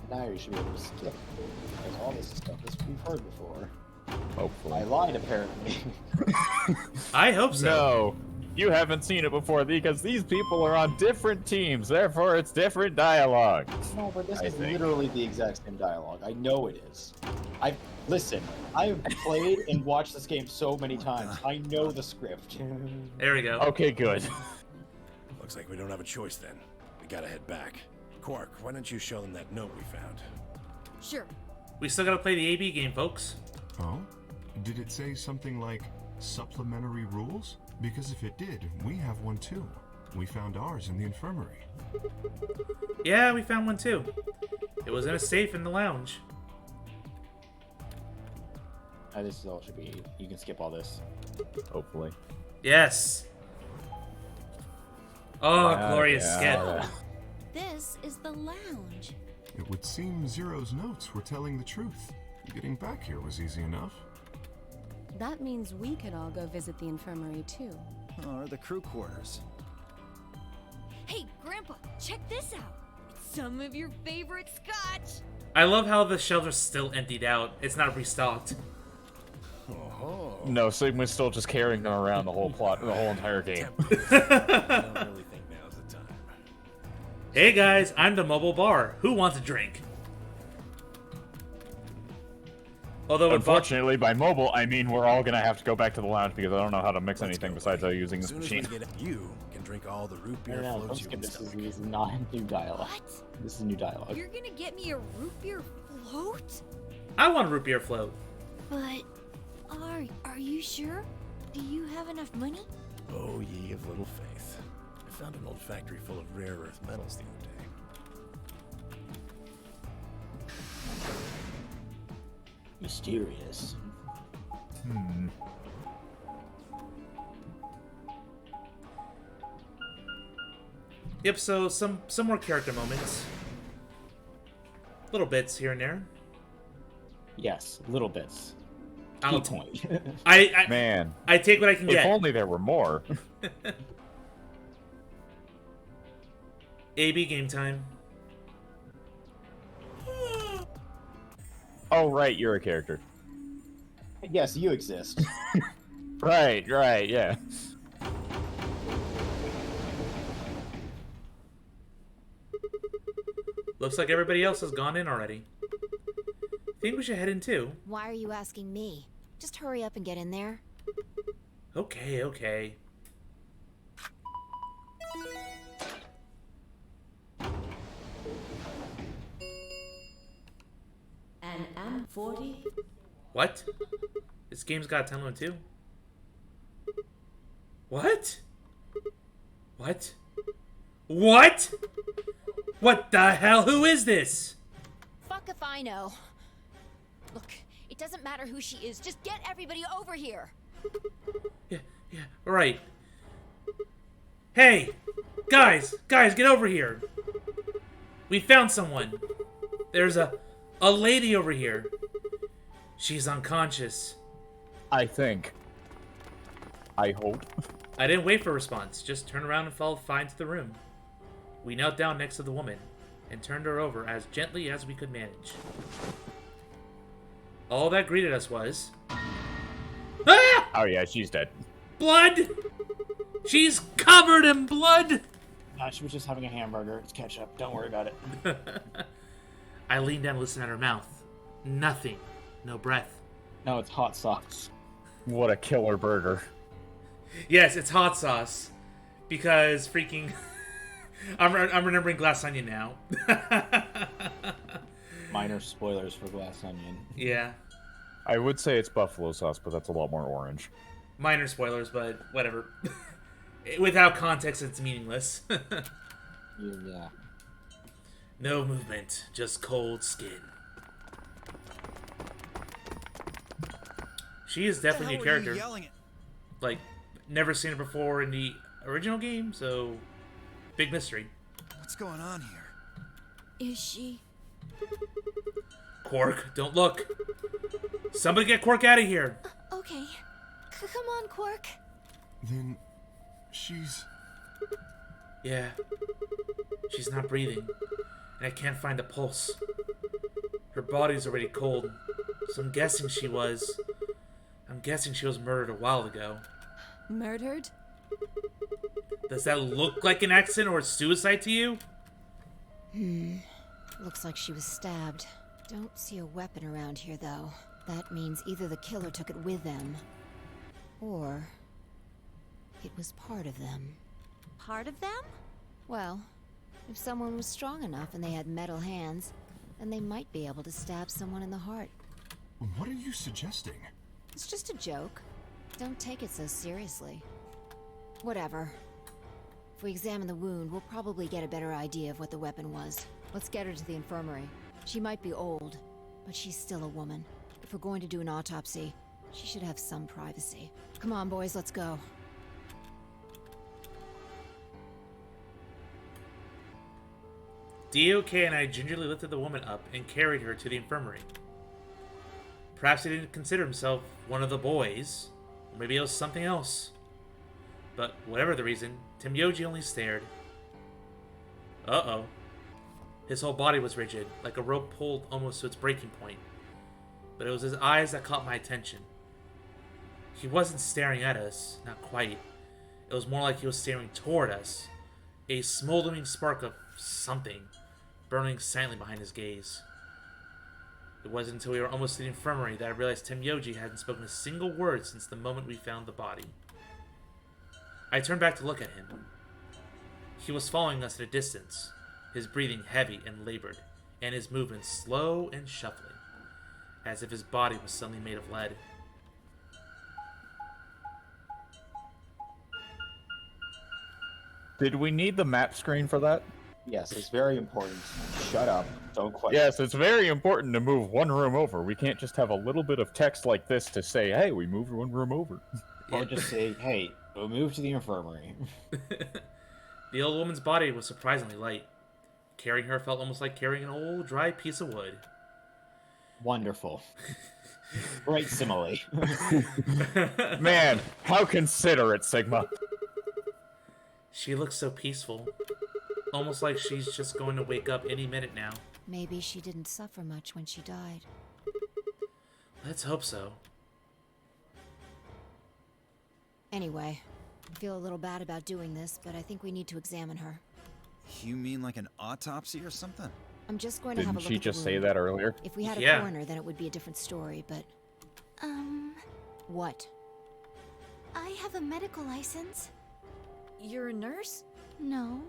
Now you should be able to skip, because all this stuff is we've heard before. Hopefully. I lied, apparently. I hope so. No, you haven't seen it before because these people are on different teams. Therefore, it's different dialogue. No, but this is literally the exact same dialogue. I know it is. Listen, I have played and watched this game so many times. I know the script. There we go. Okay, good. Looks like we don't have a choice then. We gotta head back. Quark, why don't you show them that note we found? Sure. We still gotta play the AB game, folks. Oh? Did it say something like supplementary rules? Because if it did, we have one too. We found ours in the infirmary. Yeah, we found one too. It was in a safe in the lounge. This is all should be. You can skip all this. Hopefully. Yes. Oh, glorious skip. This is the lounge. It would seem Zero's notes were telling the truth. Getting back here was easy enough. That means we could all go visit the infirmary too. Or the crew quarters. Hey, Grandpa, check this out. It's some of your favorite scotch. I love how the shelves are still emptied out. It's not restocked. No, Sigma's still just carrying them around the whole plot, the whole entire game. I don't really think now's the time. Hey guys, I'm the mobile bar. Who wants a drink? Although unfortunately, by mobile, I mean we're all gonna have to go back to the lounge because I don't know how to mix anything besides using this machine. You can drink all the root beer floats you can stomach. This is not new dialogue. What? This is new dialogue. You're gonna get me a root beer float? I want a root beer float. But, are you sure? Do you have enough money? Oh, ye of little faith. I found an old factory full of rare earth metals the other day. Mysterious. Yep, so some more character moments. Little bits here and there. Yes, little bits. I'll Key point. Man, I take what I can if get. If only there were more. AB game time. Oh, right, you're a character. Yes, you exist. Right, yeah. Looks like everybody else has gone in already. Think we should head in too? Why are you asking me? Just hurry up and get in there. Okay. An M40? What? This game's got a time limit too? What? What? What the hell? Who is this? Fuck if I know. Look, it doesn't matter who she is. Just get everybody over here. Yeah, right. Hey! Guys, get over here. We found someone. There's a lady over here. She's unconscious. I think. I hope. I didn't wait for a response. Just turned around and followed Fine to the room. We knelt down next to the woman and turned her over as gently as we could manage. All that greeted us was... Oh yeah, she's dead. Blood! She's covered in blood! Nah, she was just having a hamburger. It's ketchup. Don't worry about it. I leaned down and listened at her mouth. Nothing. No breath. No, it's hot sauce. What a killer burger. Yes, it's hot sauce. Because freaking... I'm remembering Glass Onion now. Minor spoilers for Glass Onion. Yeah. I would say it's buffalo sauce, but that's a lot more orange. Minor spoilers, but whatever. Without context, it's meaningless. Yeah. No movement, just cold skin. She is definitely a character. Like, never seen her before in the original game, so big mystery. What's going on here? Is she? Quark, don't look. Somebody get Quark out of here. Okay. Come on, Quark. Then she's... Yeah. She's not breathing. And I can't find a pulse. Her body's already cold. So I'm guessing she was murdered a while ago. Murdered? Does that look like an accident or suicide to you? Looks like she was stabbed. Don't see a weapon around here, though. That means either the killer took it with them, or it was part of them. Part of them? Well, if someone was strong enough and they had metal hands, then they might be able to stab someone in the heart. What are you suggesting? It's just a joke. Don't take it so seriously. Whatever. If we examine the wound, we'll probably get a better idea of what the weapon was. Let's get her to the infirmary. She might be old, but she's still a woman. If we're going to do an autopsy, she should have some privacy. Come on, boys, let's go. DOK and I gingerly lifted the woman up and carried her to the infirmary. Perhaps he didn't consider himself one of the boys, or maybe it was something else. But whatever the reason, Tim Yoji only stared. Uh-oh. His whole body was rigid, like a rope pulled almost to its breaking point. But it was his eyes that caught my attention. He wasn't staring at us, not quite. It was more like he was staring toward us, a smoldering spark of something burning silently behind his gaze. It wasn't until we were almost to the infirmary that I realized Tim Yoji hadn't spoken a single word since the moment we found the body. I turned back to look at him. He was following us at a distance, his breathing heavy and labored, and his movements slow and shuffling, as if his body was suddenly made of lead. Did we need the map screen for that? Yes, it's very important. Shut up. Don't question. Yes, it's very important to move one room over. We can't just have a little bit of text like this to say, hey, we moved one room over. Or just say, hey, we'll move to the infirmary. The old woman's body was surprisingly light. Carrying her felt almost like carrying an old, dry piece of wood. Wonderful. Great simile. Man, how considerate, Sigma. She looks so peaceful. Almost like she's just going to wake up any minute now. Maybe she didn't suffer much when she died. Let's hope so. Anyway, I feel a little bad about doing this, but I think we need to examine her. You mean like an autopsy or something? I'm just going to have a Didn't look she at the just say wound. that earlier? If we had a Yeah. coroner, then it would be a different story, but... What? I have a medical license. You're a nurse? No.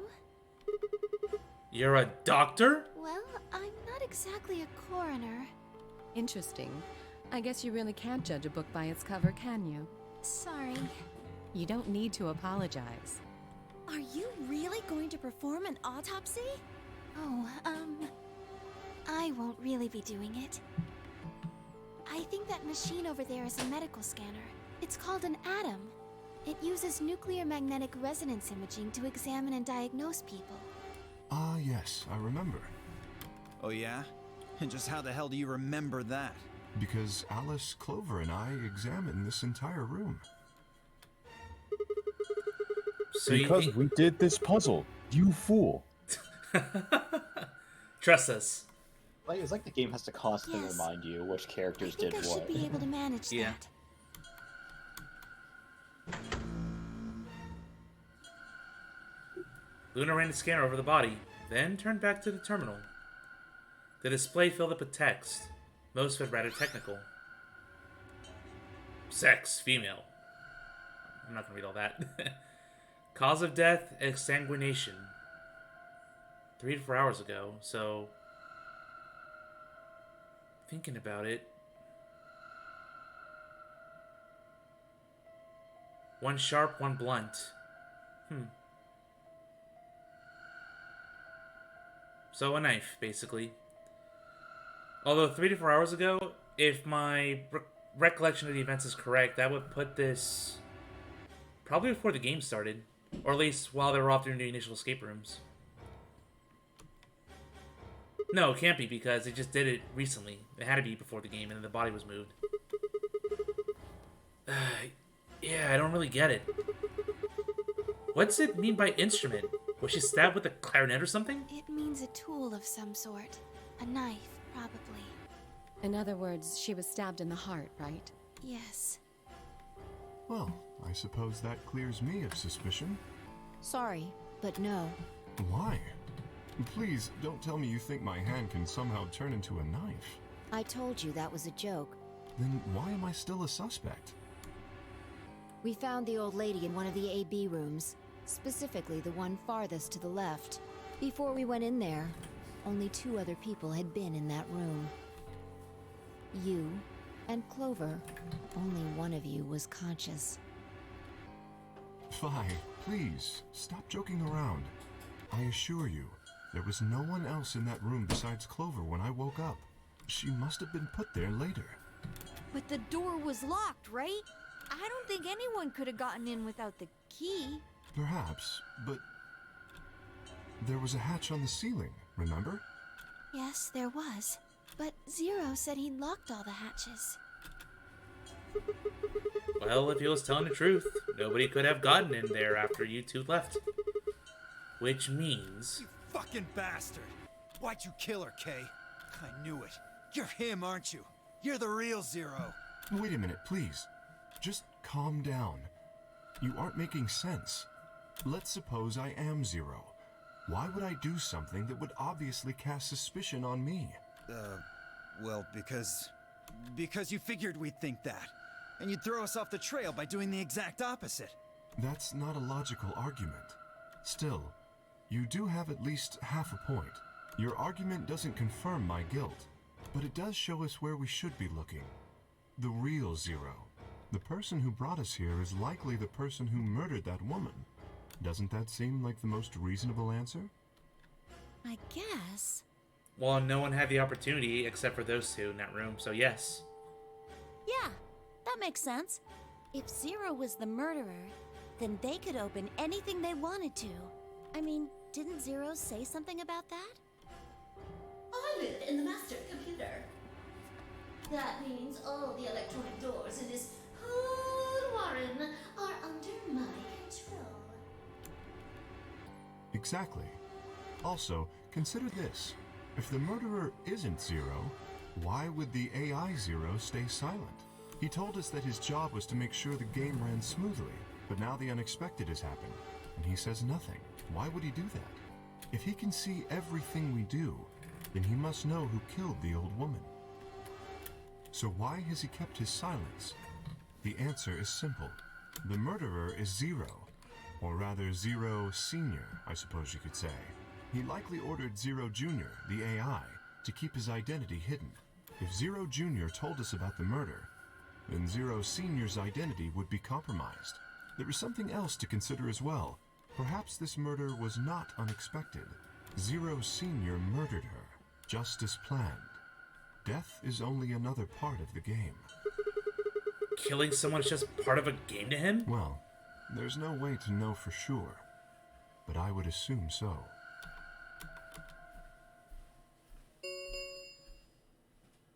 You're a doctor? Well, I'm not exactly a coroner. Interesting. I guess you really can't judge a book by its cover, can you? Sorry. You don't need to apologize. Are you really going to perform an autopsy? Oh, I won't really be doing it. I think that machine over there is a medical scanner. It's called an ATOM. It uses nuclear magnetic resonance imaging to examine and diagnose people. Ah, yes, I remember. Oh yeah? And just how the hell do you remember that? Because Alice, Clover, and I examined this entire room. So because we did this puzzle, you fool. Trust us. Like, it's like the game has to constantly Yes. remind you which characters I think did I what. should be able to manage Yeah. that. Luna ran the scanner over the body, then turned back to the terminal. The display filled up with text, most of it rather technical. Sex, female. I'm not gonna read all that. Cause of death, exsanguination. 3 to 4 hours ago, so... Thinking about it... One sharp, one blunt. So a knife, basically. Although 3 to 4 hours ago, if my recollection of the events is correct, that would put this probably before the game started. Or at least while they were off doing the initial escape rooms. No, it can't be because they just did it recently. It had to be before the game and then the body was moved. Yeah, I don't really get it. What's it mean by instrument? Was she stabbed with a clarinet or something? It means a tool of some sort. A knife, probably. In other words, she was stabbed in the heart, right? Yes. Well, I suppose that clears me of suspicion. Sorry, but no. Why? Please, don't tell me you think my hand can somehow turn into a knife. I told you that was a joke. Then why am I still a suspect? We found the old lady in one of the AB rooms, specifically the one farthest to the left. Before we went in there, only 2 other people had been in that room. You and Clover. Only one of you was conscious. Fi, please, stop joking around. I assure you, there was no one else in that room besides Clover when I woke up. She must have been put there later. But the door was locked, right? I don't think anyone could have gotten in without the key. Perhaps, but there was a hatch on the ceiling, remember? Yes, there was. But Zero said he locked all the hatches. Well, if he was telling the truth, nobody could have gotten in there after you 2 left. Which means... You fucking bastard! Why'd you kill her, Kay? I knew it. You're him, aren't you? You're the real Zero. Wait a minute, please. Just calm down. You aren't making sense. Let's suppose I am Zero. Why would I do something that would obviously cast suspicion on me? Well, because you figured we'd think that. And you'd throw us off the trail by doing the exact opposite. That's not a logical argument. Still, you do have at least half a point. Your argument doesn't confirm my guilt, but it does show us where we should be looking. The real Zero. The person who brought us here is likely the person who murdered that woman. Doesn't that seem like the most reasonable answer? I guess. Well, no one had the opportunity except for those 2 in that room, so yes. Yeah, that makes sense. If Zero was the murderer, then they could open anything they wanted to. I mean, didn't Zero say something about that? I live in the master computer. That means all the electronic doors in this whole warren are under my control. Exactly. Also, consider this. If the murderer isn't Zero, why would the AI Zero stay silent? He told us that his job was to make sure the game ran smoothly, but now the unexpected has happened, and he says nothing. Why would he do that? If he can see everything we do, then he must know who killed the old woman. So why has he kept his silence? The answer is simple. The murderer is Zero, or rather Zero Senior, I suppose you could say. He likely ordered Zero Jr., the AI, to keep his identity hidden. If Zero Jr. told us about the murder, then Zero Senior's identity would be compromised. There is something else to consider as well. Perhaps this murder was not unexpected. Zero Senior murdered her, just as planned. Death is only another part of the game. Killing someone is just part of a game to him? Well, there's no way to know for sure, but I would assume so.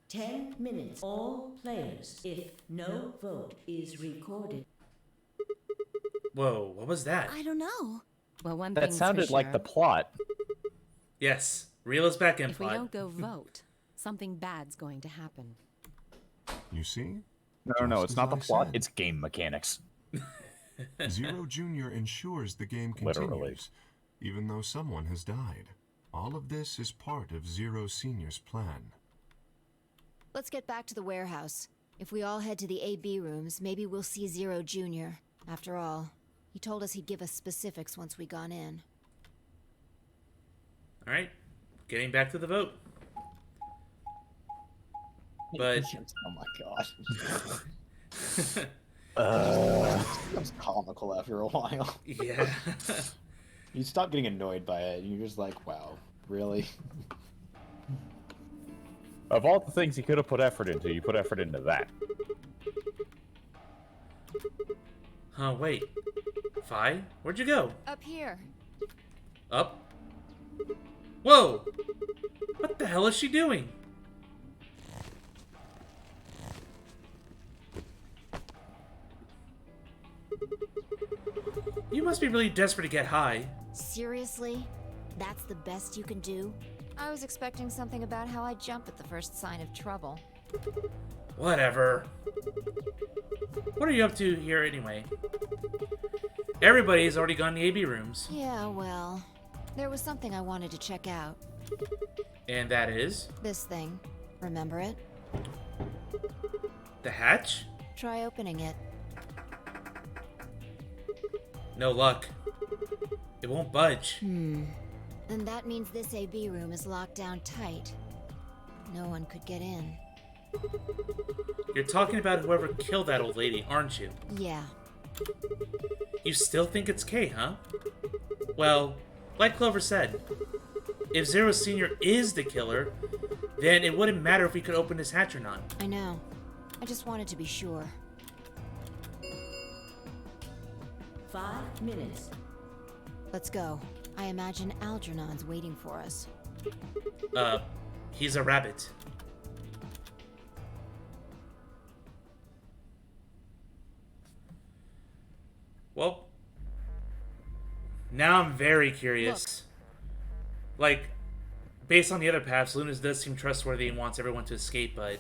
"10 minutes. All players. If no vote is recorded." Whoa, what was that? I don't know. Well, one That thing's sounded for like sure. the plot. Yes, reel us back in, If we plot. don't go vote, something bad's going to happen. You see? No, Just it's as not the I plot, said. it's game mechanics. Zero Jr. ensures the game Literally. continues. even though someone has died. All of this is part of Zero Senior's plan. Let's get back to the warehouse. If we all head to the AB rooms, maybe we'll see Zero Jr. After all, he told us he'd give us specifics once we gone in. Alright, getting back to the vote. But... oh my god. Becomes comical after a while. Yeah. You stop getting annoyed by it, and you're just like, wow, really? Of all the things you could have put effort into, you put effort into that. Huh, wait. Fi? Where'd you go? Up here. Up? Whoa! What the hell is she doing? You must be really desperate to get high. Seriously? That's the best you can do? I was expecting something about how I jump at the first sign of trouble. Whatever. What are you up to here anyway? Everybody's already gone to the AB rooms. Yeah, well, there was something I wanted to check out. And that is? This thing. Remember it? The hatch? Try opening it. No luck. It won't budge. Then that means this AB room is locked down tight. No one could get in. You're talking about whoever killed that old lady, aren't you? Yeah. You still think it's Kay, huh? Well, like Clover said, if Zero Senior is the killer, then it wouldn't matter if we could open this hatch or not. I know. I just wanted to be sure. 5 minutes. Let's go. I imagine Algernon's waiting for us. He's a rabbit. Well, now I'm very curious. Like, based on the other paths, Lunas does seem trustworthy and wants everyone to escape, but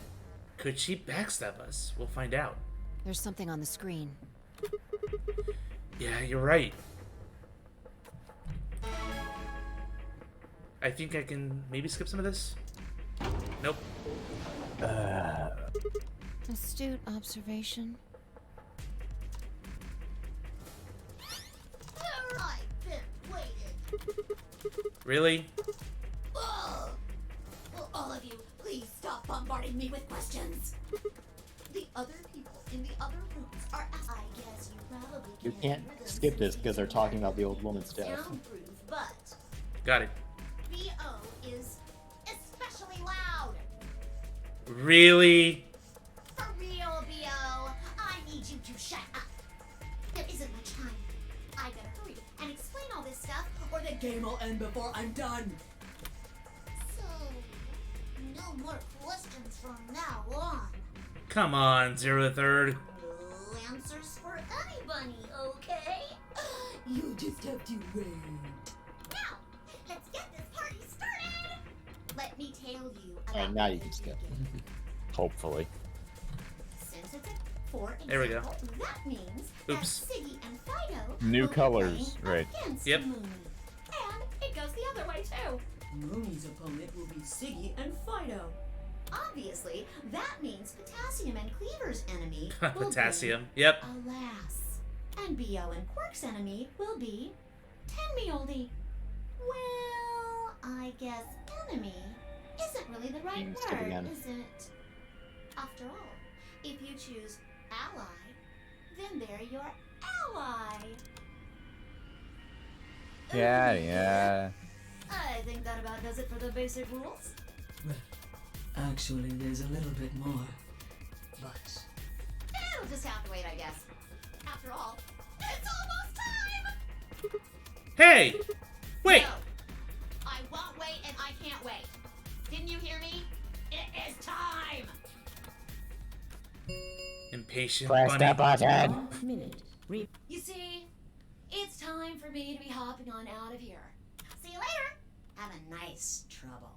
could she backstab us? We'll find out. There's something on the screen. Yeah, you're right. I think I can maybe skip some of this. Nope. Astute observation. I've been waiting. Really? Ugh. Will all of you please stop bombarding me with questions? The other people in the other rooms are. I guess you probably You can't skip this because they're talking about the old woman's death. soundproof, but Got it. BO is especially loud. Really? For real, BO. I need you to shut up. There isn't much time. I gotta hurry and explain all this stuff, or the game will end before I'm done. So, no more questions from now on. Come on, Zero the Third. No answers for anybody, okay? You just have to wait. Now, let's get this party started. Let me tell you about. Alright, now you can skip. Hopefully. Since it's a, for example, There we go. that means Oops. that Siggy and Fido New will be colors, playing right. against Yep. Mooney. And it goes the other way too. Mooney's opponent will be Siggy and Fido. Obviously, that means Potassium and Cleaver's enemy will Potassium. be Yep. Alas. And BO and Quirk's enemy will be Tenmeoldy. Well, I guess enemy isn't really the right Skip word, again. is it? After all, if you choose ally, then they're your ally. Yeah. I think that about does it for the basic rules. Actually, there's a little bit more. But It'll just have to wait, I guess. After all, it's almost time! Hey! Wait! No, I won't wait and I can't wait. Didn't you hear me? It is time! Impatient Press bunny. that button. 1 minute. You see, it's time for me to be hopping on out of here. See you later! Have a nice trouble.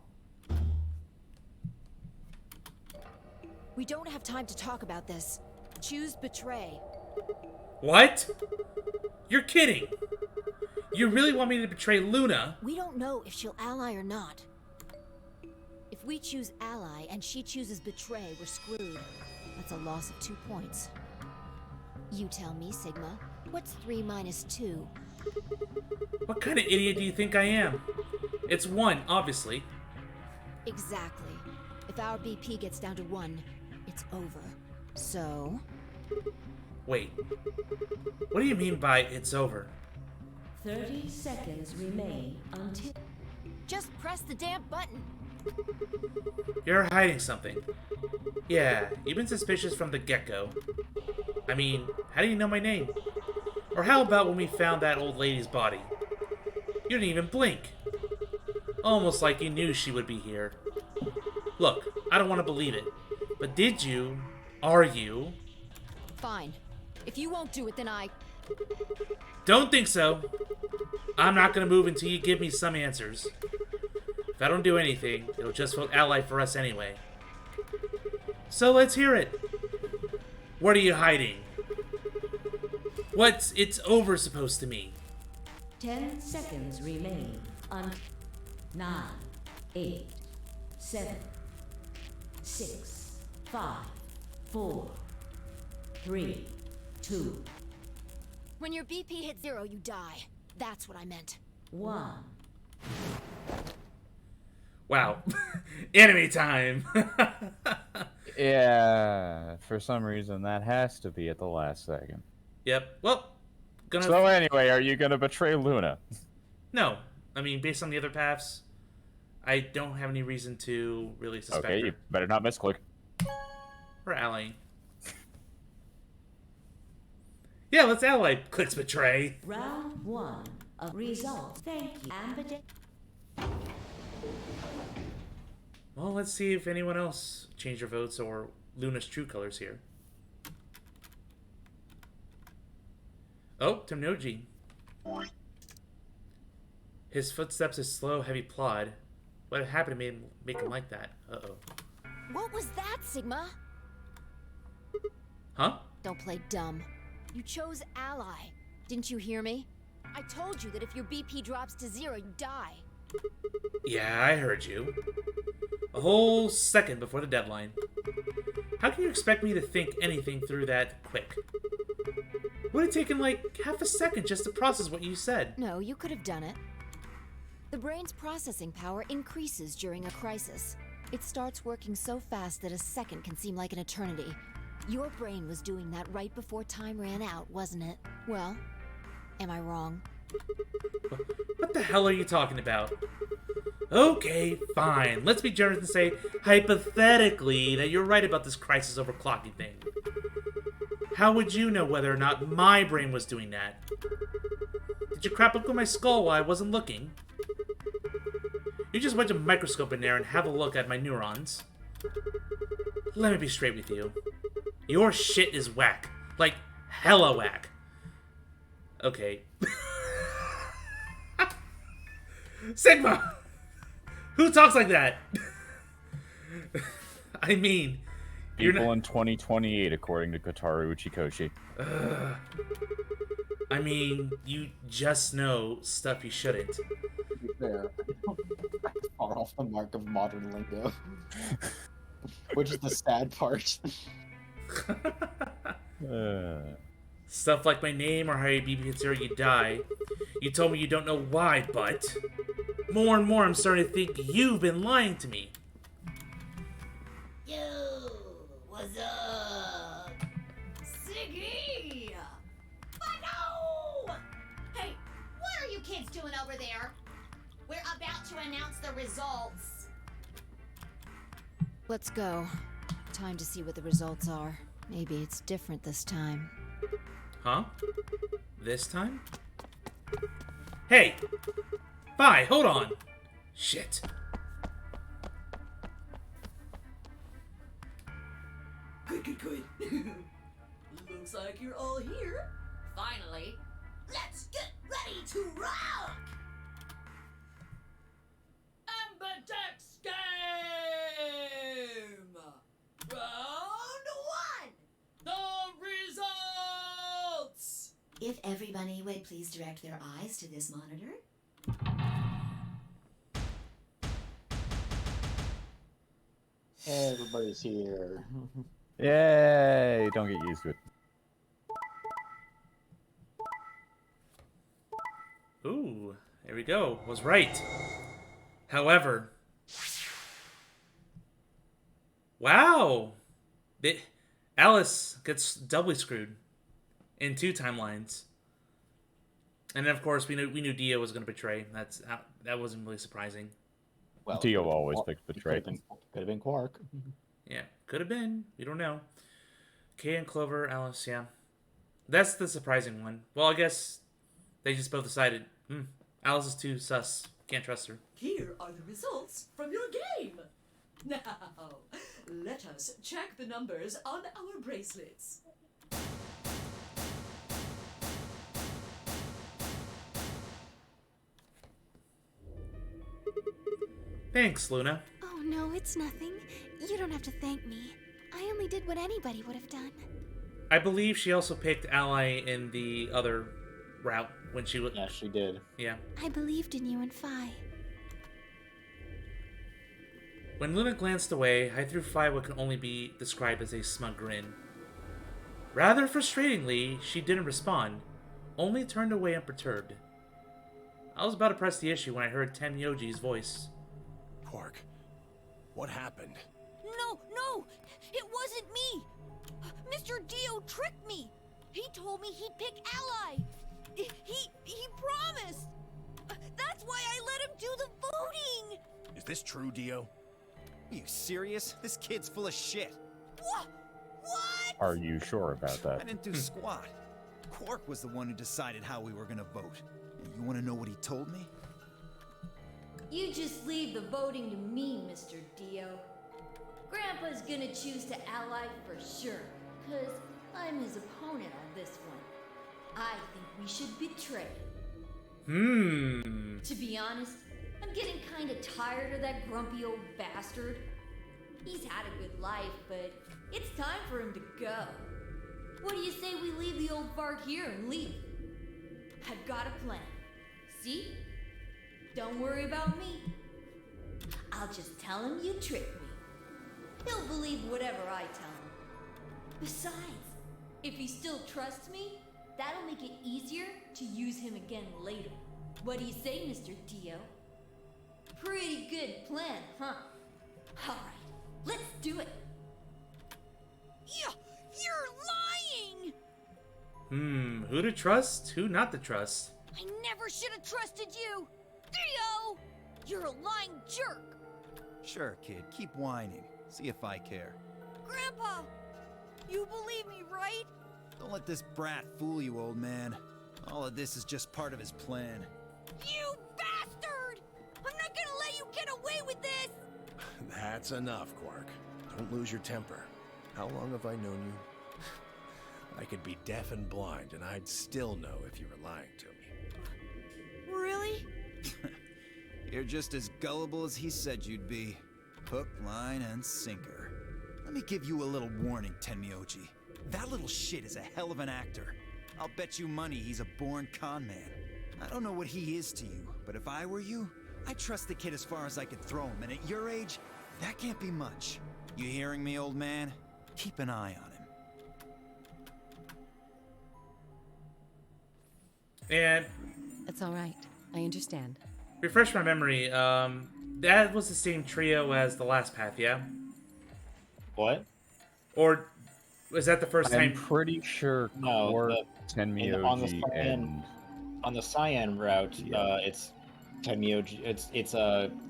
We don't have time to talk about this. Choose betray. What? You're kidding. You really want me to betray Luna? We don't know if she'll ally or not. If we choose ally and she chooses betray, we're screwed. That's a loss of 2 points. You tell me, Sigma. What's 3 minus 2? What kind of idiot do you think I am? It's 1, obviously. Exactly. If our BP gets down to 1, it's over. So... Wait. What do you mean by it's over? 30 seconds remain until... Just press the damn button! You're hiding something. Yeah, you've been suspicious from the get-go. I mean, how do you know my name? Or how about when we found that old lady's body? You didn't even blink. Almost like you knew she would be here. Look, I don't want to believe it. But did you? Are you? Fine. If you won't do it, then I... Don't think so. I'm not gonna move until you give me some answers. If I don't do anything, it'll just vote ally for us anyway. So let's hear it. What are you hiding? What's it's over supposed to mean? 10 seconds remain on 9, 8, 7, 6, 5, 4, 3, 2, When your BP hits 0, you die. That's what I meant. 1. Wow. Enemy time! Yeah, for some reason that has to be at the last second. Yep. Well, gonna... So anyway, are you gonna betray Luna? No. I mean, based on the other paths, I don't have any reason to really suspect Okay, her. you better not misclick. Or allying. Yeah, let's ally. Clicks betray. Round 1 of results. Thank you, Ambidex. Well, let's see if anyone else changed their votes or Luna's true colors here. Oh, Temnoji. His footsteps is slow, heavy plod. What happened to make him like that? Uh-oh. What was that, Sigma? Huh? Don't play dumb. You chose ally. Didn't you hear me? I told you that if your BP drops to 0, you die. Yeah, I heard you. A whole second before the deadline. How can you expect me to think anything through that quick? Would have taken like half a second just to process what you said. No, you could have done it. The brain's processing power increases during a crisis. It starts working so fast that a second can seem like an eternity. Your brain was doing that right before time ran out, wasn't it? Well, am I wrong? What the hell are you talking about? Okay, fine. Let's be generous and say, hypothetically, that you're right about this crisis overclocking thing. How would you know whether or not my brain was doing that? Did you crap up on my skull while I wasn't looking? You just went to a microscope in there and have a look at my neurons. Let me be straight with you. Your shit is whack. Like, hella whack. Okay. Sigma! Who talks like that? I mean... People in 2028, according to Kotaru Uchikoshi. I mean, you just know stuff you shouldn't. To be fair, that's far off the mark of modern lingo. Which is the sad part. Stuff like my name or how you beat me hits 0, you die. You told me you don't know why, but... More and more I'm starting to think you've been lying to me. Yo, what's up? Siggy! But no! Hey, what are you kids doing over there? We're about to announce the results. Let's go. Time to see what the results are. Maybe it's different this time. Huh? This time? Hey! Bye, hold on! Shit. Good. Looks like you're all here. Finally, let's get ready to rock! Ambidex game! Round 1! The results! If everybody would please direct their eyes to this monitor. Everybody's here. Yay! Don't get used to it. Ooh, there we go. Was right. However, wow, Alice gets doubly screwed in 2 timelines. And then, of course, we knew Dio was going to betray. That wasn't really surprising. Well, Dio always picks betray. Could have been Quark. Yeah, could have been. We don't know. Kay and Clover, Alice, yeah. That's the surprising one. Well, I guess they just both decided, Alice is too sus. Can't trust her. Here are the results from your game. Now, let us check the numbers on our bracelets. Thanks, Luna. Oh no, it's nothing. You don't have to thank me. I only did what anybody would have done. I believe she also picked Ally in the other route when she was. Yeah, she did. Yeah. I believed in you and Phi. When Luna glanced away, I threw Phi what can only be described as a smug grin. Rather frustratingly, she didn't respond, only turned away unperturbed. I was about to press the issue when I heard Tenmyoji's voice. Quark, what happened? No! It wasn't me! Mr. Dio tricked me! He told me he'd pick Ally! He promised! That's why I let him do the voting! Is this true, Dio? Are you serious? This kid's full of shit. What? Are you sure about that? I didn't do squat. Quark was the one who decided how we were gonna vote. And you wanna know what he told me? You just leave the voting to me, Mr. Dio. Grandpa's gonna choose to ally for sure, 'cause I'm his opponent on this one. I think we should betray. To be honest, I'm getting kinda tired of that grumpy old bastard. He's had a good life, but it's time for him to go. What do you say we leave the old fart here and leave? I've got a plan. See? Don't worry about me. I'll just tell him you tricked me. He'll believe whatever I tell him. Besides, if he still trusts me, that'll make it easier to use him again later. What do you say, Mr. Dio? Pretty good plan, huh? Alright, let's do it. You're lying! Who to trust, who not to trust? I never should have trusted you! Dio! You're a lying jerk! Sure, kid. Keep whining. See if I care. Grandpa! You believe me, right? Don't let this brat fool you, old man. All of this is just part of his plan. You bastard! I'm not gonna let you get away with this! That's enough, Quark. Don't lose your temper. How long have I known you? I could be deaf and blind, and I'd still know if you were lying to me. Really? You're just as gullible as he said you'd be. Hook, line, and sinker. Let me give you a little warning, Tenmyoji. That little shit is a hell of an actor. I'll bet you money he's a born con man. I don't know what he is to you, but if I were you, I'd trust the kid as far as I could throw him, and at your age, that can't be much. You hearing me, old man? Keep an eye on him. And It's all right. I understand. refresh my memory. That was the same trio as the last path, yeah? What? Or was that the first I'm time? pretty sure Quark, Tenmyoji, on the Cyan route, it's Tenmyoji. It's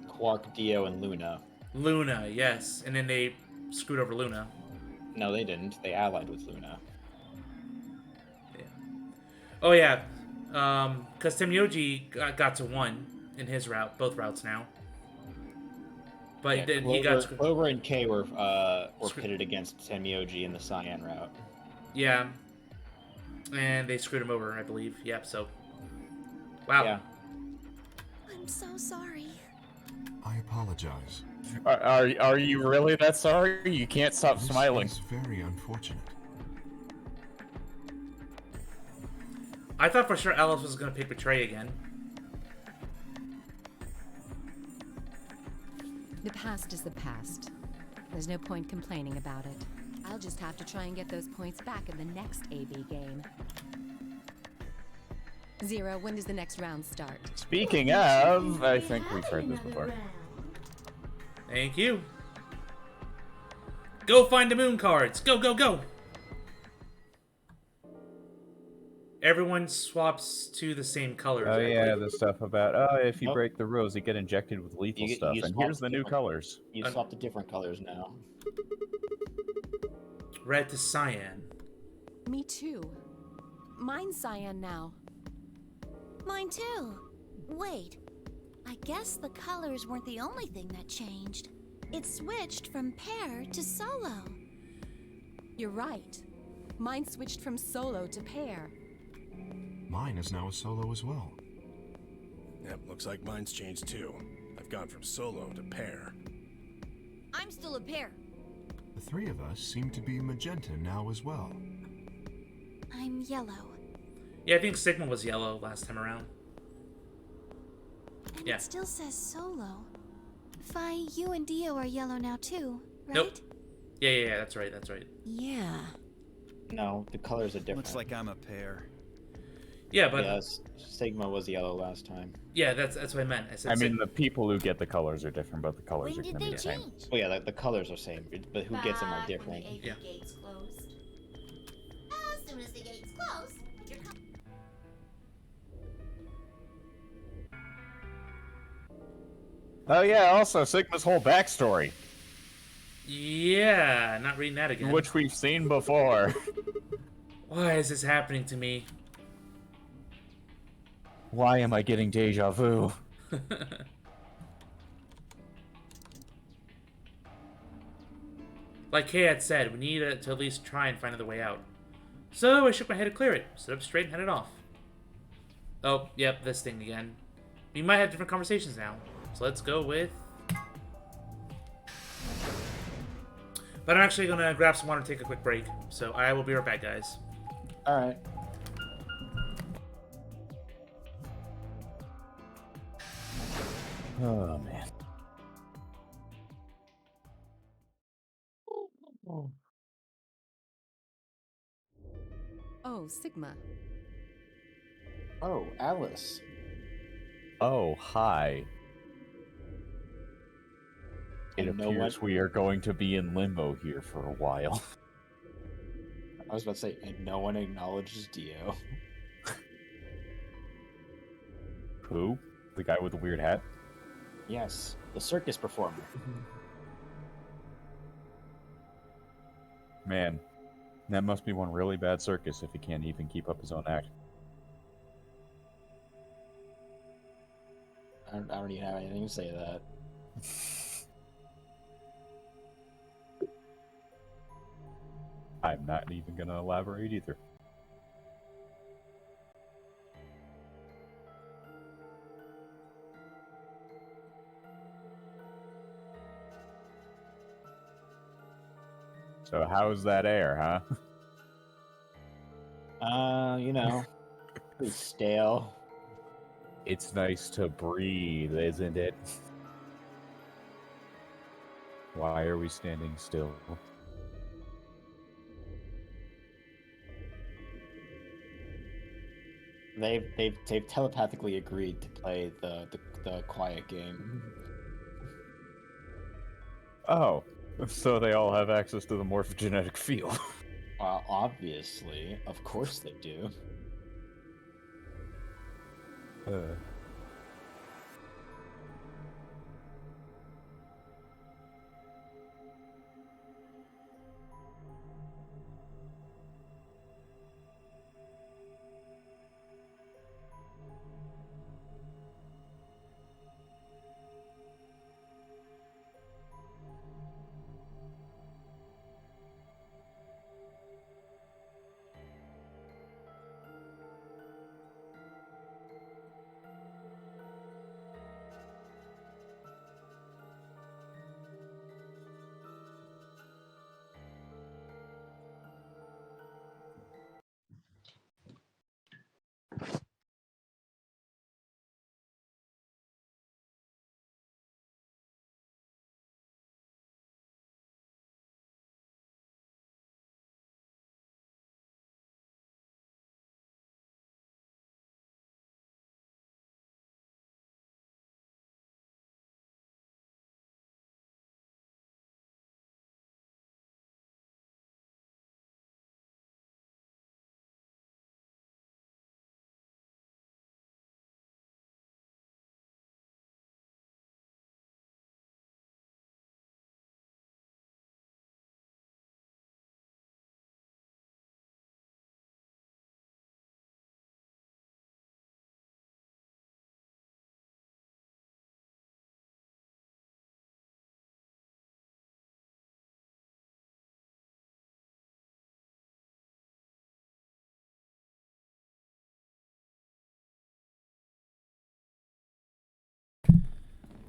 Quark, Dio, and Luna. Luna, yes, and then they screwed over Luna. No, they didn't. They allied with Luna. Oh yeah, because Tenmyoji got to 1 in his route, both routes now. But Yeah, then he got screwed. Clover and Kay were pitted against Tenmyoji in the Cyan route. Yeah, and they screwed him over, I believe. Yep. So, wow. Yeah. I'm so sorry. I apologize. Are you really that sorry? You can't stop smiling. It's very unfortunate. I thought for sure Alice was gonna pick Betray again. The past is the past. There's no point complaining about it. I'll just have to try and get those points back in the next AB game. Zero, when does the next round start? Speaking of, I think we've heard this before. Thank you. Go find the moon cards. Go, go, go. Everyone swaps to the same colors. Oh I yeah, believe. the stuff about if you break the rules, you get injected with lethal stuff, and swap here's the new different- colors. You swap to different colors now. Red to cyan. Me too. Mine's cyan now. Mine too. Wait. I guess the colors weren't the only thing that changed. It switched from pair to solo. You're right. Mine switched from solo to pair. Mine is now a solo as well. Yep, looks like mine's changed too. I've gone from solo to pair. I'm still a pair. The three of us seem to be magenta now as well. I'm yellow. Yeah, I think Sigma was yellow last time around. And Yeah. it still says solo. Fi, you and Dio are yellow now too, right? Nope. Yeah, that's right, that's right. Yeah. No, the colors are different. Looks like I'm a pair. Yeah, but yes, Sigma was yellow last time. yeah, that's what I meant. I said I mean, the people who get the colors are different, but the colors When are did going to be they the same. change? Well, yeah, the colors are same, but who gets them are Back when different. the AV gates closed. As soon as the gates close, you're Oh yeah, also Sigma's whole backstory, Yeah, not reading that again. which we've seen before. Why is this happening to me? Why am I getting deja vu? Like Kay had said, we need to at least try and find another way out. So I shook my head to clear it, stood up straight and headed off. Oh, yep, this thing again. We might have different conversations now. So let's go with... But I'm actually going to grab some water and take a quick break. So I will be right back, guys. Alright. Oh man. Oh, Sigma. Oh, Alice. Oh, hi. It And no appears one- we are going to be in limbo here for a while. I was about to say, and no one acknowledges Dio. Who? The guy with the weird hat? Yes, the circus performer. Man, that must be one really bad circus if he can't even keep up his own act. I don't even have anything to say to that. I'm not even gonna elaborate either. So how's that air, huh? You know, pretty stale. It's nice to breathe, isn't it? Why are we standing still? They've telepathically agreed to play the quiet game. Oh, so they all have access to the morphogenetic field. Obviously, of course they do.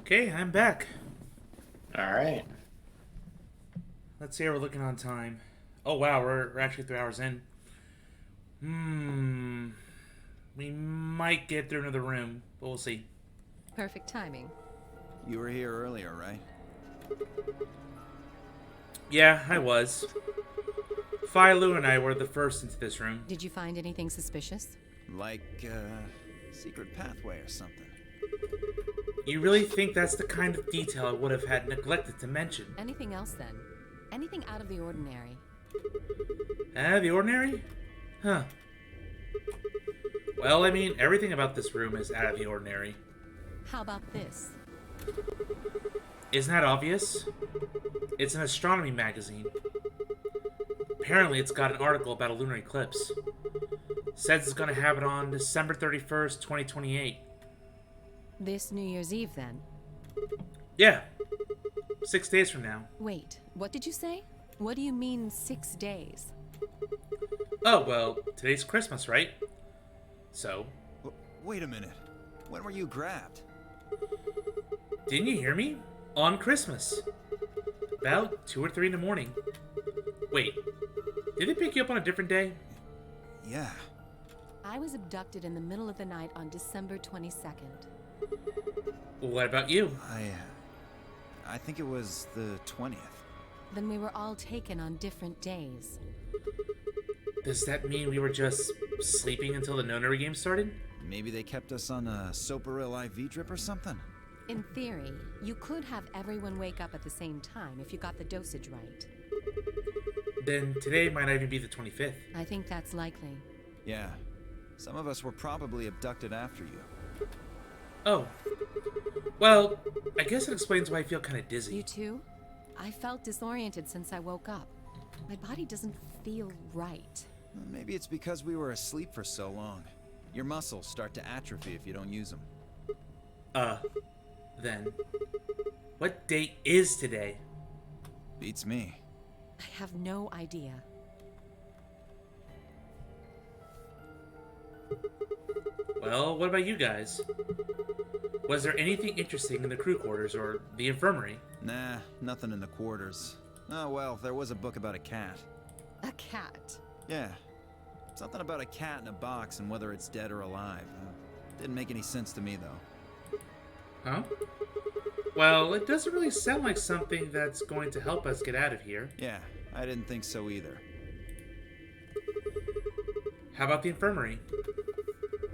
Okay, I'm back. Alright. Let's see how we're looking on time. Oh wow, we're actually 3 hours in. We might get through another room, but we'll see. Perfect timing. You were here earlier, right? Yeah, I was. Philo and I were the first into this room. Did you find anything suspicious? Like, secret pathway or something. You really think that's the kind of detail I would have had neglected to mention? Anything else then? Anything out of the ordinary? Out of the ordinary? Huh. Well, I mean, everything about this room is out of the ordinary. How about this? Isn't that obvious? It's an astronomy magazine. Apparently, it's got an article about a lunar eclipse. Says it's gonna happen on December 31st, 2028. This New Year's Eve, then? Yeah. 6 days from now. Wait, what did you say? What do you mean 6 days? Oh, well, today's Christmas, right? So? Wait a minute. When were you grabbed? Didn't you hear me? On Christmas. About 2 or 3 in the morning. Wait, did they pick you up on a different day? Yeah. I was abducted in the middle of the night on December 22nd. What about you? I think it was the 20th. Then we were all taken on different days. Does that mean we were just sleeping until the nonary game started? Maybe they kept us on a Soparil IV drip or something? In theory, you could have everyone wake up at the same time if you got the dosage right. Then today might not even be the 25th. I think that's likely. Yeah. Some of us were probably abducted after you. Oh. Well, I guess it explains why I feel kind of dizzy. You too? I felt disoriented since I woke up. My body doesn't feel right. Maybe it's because we were asleep for so long. Your muscles start to atrophy if you don't use them. Then. What date is today? Beats me. I have no idea. Well, what about you guys? Was there anything interesting in the crew quarters or the infirmary? Nah, nothing in the quarters. Oh well, there was a book about a cat. A cat? Yeah. Something about a cat in a box and whether it's dead or alive. Didn't make any sense to me, though. Huh? Well, it doesn't really sound like something that's going to help us get out of here. Yeah, I didn't think so either. How about the infirmary?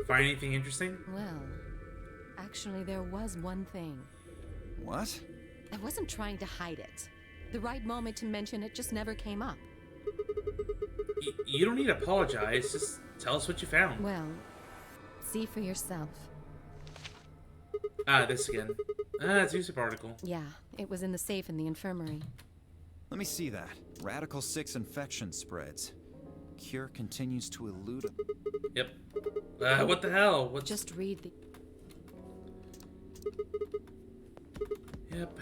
Find anything interesting? Well, actually there was one thing. What? I wasn't trying to hide it. The right moment to mention it just never came up. You don't need to apologize. Just tell us what you found. Well, see for yourself. Ah, this again. It's a Yusuf article. Yeah, it was in the safe in the infirmary. Let me see that. Radical 6 infection spreads. Cure continues to elude... Yep. What the hell? What's... Just read the... Yep.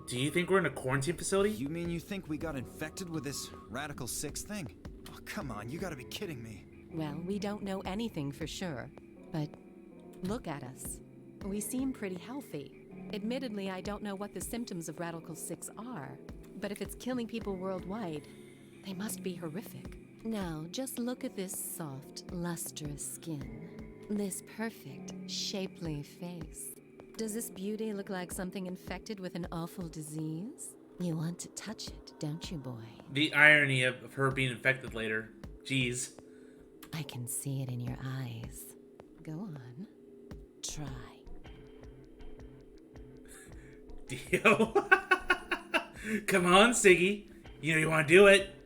Do you think we're in a quarantine facility? You mean you think we got infected with this Radical 6 thing? Oh, come on, you gotta be kidding me. Well, we don't know anything for sure, but look at us. We seem pretty healthy. Admittedly, I don't know what the symptoms of Radical 6 are, but if it's killing people worldwide, they must be horrific. Now, just look at this soft, lustrous skin. This perfect, shapely face. Does this beauty look like something infected with an awful disease? You want to touch it, don't you, boy? The irony of her being infected later. Jeez. I can see it in your eyes. Go on. Try. Dio. Come on, Siggy. You know you want to do it.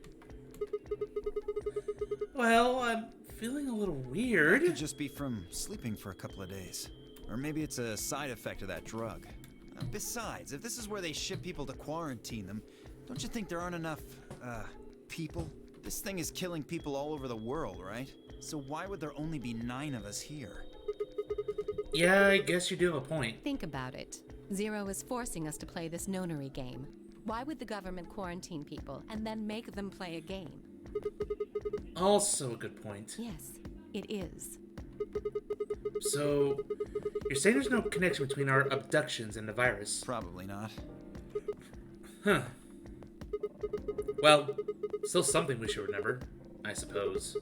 Well, I'm feeling a little weird. It could just be from sleeping for a couple of days. Or maybe it's a side effect of that drug. Besides, if this is where they ship people to quarantine them, don't you think there aren't enough, people? This thing is killing people all over the world, right? So why would there only be 9 of us here? Yeah, I guess you do have a point. Think about it. Zero is forcing us to play this nonary game. Why would the government quarantine people and then make them play a game? Also a good point. Yes. It is. So, you're saying there's no connection between our abductions and the virus? Probably not. Huh. Well, still something we should remember, I suppose.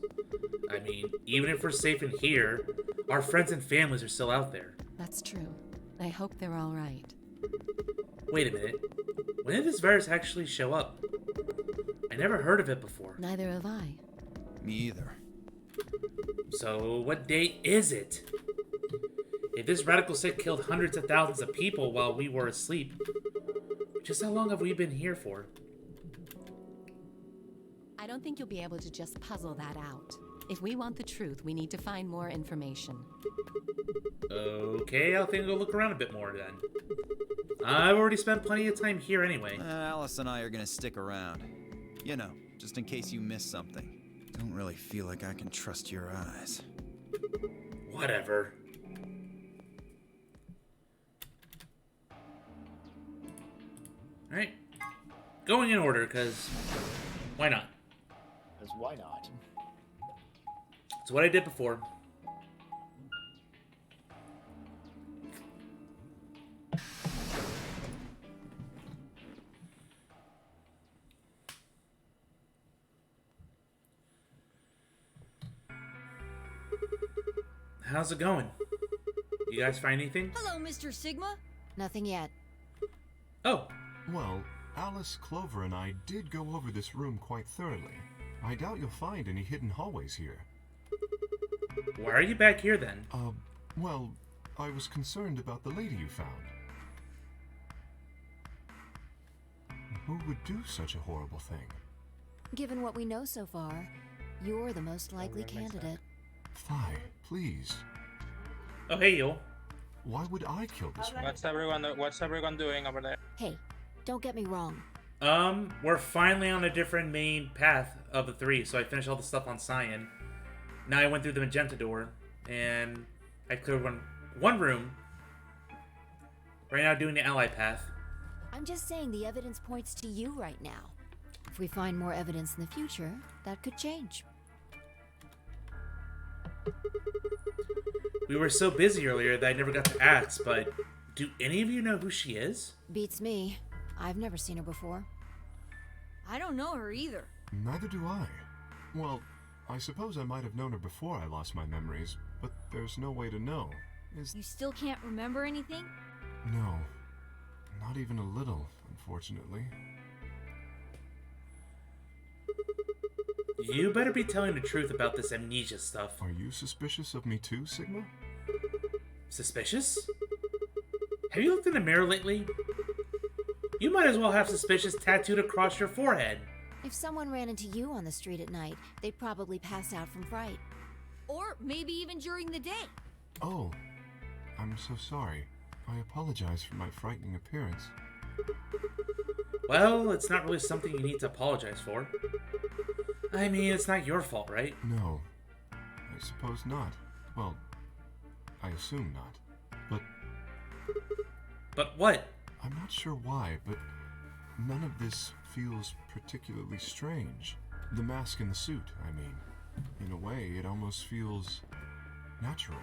I mean, even if we're safe in here, our friends and families are still out there. That's true. I hope they're all right. Wait a minute. When did this virus actually show up? I never heard of it before. Neither have I. Me either. So, what day is it? If this radical sick killed hundreds of thousands of people while we were asleep, just how long have we been here for? I don't think you'll be able to just puzzle that out. If we want the truth, we need to find more information. Okay, I'll think I'll look around a bit more then. I've already spent plenty of time here anyway. Alice and I are gonna stick around. You know, just in case you miss something. Don't really feel like I can trust your eyes. Whatever. Alright. Going in order, because why not? Because why not? It's what I did before. How's it going? You guys find anything? Hello, Mr. Sigma. Nothing yet. Oh. Well, Alice, Clover, and I did go over this room quite thoroughly. I doubt you'll find any hidden hallways here. Why are you back here then? Well, I was concerned about the lady you found. Who would do such a horrible thing? Given what we know so far, you're the most likely candidate. Fi, please. Oh, hey, yo. Why would I kill this woman? What's everyone doing over there? Hey, don't get me wrong. We're finally on a different main path of the three, so I finished all the stuff on Cyan. Now I went through the magenta door, and I cleared one room. Right now doing the ally path. I'm just saying the evidence points to you right now. If we find more evidence in the future, that could change. We were so busy earlier that I never got to ask, but do any of you know who she is? Beats me. I've never seen her before. I don't know her either. Neither do I. Well, I suppose I might have known her before I lost my memories, but there's no way to know. You still can't remember anything? No. Not even a little, unfortunately. You better be telling the truth about this amnesia stuff. Are you suspicious of me too, Sigma? Suspicious? Have you looked in the mirror lately? You might as well have suspicious tattooed across your forehead. If someone ran into you on the street at night, they'd probably pass out from fright. Or maybe even during the day. Oh, I'm so sorry. I apologize for my frightening appearance. Well, it's not really something you need to apologize for. I mean, it's not your fault, right? No, I suppose not. Well, I assume not. But what? I'm not sure why, but none of this feels particularly strange. The mask and the suit, I mean. In a way, it almost feels natural.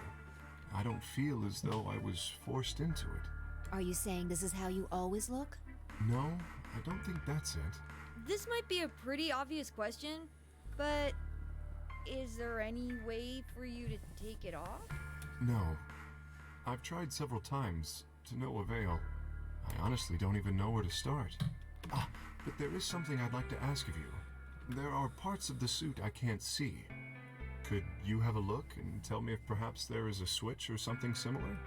I don't feel as though I was forced into it. Are you saying this is how you always look? No, I don't think that's it. This might be a pretty obvious question, but is there any way for you to take it off? No. I've tried several times, to no avail. I honestly don't even know where to start. But there is something I'd like to ask of you. There are parts of the suit I can't see. Could you have a look and tell me if perhaps there is a switch or something similar?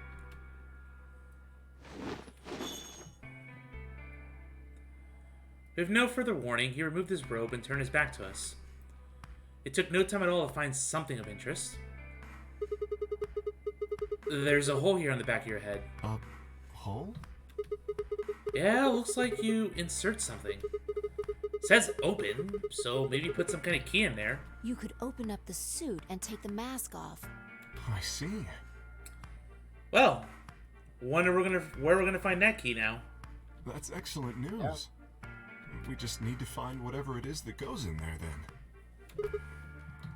With no further warning, he removed his robe and turned his back to us. It took no time at all to find something of interest. There's a hole here on the back of your head. A hole? Yeah, looks like you insert something. It says open, so maybe put some kind of key in there. You could open up the suit and take the mask off. I see. Well, wonder where we're gonna find that key now. That's excellent news. We just need to find whatever it is that goes in there then.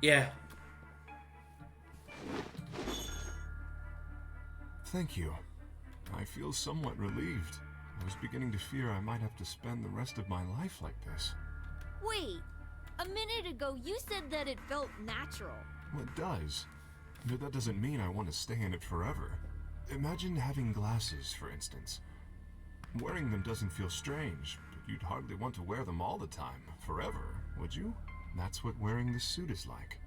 Yeah. Thank you. I feel somewhat relieved. I was beginning to fear I might have to spend the rest of my life like this. Wait, a minute ago you said that it felt natural. Well, it does. But that doesn't mean I want to stay in it forever. Imagine having glasses, for instance. Wearing them doesn't feel strange, but you'd hardly want to wear them all the time, forever, would you? That's what wearing this suit is like.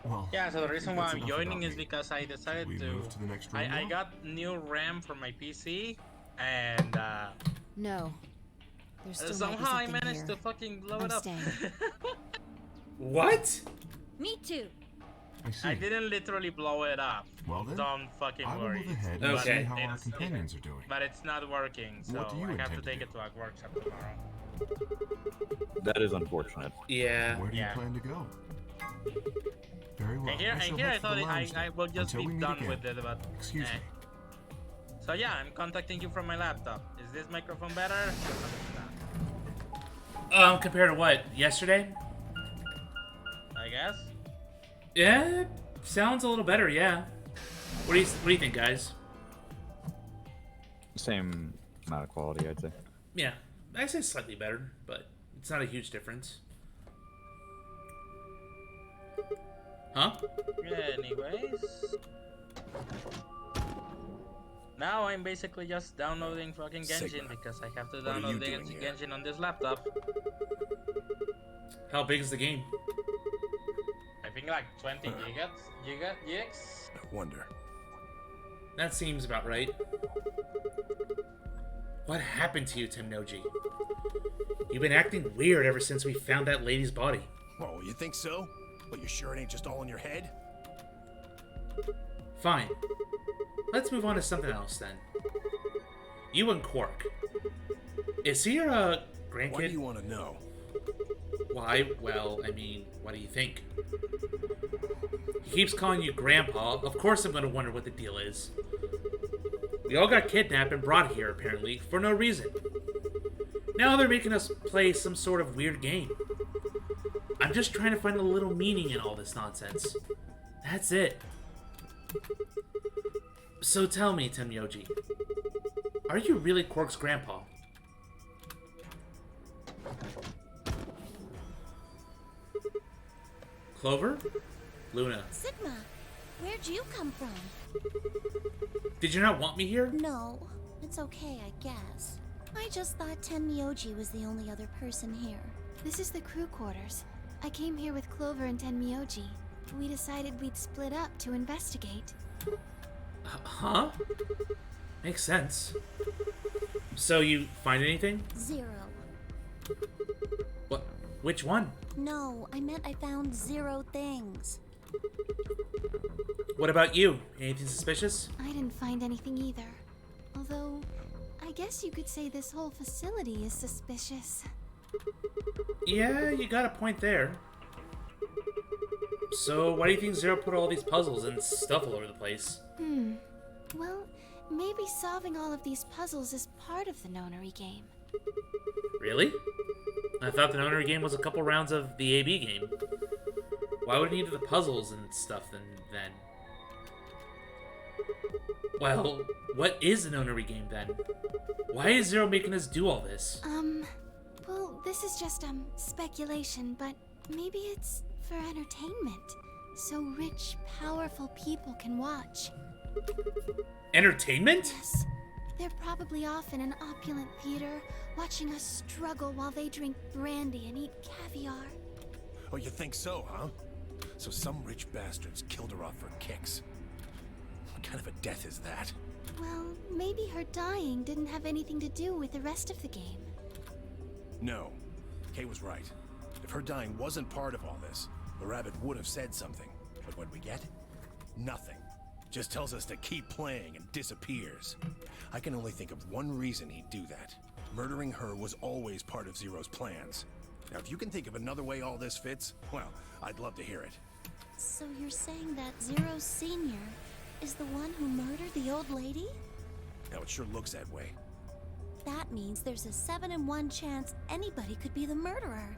Well, Yeah, so the reason why that's I'm enough joining about is me. because I decided We to. move to the next room I now? got new RAM for my PC, and No. There's still somehow I might be something managed here. to fucking blow I'm it up. staying. What? Me too. I see. I didn't literally blow it up. Well then, Don't fucking I will worry. move ahead and But see how our it's- companions are doing. But it's not working, so What do you I have to intend to take do? it to a workshop tomorrow. That is unfortunate. Yeah. Where do you Yeah. plan to go? Very well. And here, I shall I head for thought the I lounge I then, will just until be we meet done again. with it, but Excuse me. So yeah, I'm contacting you from my laptop. Is this microphone better? Compared to what? Yesterday? I guess. Yeah, sounds a little better, yeah. What do you think, guys? Same amount of quality, I'd say. Yeah, I'd say slightly better, but it's not a huge difference. Huh? Anyways. Now I'm basically just downloading fucking Genshin Sigma, because I have to what are download you the doing here? Genshin on this laptop. How big is the game? I think like 20 gigs. I wonder. That seems about right. What happened to you, Temnoji? You've been acting weird ever since we found that lady's body. Oh, you think so? But you're sure it ain't just all in your head? Fine. Let's move on to something else then. You and Quark. Is he your grandkid? Why do you want to know? Why? Well, I mean, what do you think? He keeps calling you Grandpa. Of course I'm gonna wonder what the deal is. We all got kidnapped and brought here, apparently, for no reason. Now they're making us play some sort of weird game. I'm just trying to find a little meaning in all this nonsense. That's it. So tell me, Temyoji, are you really Quark's grandpa? Clover? Luna. Sigma, where'd you come from? Did you not want me here? No, it's okay, I guess. I just thought Tenmyoji was the only other person here. This is the crew quarters. I came here with Clover and Tenmyoji. We decided we'd split up to investigate. Huh? Makes sense. So you find anything? 0. What? Which one? No, I meant I found 0 things. What about you? Anything suspicious? I didn't find anything either. Although, I guess you could say this whole facility is suspicious. Yeah, you got a point there. So why do you think Zero put all these puzzles and stuff all over the place? Well, maybe solving all of these puzzles is part of the nonary game. Really? I thought the nonary game was a couple rounds of the AB game. Why would it need the puzzles and stuff then? Well, what is the nonary game then? Why is Zero making us do all this? Well, this is just, speculation, but maybe it's for entertainment. So rich, powerful people can watch. Entertainment? Yes. They're probably off in an opulent theater, watching us struggle while they drink brandy and eat caviar. Oh, you think so, huh? So some rich bastards killed her off for kicks. What kind of a death is that? Well, maybe her dying didn't have anything to do with the rest of the game. No. Kay was right. If her dying wasn't part of all this, the rabbit would have said something. But what we get? Nothing. Just tells us to keep playing and disappears. I can only think of one reason he'd do that. Murdering her was always part of Zero's plans. Now, if you can think of another way all this fits, well, I'd love to hear it. So you're saying that Zero Sr. is the one who murdered the old lady? Now, it sure looks that way. That means there's a 7 in 1 chance anybody could be the murderer.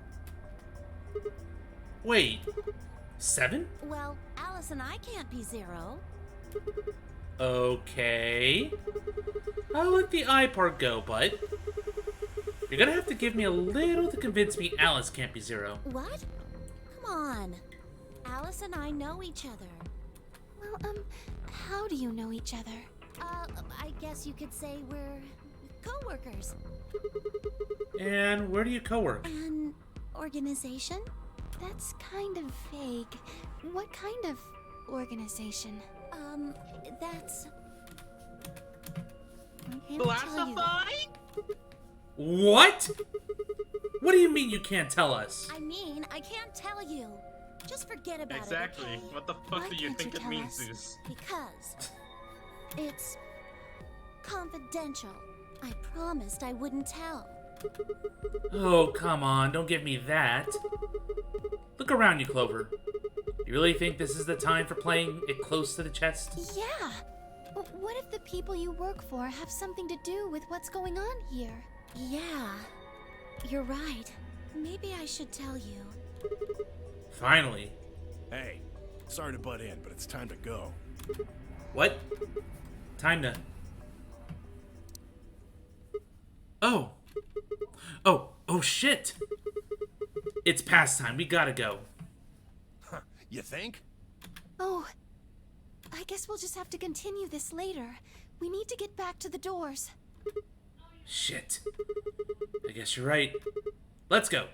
Wait, 7? Well, Alice and I can't be 0. Okay. I'll let the I part go, but you're gonna have to give me a little to convince me Alice can't be 0. What? Come on. Alice and I know each other. Well, how do you know each other? I guess you could say we're co-workers. And where do you co-work? An organization? That's kind of vague. What kind of organization? That's... I can't tell you. What? What do you mean you can't tell us? I mean, I can't tell you. Just forget about Exactly. it, okay? What the fuck do you think it means, Zeus? Because it's confidential. I promised I wouldn't tell. Oh, come on. Don't give me that. Look around you, Clover. You really think this is the time for playing it close to the chest? Yeah. But what if the people you work for have something to do with what's going on here? Yeah, you're right. Maybe I should tell you. Finally. Hey, sorry to butt in, but it's time to go. What? Time to... Oh. Oh shit. It's past time. We gotta go. You think? Oh, I guess we'll just have to continue this later. We need to get back to the doors. Shit. I guess you're right. Let's go.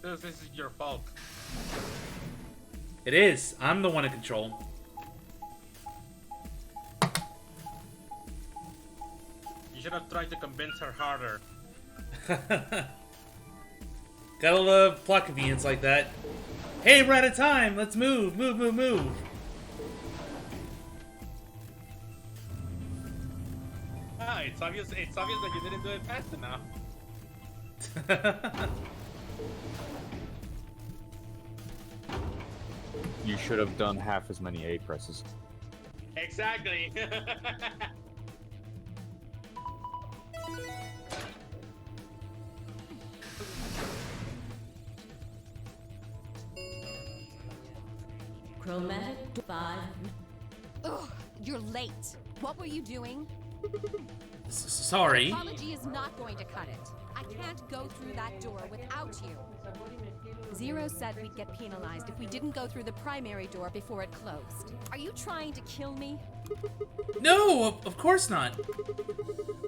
This is your fault. It is. I'm the one in control. You should have tried to convince her harder. Gotta love plot convenience like that. Hey, we're out of time. Let's move. Move. Ah, it's obvious that you didn't do it fast enough. You should have done half as many A presses. Exactly. Chromatic 5. Ugh, you're late. What were you doing? Sorry. Apology is not going to cut it. I can't go through that door without you. Zero said we'd get penalized if we didn't go through the primary door before it closed. Are you trying to kill me? No, of course not.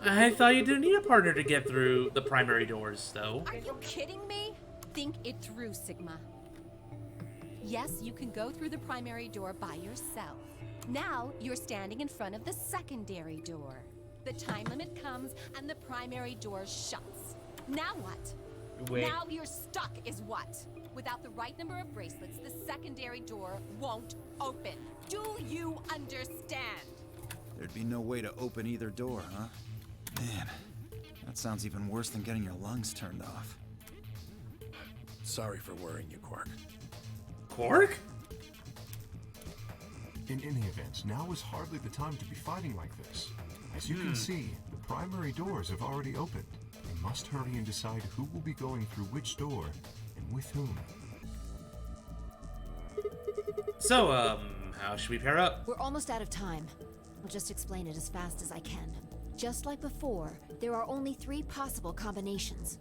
I thought you didn't need a partner to get through the primary doors, though. Are you kidding me? Think it through, Sigma. Yes, you can go through the primary door by yourself. Now, you're standing in front of the secondary door. The time limit comes and the primary door shuts. Now what? Wait. Now you're stuck is what? Without the right number of bracelets, the secondary door won't open. Do you understand? There'd be no way to open either door, huh? Man, that sounds even worse than getting your lungs turned off. Sorry for worrying you, Quark. Quark? In any event, now is hardly the time to be fighting like this. As you can see, the primary doors have already opened. We must hurry and decide who will be going through which door and with whom. So, how should we pair up? We're almost out of time. I'll just explain it as fast as I can. Just like before, there are only 3 possible combinations.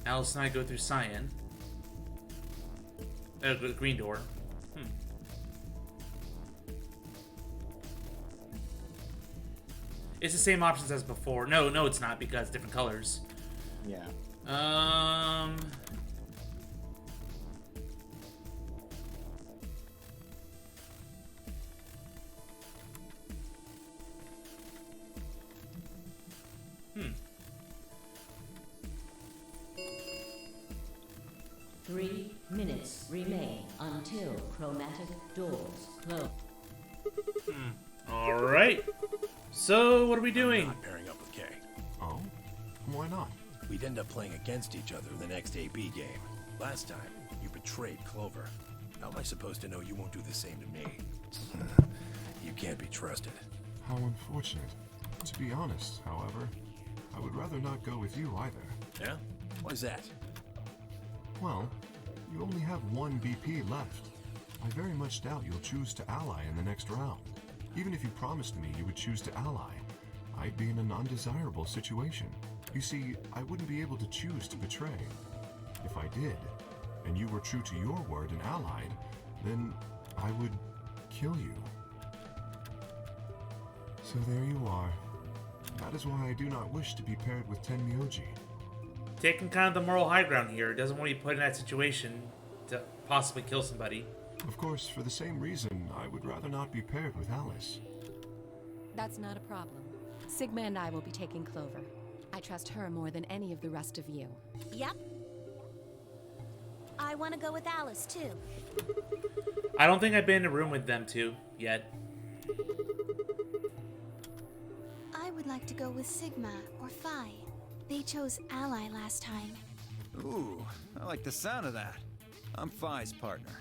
Alice and I go through cyan. The green door. It's the same options as before. No, it's not because different colors. Yeah. Three minutes remain until chromatic doors close. Alright. So, what are we doing? I'm not pairing up with Kay. Oh? Why not? We'd end up playing against each other in the next AB game. Last time, you betrayed Clover. How am I supposed to know you won't do the same to me? You can't be trusted. How unfortunate. To be honest, however, I would rather not go with you either. Yeah? Why's that? Well, you only have one BP left. I very much doubt you'll choose to ally in the next round. Even if you promised me you would choose to ally, I'd be in a non-desirable situation. You see, I wouldn't be able to choose to betray. If I did, and you were true to your word and allied, then I would kill you. So there you are. That is why I do not wish to be paired with Tenmyoji. Taking kind of the moral high ground here. Doesn't want to be put in that situation to possibly kill somebody. Of course, for the same reason, I would rather not be paired with Alice. That's not a problem. Sigma and I will be taking Clover. I trust her more than any of the rest of you. Yep. I want to go with Alice, too. I don't think I've been in a room with them two yet. I would like to go with Sigma or Phi. They chose Ally last time. Ooh, I like the sound of that. I'm Phi's partner.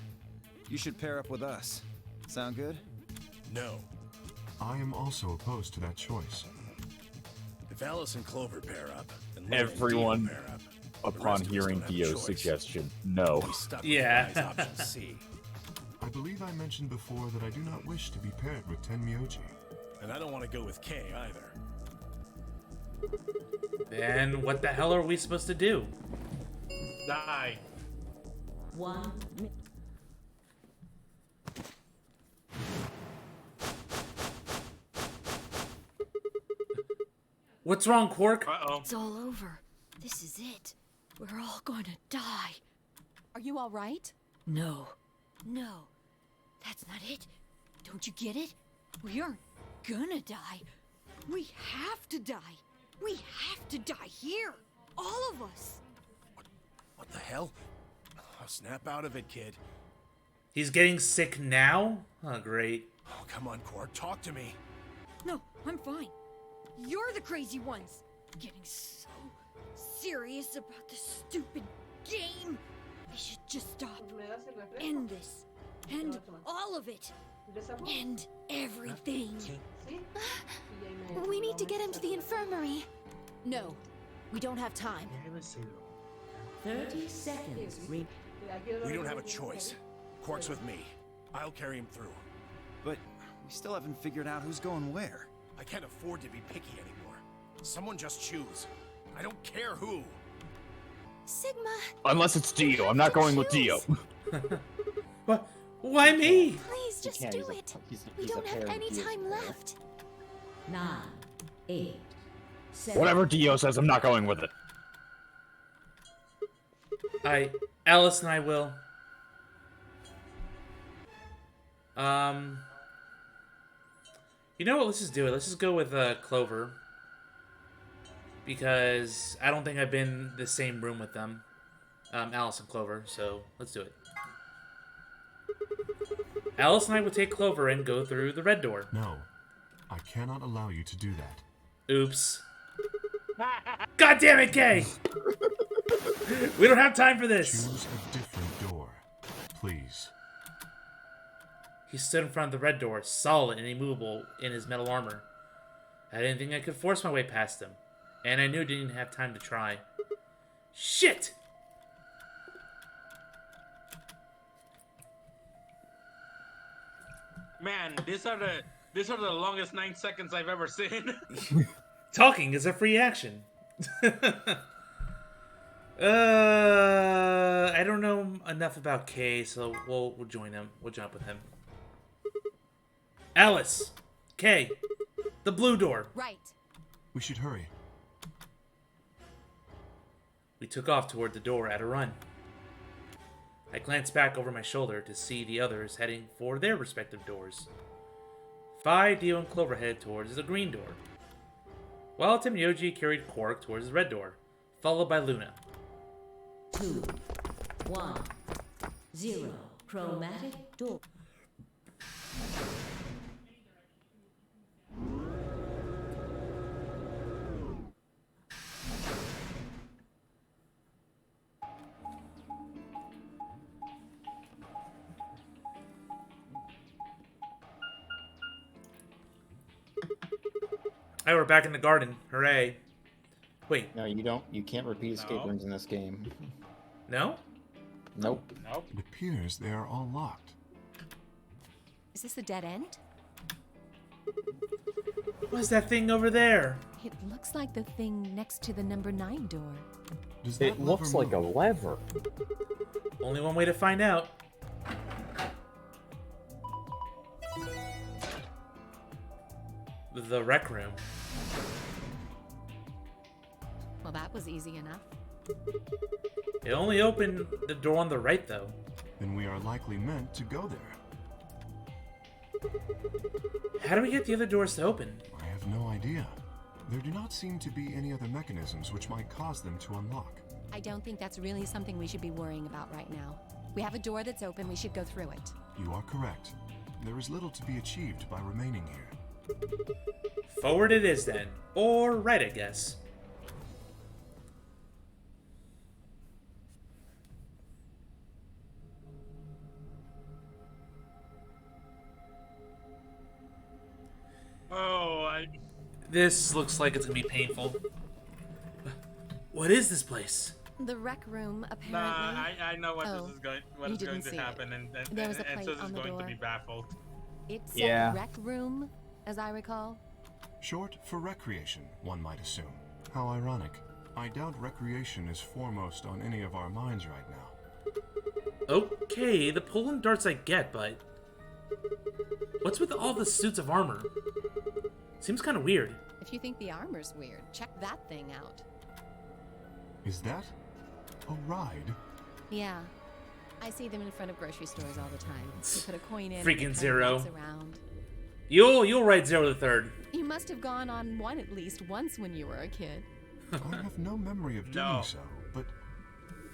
You should pair up with us. Sound good? No. I am also opposed to that choice. If Alice and Clover pair up, and Luna and Everyone, Dio pair up, upon hearing Dio's suggestion, no. Yeah. Option C. I believe I mentioned before that I do not wish to be paired with Tenmyoji. And I don't want to go with Kay either. Then what the hell are we supposed to do? Die. 1 minute. What's wrong, Quark? Uh-oh. It's all over. This is it. We're all going to die. Are you all right? No. No. That's not it. Don't you get it? We aren't gonna die. We have to die. We have to die here. All of us. What the hell? Oh, snap out of it, kid. He's getting sick now? Oh, great. Oh, come on, Quark, talk to me. No, I'm fine. You're the crazy ones. Getting so serious about this stupid game. We should just stop. End this. End all of it. End everything. We need to get him to the infirmary. No, we don't have time. 30 seconds. We don't have a choice. Quark's with me. I'll carry him through. But we still haven't figured out who's going where. I can't afford to be picky anymore. Someone just choose. I don't care who. Sigma. Unless it's Dio. I'm not going with Dio. What? Why me? Please, just do it. We don't have any time left. 9, 8, 7. Whatever Dio says, I'm not going with it. Alice and I will. You know what? Let's just do it. Let's just go with Clover. Because I don't think I've been in the same room with them. Alice and Clover, so let's do it. Alice and I will take Clover and go through the red door. No, I cannot allow you to do that. Oops. God damn it, Kay! We don't have time for this! Choose a different door, please. He stood in front of the red door, solid and immovable in his metal armor. I didn't think I could force my way past him, and I knew I didn't have time to try. Shit! Man, these are the longest 9 seconds I've ever seen. Talking is a free action. I don't know enough about Kay, so we'll join him. We'll jump with him. Alice, Kay, the blue door. Right. We should hurry. We took off toward the door at a run. I glanced back over my shoulder to see the others heading for their respective doors. Phi, Dio, and Clover headed towards the green door, while Tenmyoji carried Quark towards the red door, followed by Luna. 2, 1, 0. Chromatic door. Hey, we're back in the garden. Hooray. Wait. No, you don't. You can't repeat escape rooms in this game. No? Nope. Nope. It appears they are all locked. Is this a dead end? What's that thing over there? It looks like the thing next to the number 9 door. It looks like a lever. Only one way to find out. The rec room. Well, that was easy enough. It only opened the door on the right, though. Then we are likely meant to go there. How do we get the other doors to open? I have no idea. There do not seem to be any other mechanisms which might cause them to unlock. I don't think that's really something we should be worrying about right now. We have a door that's open, we should go through it. You are correct. There is little to be achieved by remaining here. Forward it is, then. Or right, I guess. Oh, This looks like it's gonna be painful. What is this place? The rec room, apparently. Nah, I know what Oh, this is going, you what is didn't going to see it. happen, and There was a plate Sus is on the going to door. be baffled. It said Yeah. rec room, as I recall. Short for recreation, one might assume. How ironic. I doubt recreation is foremost on any of our minds right now. Okay, the pulling darts I get, but... What's with all the suits of armor? Seems kind of weird. If you think the armor's weird, check that thing out. Is that a ride? Yeah. I see them in front of grocery stores all the time. You put a coin in, Freaking and it Zero. walks around. You'll write Zero the Third. You must have gone on one at least once when you were a kid. I have no memory of doing so, but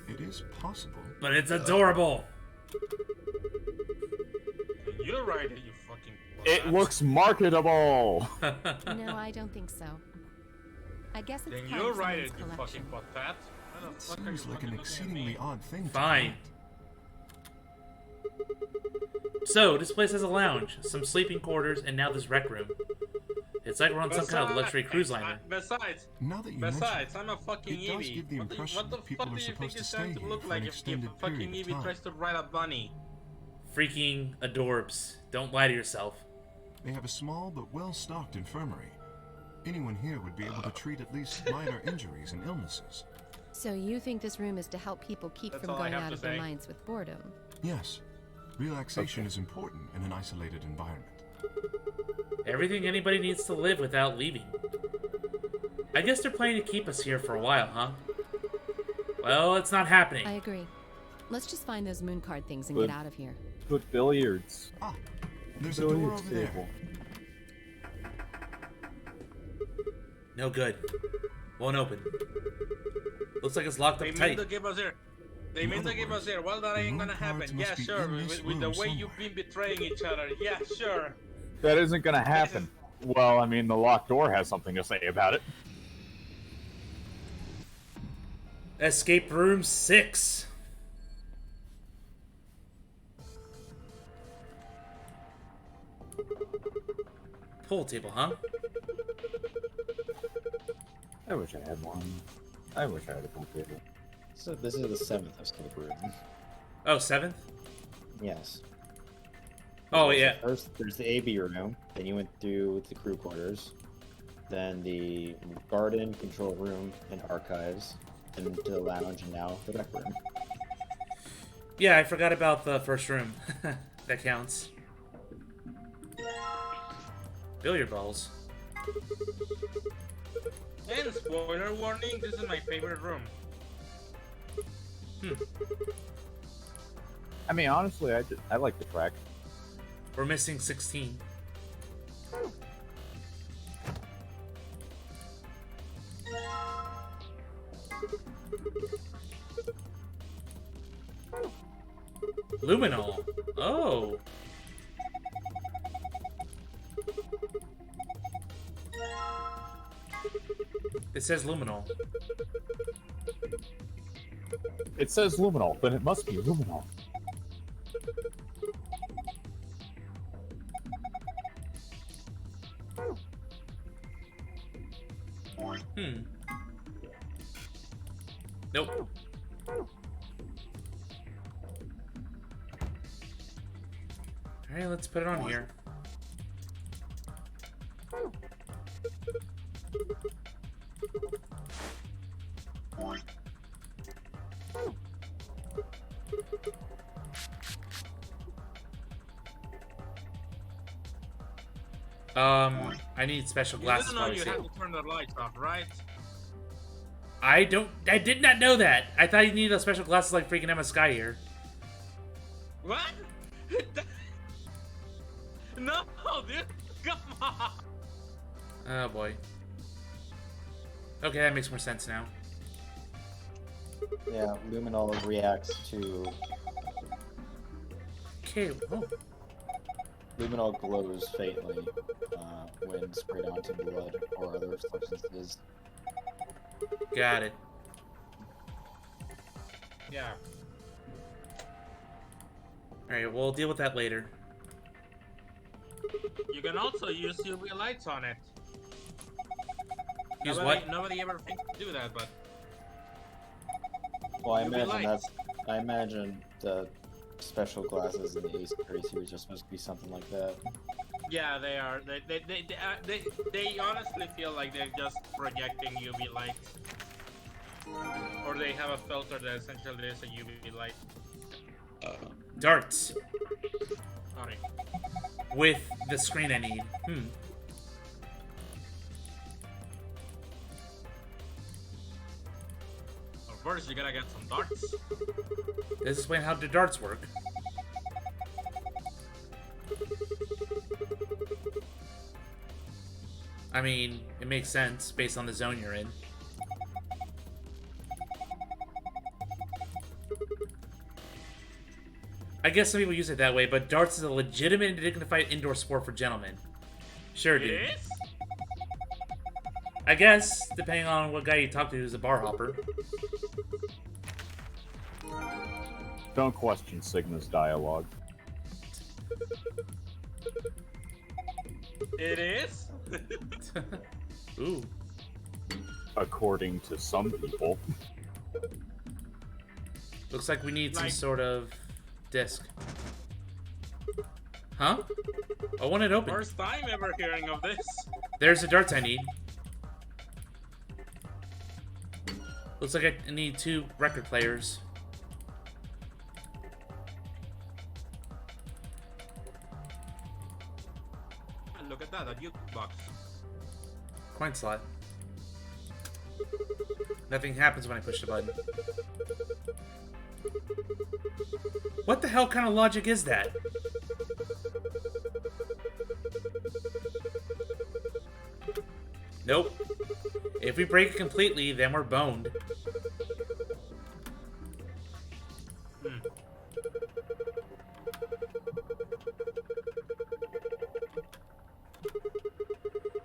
it is possible. But it's adorable. You're right, you fucking... It looks marketable. No, I don't think so. I guess it's Then part you're of right, someone's you collection. fucking potat. Why the fuck are you Seems like fucking an looking at exceedingly me? odd thing to Fine. So, this place has a lounge, some sleeping quarters, and now this rec room. It's like we're on some kind of luxury cruise liner. Besides, Now that you besides, I'm a fucking it does Eevee. give the What the impression that people fuck are do you think supposed to it's stay going to here look for like an if a extended fucking period of Eevee time. tries to ride a bunny? Freaking adorbs. Don't lie to yourself. They have a small but well-stocked infirmary. Anyone here would be able to treat at least minor injuries and illnesses. So you think this room is to help people keep That's from all I going have out to of their say. minds with boredom? Yes, relaxation is important in an isolated environment. Everything anybody needs to live without leaving. I guess they're planning to keep us here for a while, huh? Well, it's not happening. I agree. Let's just find those moon card things and But- get out of here. But billiards. There's a door Billiards over there. table. No good. Won't open. Looks like it's locked They up meant tight. to give us here. They meant to give us here. Well, that ain't gonna happen. Yeah, sure. With the way you've been betraying each other. Yeah, sure. That isn't gonna happen. Well, I mean, the locked door has something to say about it. Escape room 6. Pool table, huh? I wish I had one. I wish I had a pool table. So this is the 7th escape room. Oh, 7th? Yes. Oh, There's yeah. the First, there's the AB room. Then you went through the crew quarters. Then the garden, control room, and archives. And to the lounge, and now the rec room. Yeah, I forgot about the first room. That counts. Billiard balls. And spoiler warning, this is my favorite room. I mean, honestly, I like the track. We're missing 16. Luminol. Oh. It says luminol. It says luminol, then it must be luminol. Nope. Alright, let's put it on here. I need special glasses. You didn't know you had to turn the lights off, right? I did not know that. I thought you needed a special glasses like freaking Emma Sky here. What? No, dude, come on. Oh boy. Okay, that makes more sense now. Yeah, luminol reacts to... Okay, oh. Luminol glows faintly when sprayed onto blood or other substances. Got it. Yeah. Alright, we'll deal with that later. You can also use UV lights on it. Use nobody, what? Nobody ever thinks to do that, but... Well, I UV imagine lights. I imagine the special glasses in the Ace Attorney series are supposed to be something like that. Yeah, they are. They honestly feel like they're just projecting UV light. Or they have a filter that essentially is a UV light. Darts. Sorry. With the screen I need. Of course, you gotta get some darts. This is how the darts work. I mean, it makes sense based on the zone you're in. I guess some people use it that way, but darts is a legitimate and dignified indoor sport for gentlemen. Sure, dude. It is? I guess, depending on what guy you talk to who's a bar hopper. Don't question Sigma's dialogue. It is? Ooh. According to some people. Looks like we need some sort of disc. Huh? I want it open. First time ever hearing of this. There's the darts I need. Looks like I need 2 record players. Look at that, a jukebox. Coin slot. Nothing happens when I push the button. What the hell kind of logic is that? Nope. If we break it completely, then we're boned.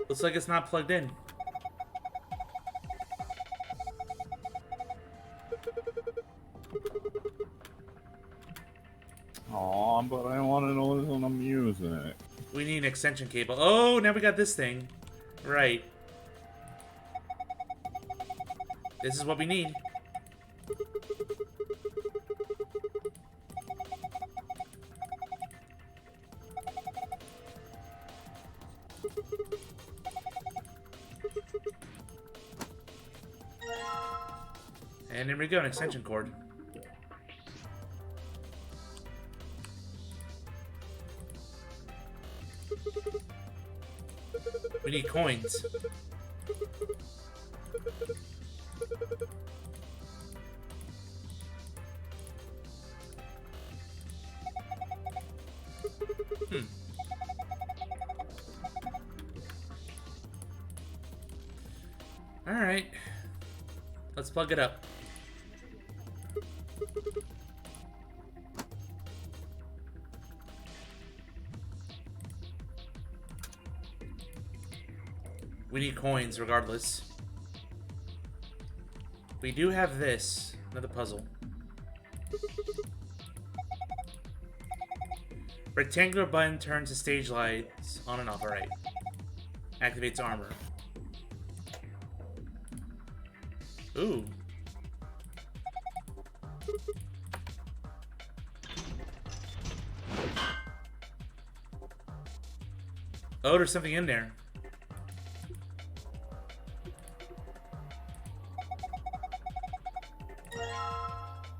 Looks like it's not plugged in. Aw, but I want to listen to music. We need an extension cable. Oh, now we got this thing. Right. This is what we need. And there we go, an extension cord. We need coins. Alright. Let's plug it up. We need coins regardless. We do have this. Another puzzle. Rectangular button turns the stage lights on and off. Alright. Activates armor. Ooh. Oh, there's something in there.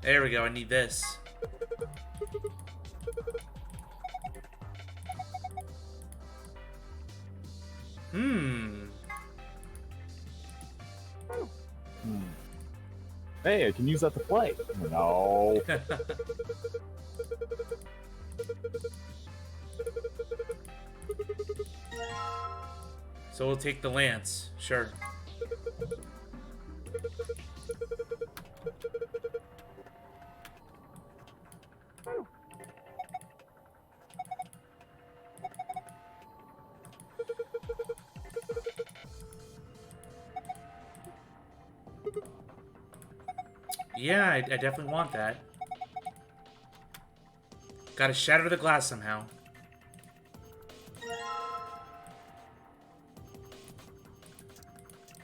There we go, I need this. Hey, I can use that to play. No. So we'll take the lance, sure. Yeah, I definitely want that. Gotta shatter the glass somehow.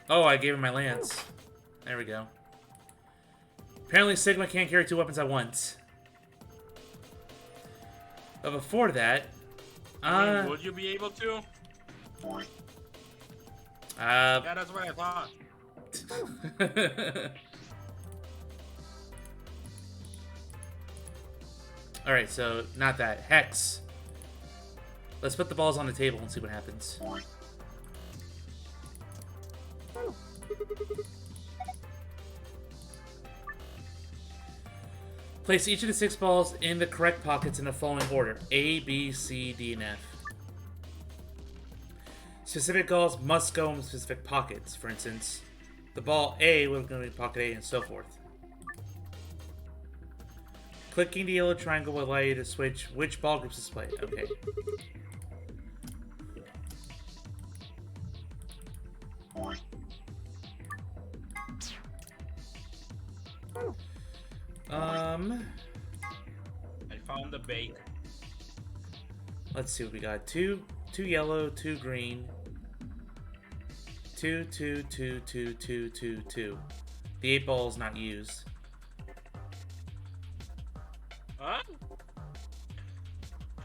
Oh, I gave him my lance. There we go. Apparently Sigma can't carry two weapons at once. But before that... I mean, would you be able to? Yeah, that's what I thought. Alright, so not that. Hex. Let's put the balls on the table and see what happens. Place each of the 6 balls in the correct pockets in the following order. A, B, C, D, and F. Specific balls must go in specific pockets. For instance, the ball A will go in pocket A and so forth. Clicking the yellow triangle will allow you to switch which ball groups display. Okay. I found the bait. Let's see what we got. Two yellow, 2 green. 2, 2, 2, 2, 2, 2, 2. The 8 ball is not used. Huh?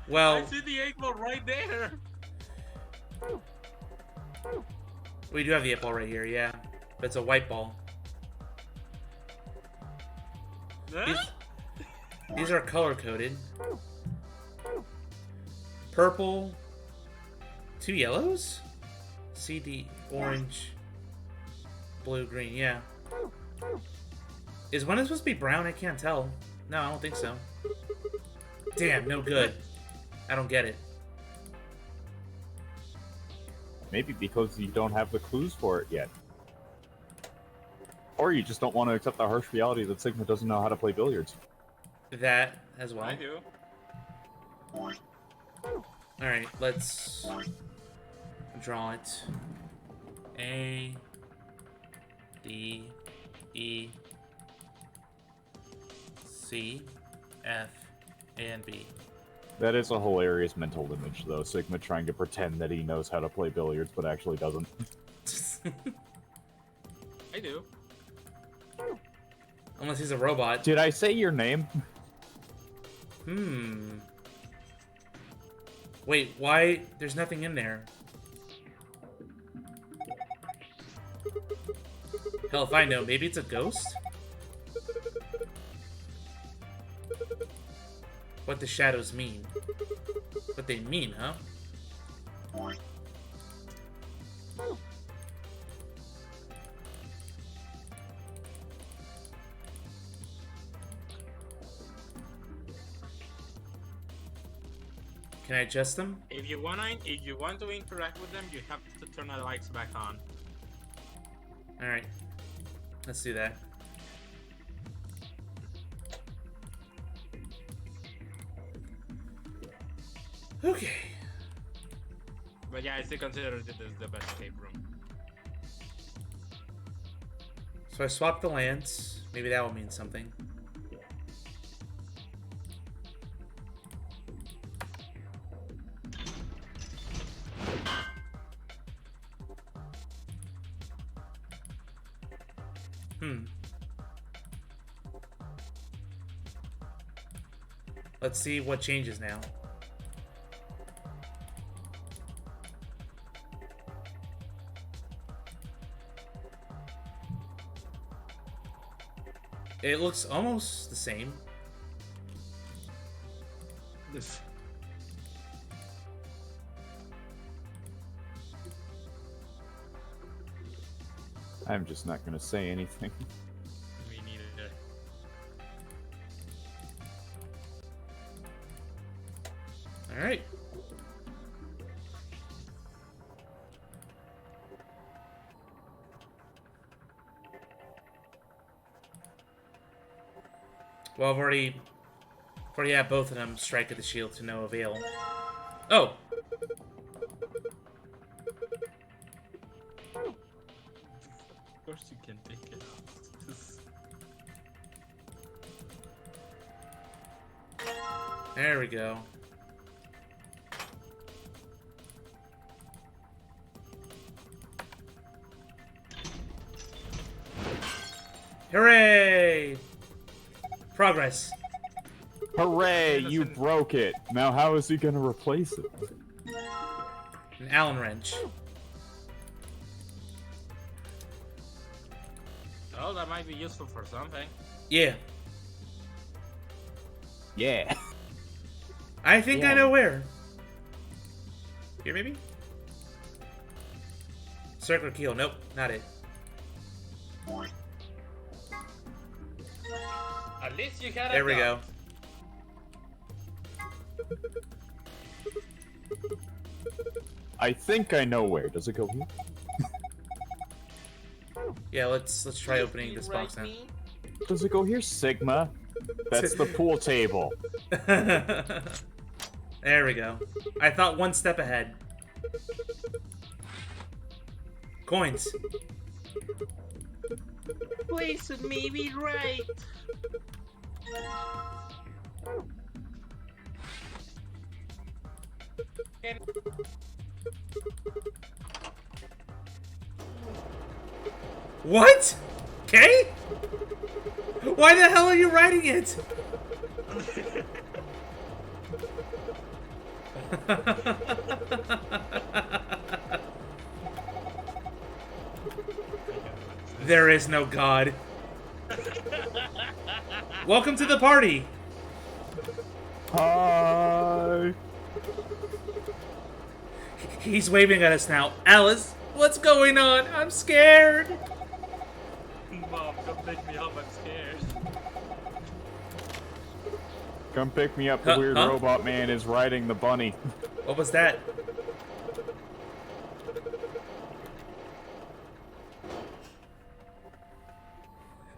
Well, I see the 8 ball right there. We do have the 8 ball right here, yeah. But it's a white ball. These are color-coded. Purple. 2 yellows? CD, orange, blue, green, yeah. Is one supposed to be brown? I can't tell. No, I don't think so. Damn, no good. I don't get it. Maybe because you don't have the clues for it yet. Or you just don't want to accept the harsh reality that Sigma doesn't know how to play billiards. That as well. I do. Alright, let's draw it. A, D, E, C, F, and B. That is a hilarious mental image, though. Sigma trying to pretend that he knows how to play billiards, but actually doesn't. I do. Unless he's a robot. Did I say your name? Wait, why? There's nothing in there. Hell if I know. Maybe it's a ghost? What the shadows mean. What they mean, huh? Can I adjust them? If you want to interact with them, you have to turn the lights back on. Alright. Let's do that. Okay. But yeah, I still consider this the best escape room. So I swapped the lance. Maybe that will mean something. Let's see what changes now. It looks almost the same. I'm just not gonna say anything. Me neither. Alright. Well, I've already had both of them strike at the shield to no avail. Oh! Of course you can take it. There we go. Hooray! Progress. Hooray! You broke it. Now how is he gonna replace it? An Allen wrench. Oh, that might be useful for something. Yeah. Yeah. I think I know where. Here, maybe? Circular keel. Nope, not it. At least you got it. There we go. I think I know where. Does it go here? Yeah, let's try opening this box now. Does it go here, Sigma? That's the pool table. There we go. I thought one step ahead. Coins. Please, maybe right. What? Okay? Why the hell are you writing it? There is no God. Welcome to the party. Hi. He's waving at us now. Alice, what's going on? I'm scared. Mom, come pick me up. I'm scared. Come pick me up. The weird robot man is riding the bunny. What was that?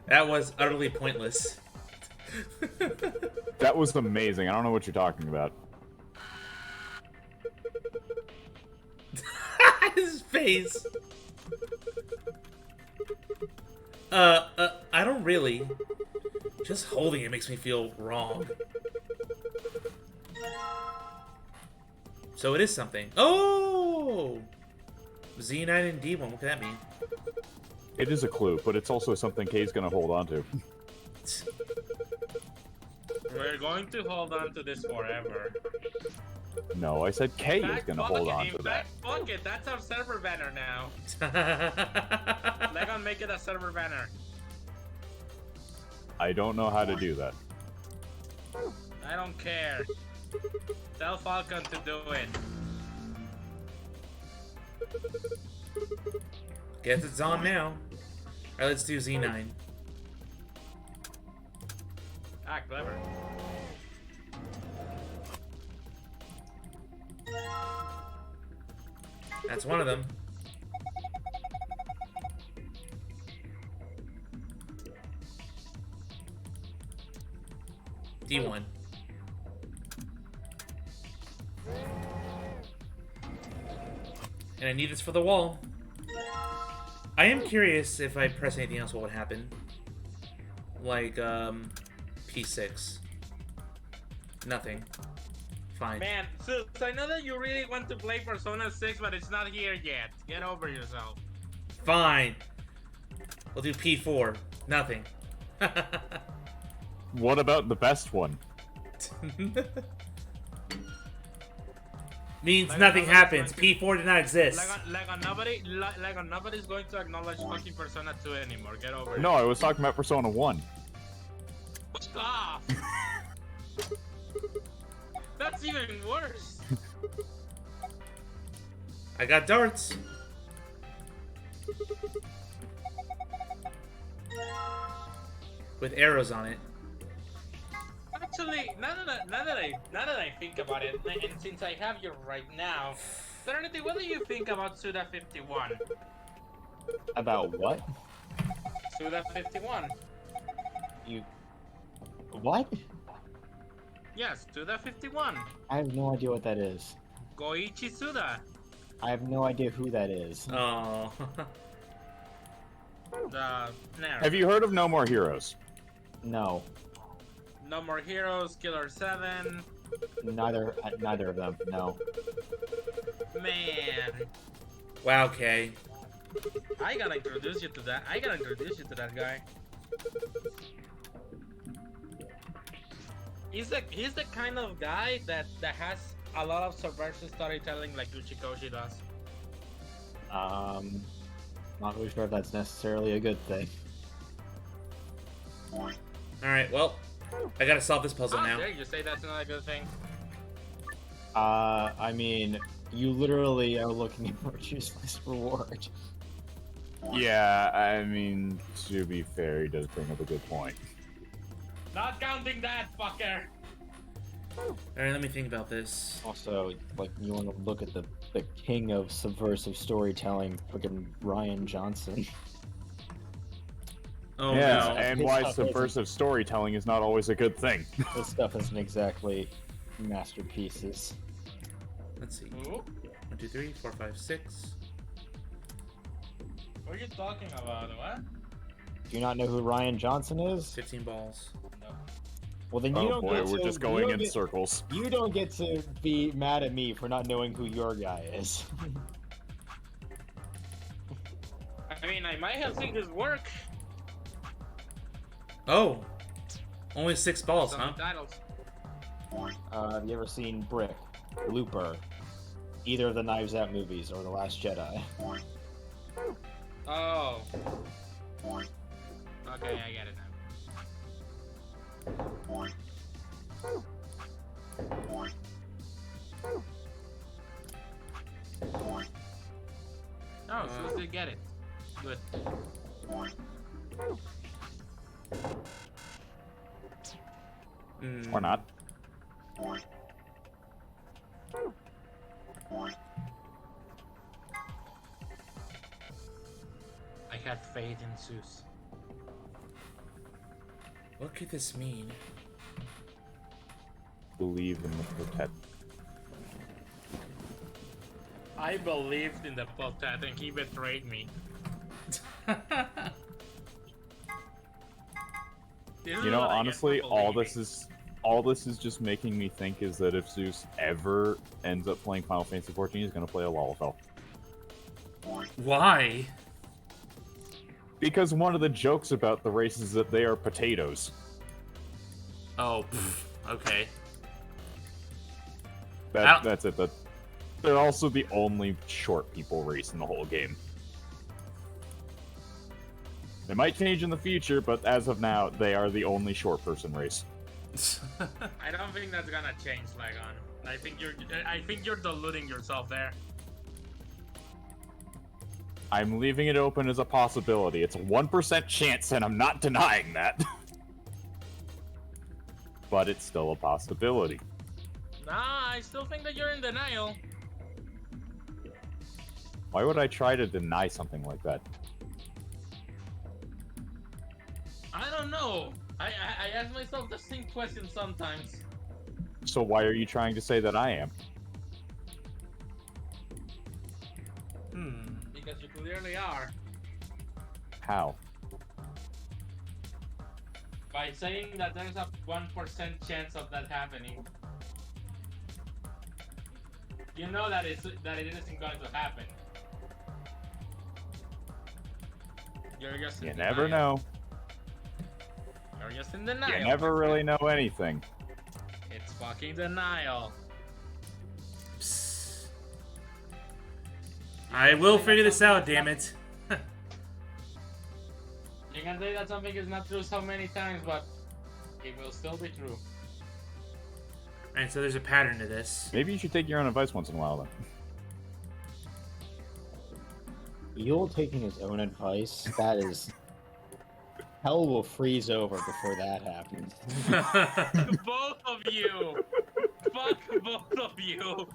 That was utterly pointless. That was amazing. I don't know what you're talking about. His face. I don't really. Just holding it makes me feel wrong. So it is something. Oh! Z9 and D1, what could that mean? It is a clue, but it's also something Kay's gonna hold on to. We're going to hold on to this forever. No, I said Kay is gonna hold on to that. Fuck it, that's our server banner now. They're gonna make it a server banner. I don't know how to do that. I don't care. Tell Falcon to do it. Guess it's on now. Alright, let's do Z9. Ah, clever. That's one of them. D1. And I need this for the wall. I am curious if I press anything else, what would happen. Like, P6. Nothing. Fine. Man, so I know that you really want to play Persona 6, but it's not here yet. Get over yourself. Fine. We'll do P4. Nothing. What about the best one? Means Like nothing nobody's happens. going P4 did not exist. Like nobody's going to acknowledge fucking Persona 2 anymore. Get over it. No, I was talking about Persona 1. Fuck off! That's even worse. I got darts. With arrows on it. Actually, now that I think about it, and since I have you right now, Serenity, what do you think about Suda 51? About what? Suda 51. You... What? Yes, Suda 51. I have no idea what that is. Goichi Suda. I have no idea who that is. Oh. Have you heard of No More Heroes? No. No More Heroes, Killer 7. Neither of them, no. Man. Wow, Kay. I gotta introduce you to that. I gotta introduce you to that guy. He's the kind of guy that has a lot of subversive storytelling like Uchikoshi does. Not really sure if that's necessarily a good thing. Alright, well, I gotta solve this puzzle now. Dare you say that's not a good thing? I mean, you literally are looking for a useless reward. Yeah, I mean, to be fair, he does bring up a good point. Not counting that, fucker! Alright, let me think about this. Also, like, you want to look at the king of subversive storytelling, freaking Ryan Johnson. Oh, yeah, no. and why subversive storytelling is not always a good thing. This stuff isn't exactly masterpieces. Let's see. 1, 2, 3, 4, 5, 6. What are you talking about? What? Do you not know who Ryan Johnson is? 15 balls. No. Well, then you Oh don't boy, get we're to, just going in circles. You don't get to be mad at me for not knowing who your guy is. I mean, I might have seen his work. Oh! Only 6 balls, Some huh? titles. Have you ever seen Brick, Looper, either of the Knives Out movies, or The Last Jedi? Oh. Okay, I get it now. Oh, so they get it. Good. Or not. I had faith in Zeus. What could this mean? Believe in the protect. I believed in the Potat and he betrayed me. You know, honestly, all this is just making me think is that if Zeus ever ends up playing Final Fantasy XIV, he's gonna play a Lalafell. Why? Because one of the jokes about the race is that they are potatoes. Oh, okay. That's it. They're also the only short people race in the whole game. It might change in the future, but as of now, they are the only short person race. I don't think that's gonna change, Lagon. I think you're deluding yourself there. I'm leaving it open as a possibility. It's a 1% chance, and I'm not denying that. But it's still a possibility. Nah, I still think that you're in denial. Why would I try to deny something like that? I don't know. I ask myself the same question sometimes. So why are you trying to say that I am? Because you clearly are. How? By saying that there's a 1% chance of that happening. You know that it isn't going to happen. You're just in You never know. You're just in denial. You never really know anything. It's fucking denial. Psst. I will figure this out, damn it. You can say that something is not true so many times, but it will still be true. Alright, so there's a pattern to this. Maybe you should take your own advice once in a while, then. Yule taking his own advice, that is... Hell will freeze over before that happens. Both of you! Fuck both of you!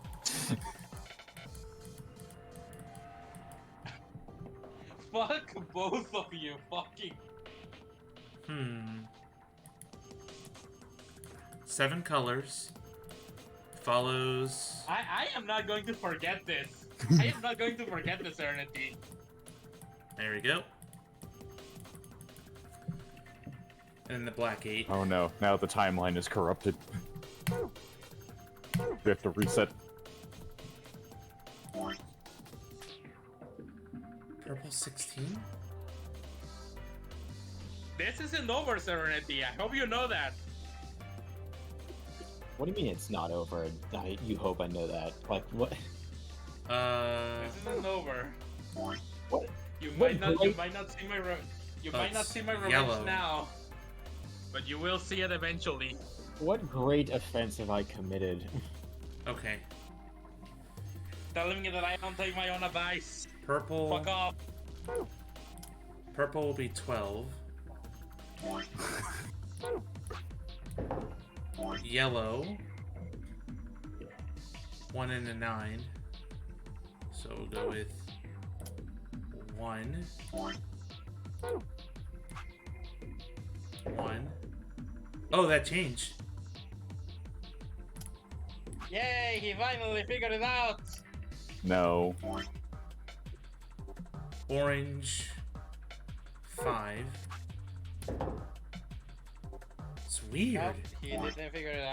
Fuck both of you, fucking... 7 colors. Follows... I am not going to forget this. I am not going to forget this, Serenity. There we go. And then the black 8. Oh no, now the timeline is corrupted. We have to reset. Purple 16? This isn't over, Serenity. I hope you know that. What do you mean it's not over? You hope I know that. Like, what? This isn't over. What? You might not see my might not see my revenge yellow. now, but you will see it eventually. What great offense have I committed? Okay. Telling me that I don't take my own advice. Purple. Fuck off. Purple will be 12. Yellow. 1 and a 9. So we'll go with 1. 1. Oh, that changed. Yay, he finally figured it out. No. Orange. 5. It's weird. Nope, he didn't figure it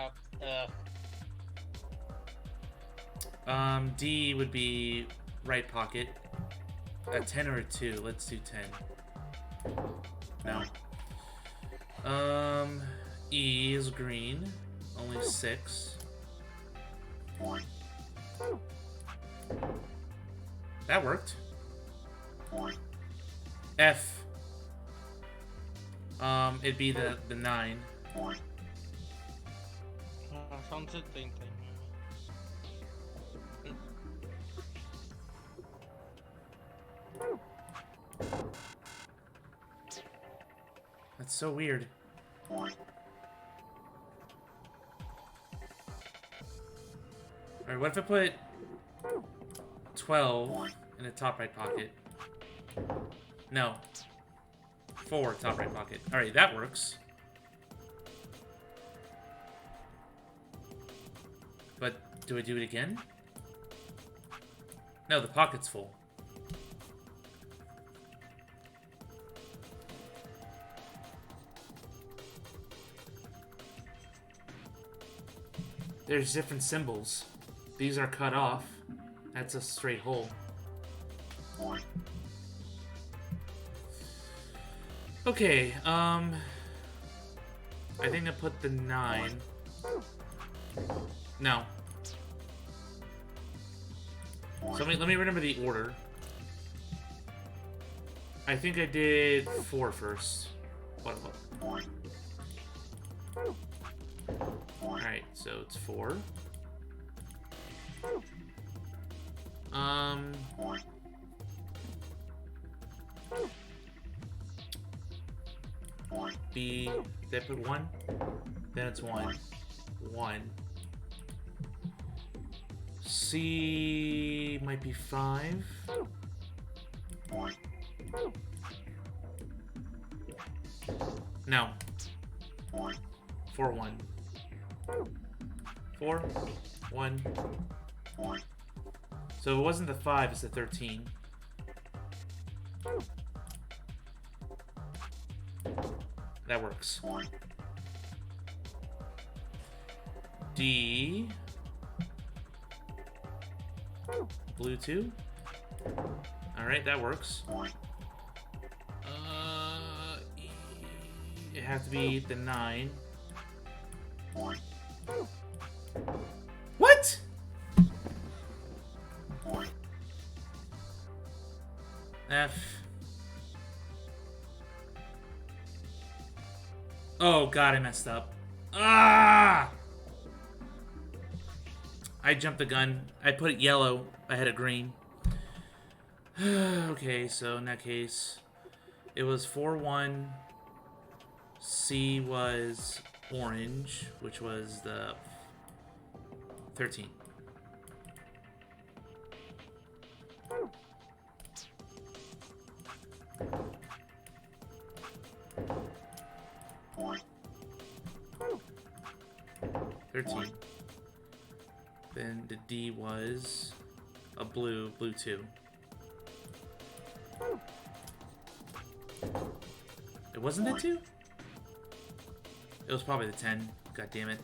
out. D would be right pocket. A 10 or a 2. Let's do 10. No. E is green. Only 6. That worked. F. It'd be the 9. That's so weird. Alright, what if I put 12 in the top right pocket? No. 4 top right pocket. Alright, that works. But do I do it again? No, the pocket's full. There's different symbols. These are cut off. That's a straight hole. Okay, I think I put the 9. No. So let me remember the order. I think I did 4 first. What? Alright, so it's 4. B, did I put 1? Then it's 1. 1. C might be 5. No. 4, 1. 4, 1. So it wasn't the 5, it's the 13. That works. D. Blue 2. Alright, that works. It has to be the 9. Oh god, I messed up. Ah! I jumped the gun. I put yellow ahead of green. Okay, so in that case, it was 4-1. C was orange, which was the 13. Then the D was a blue 2. It wasn't the 2? It was probably the 10. God damn it.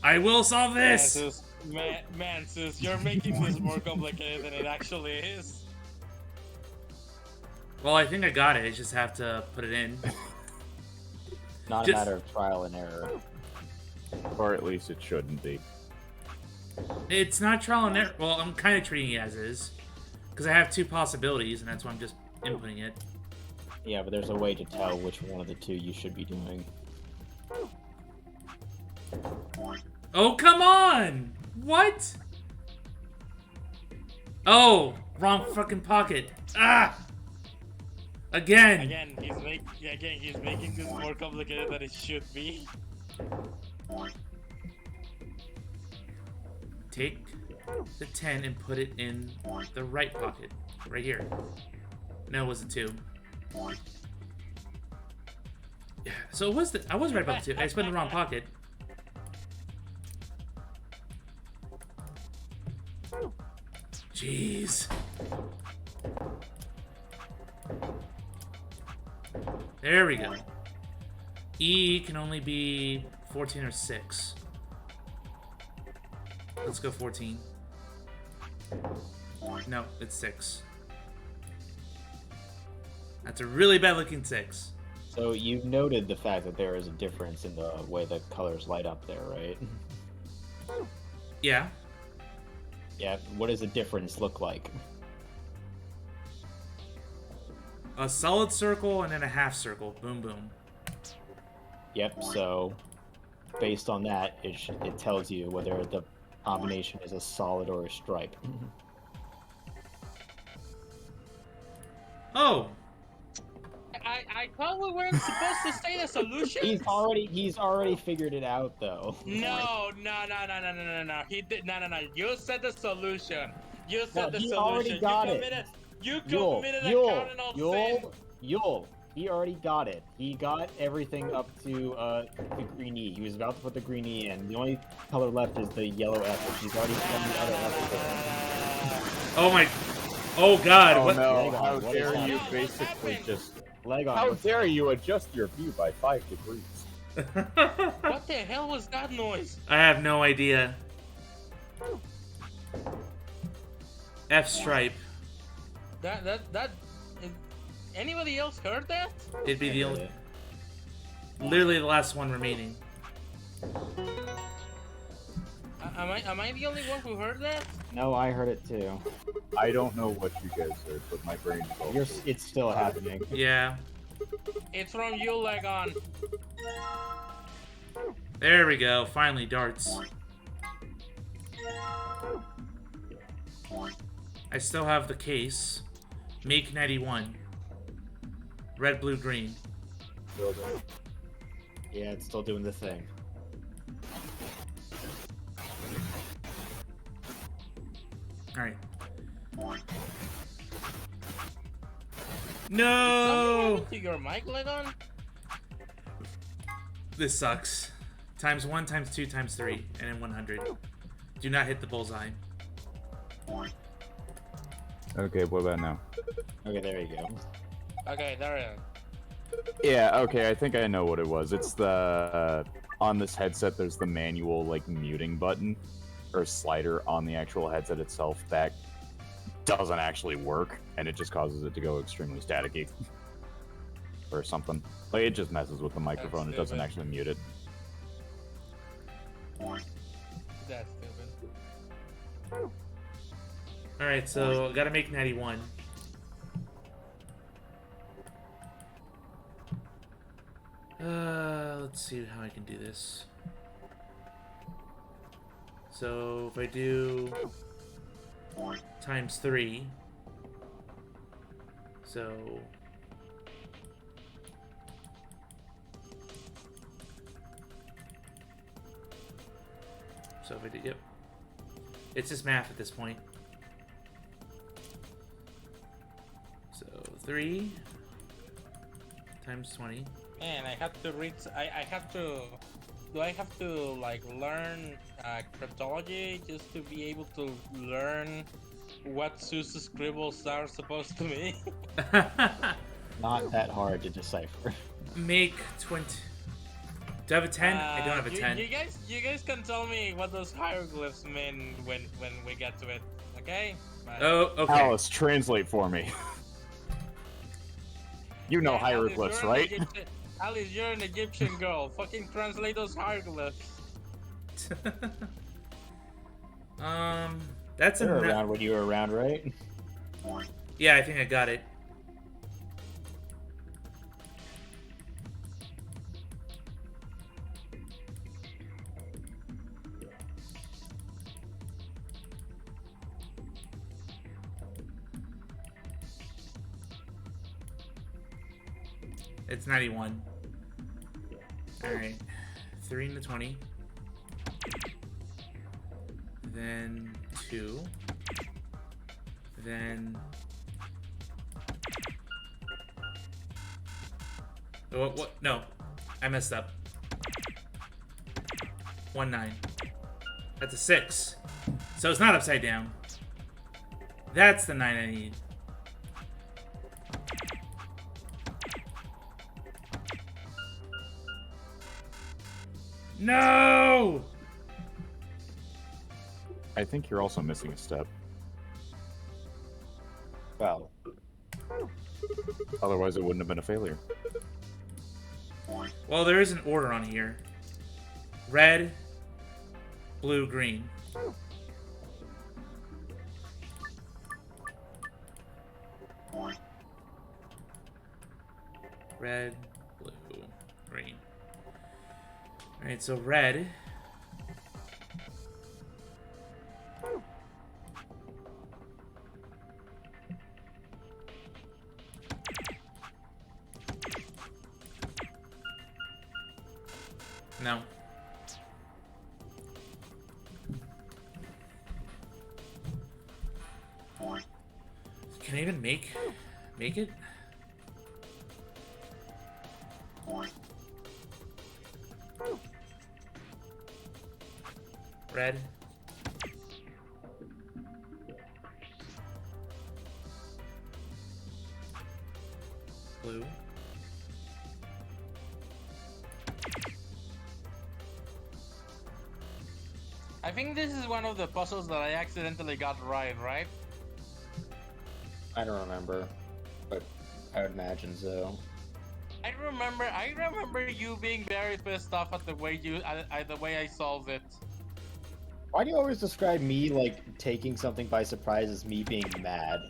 I will solve this! Man, Zeus, you're making this more complicated than it actually is. Well, I think I got it. I just have to put it in. Not a matter of trial and error. Or at least it shouldn't be. It's not trial and error. Well, I'm kind of treating it as is. Because I have 2 possibilities, and that's why I'm just inputting it. Yeah, but there's a way to tell which one of the 2 you should be doing. Oh, come on! What? Oh, wrong fucking pocket. Ah! Again! Again, he's making this more complicated than it should be. Take the 10 and put it in the right pocket. Right here. No, it was a 2. Yeah, so it was I was right about the 2. I just put it in the wrong pocket. Jeez. There we go. E can only be 14 or 6. Let's go 14. No, it's 6. That's a really bad looking 6. So you noted the fact that there is a difference in the way the colors light up there, right? Yeah. Yeah, what does the difference look like? A solid circle and then a half circle. Boom, boom. Yep, so based on that, it tells you whether the combination is a solid or a stripe. Oh! I thought we weren't supposed to say the solution. He's already figured it out though. No. He did no. You said the solution. You said the he solution. already got it. You committed a cardinal sin. Yule, he already got it. He got everything up to the green E. He was about to put the green E in. The only color left is the yellow F, which he's already done the other F. Oh my... Oh god, oh what? No, how dare you basically just... How dare you adjust your view by 5 degrees? What the hell was that noise? I have no idea. F stripe. That anybody else heard that? It'd be the only... Literally the last one remaining. Am I the only one who heard that? No, I heard it too. I don't know what you guys heard, but my brain is It's still happening. Yeah. It's from you, Legon. There we go. Finally, darts. I still have the case. Make 91. Red, blue, green. Yeah, it's still doing the thing. Alright. No! To your mic, Legon? This sucks. Times 1, times 2, times 3, and then 100. Do not hit the bullseye. Okay, what about now? Okay, there you go. Okay, there it is. Yeah, okay, I think I know what it was. It's the... on this headset, there's the manual, like, muting button. Or slider on the actual headset itself that doesn't actually work, and it just causes it to go extremely staticky. Or something. Like, it just messes with the microphone, it doesn't actually mute it. That's stupid. Alright, so I gotta make 91. Let's see how I can do this. So if I do times 3, so if I do, yep, it's just math at this point. So 3 times 20. Man, I have to read. I have to. Do I have to like learn cryptology just to be able to learn what Zeus scribbles are supposed to mean? Not that hard to decipher. Make 20. Do I have a 10? I don't have a 10. You guys can tell me what those hieroglyphs mean when we get to it, okay? Bye. Oh, okay. Alice, translate for me. You know hieroglyphs, right? Alice, you're an Egyptian girl. Fucking translate those hieroglyphs. That's You're around when you were around, right? Yeah, I think I got it. It's 91. Alright. 3 into 20. Then 2. Then... What? No. I messed up. 1, 9. That's a 6. So it's not upside down. That's the 9 I need. No! I think you're also missing a step. Well. Otherwise, it wouldn't have been a failure. Well, there is an order on here. Red, blue, green. Red, blue, green. Alright, so red. No. Can I even make it? Red. Blue. I think this is one of the puzzles that I accidentally got right? I don't remember, but I would imagine so. I remember you being very pissed off at the way I solved it. Why do you always describe me like taking something by surprise as me being mad?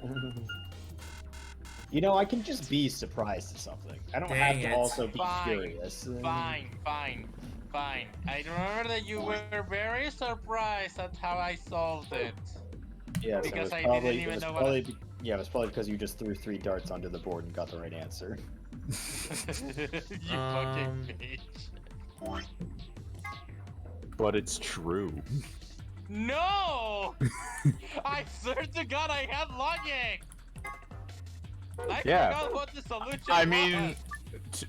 You know, I can just be surprised at something. I don't have to also be furious. Fine. I remember that you were very surprised at how I solved it. Yeah, because so I didn't even know what. Yeah, it was probably because you just threw 3 darts onto the board and got the right answer. You fucking bitch. But it's true. No! I swear to God, I had logic. I forgot what the solution I mean,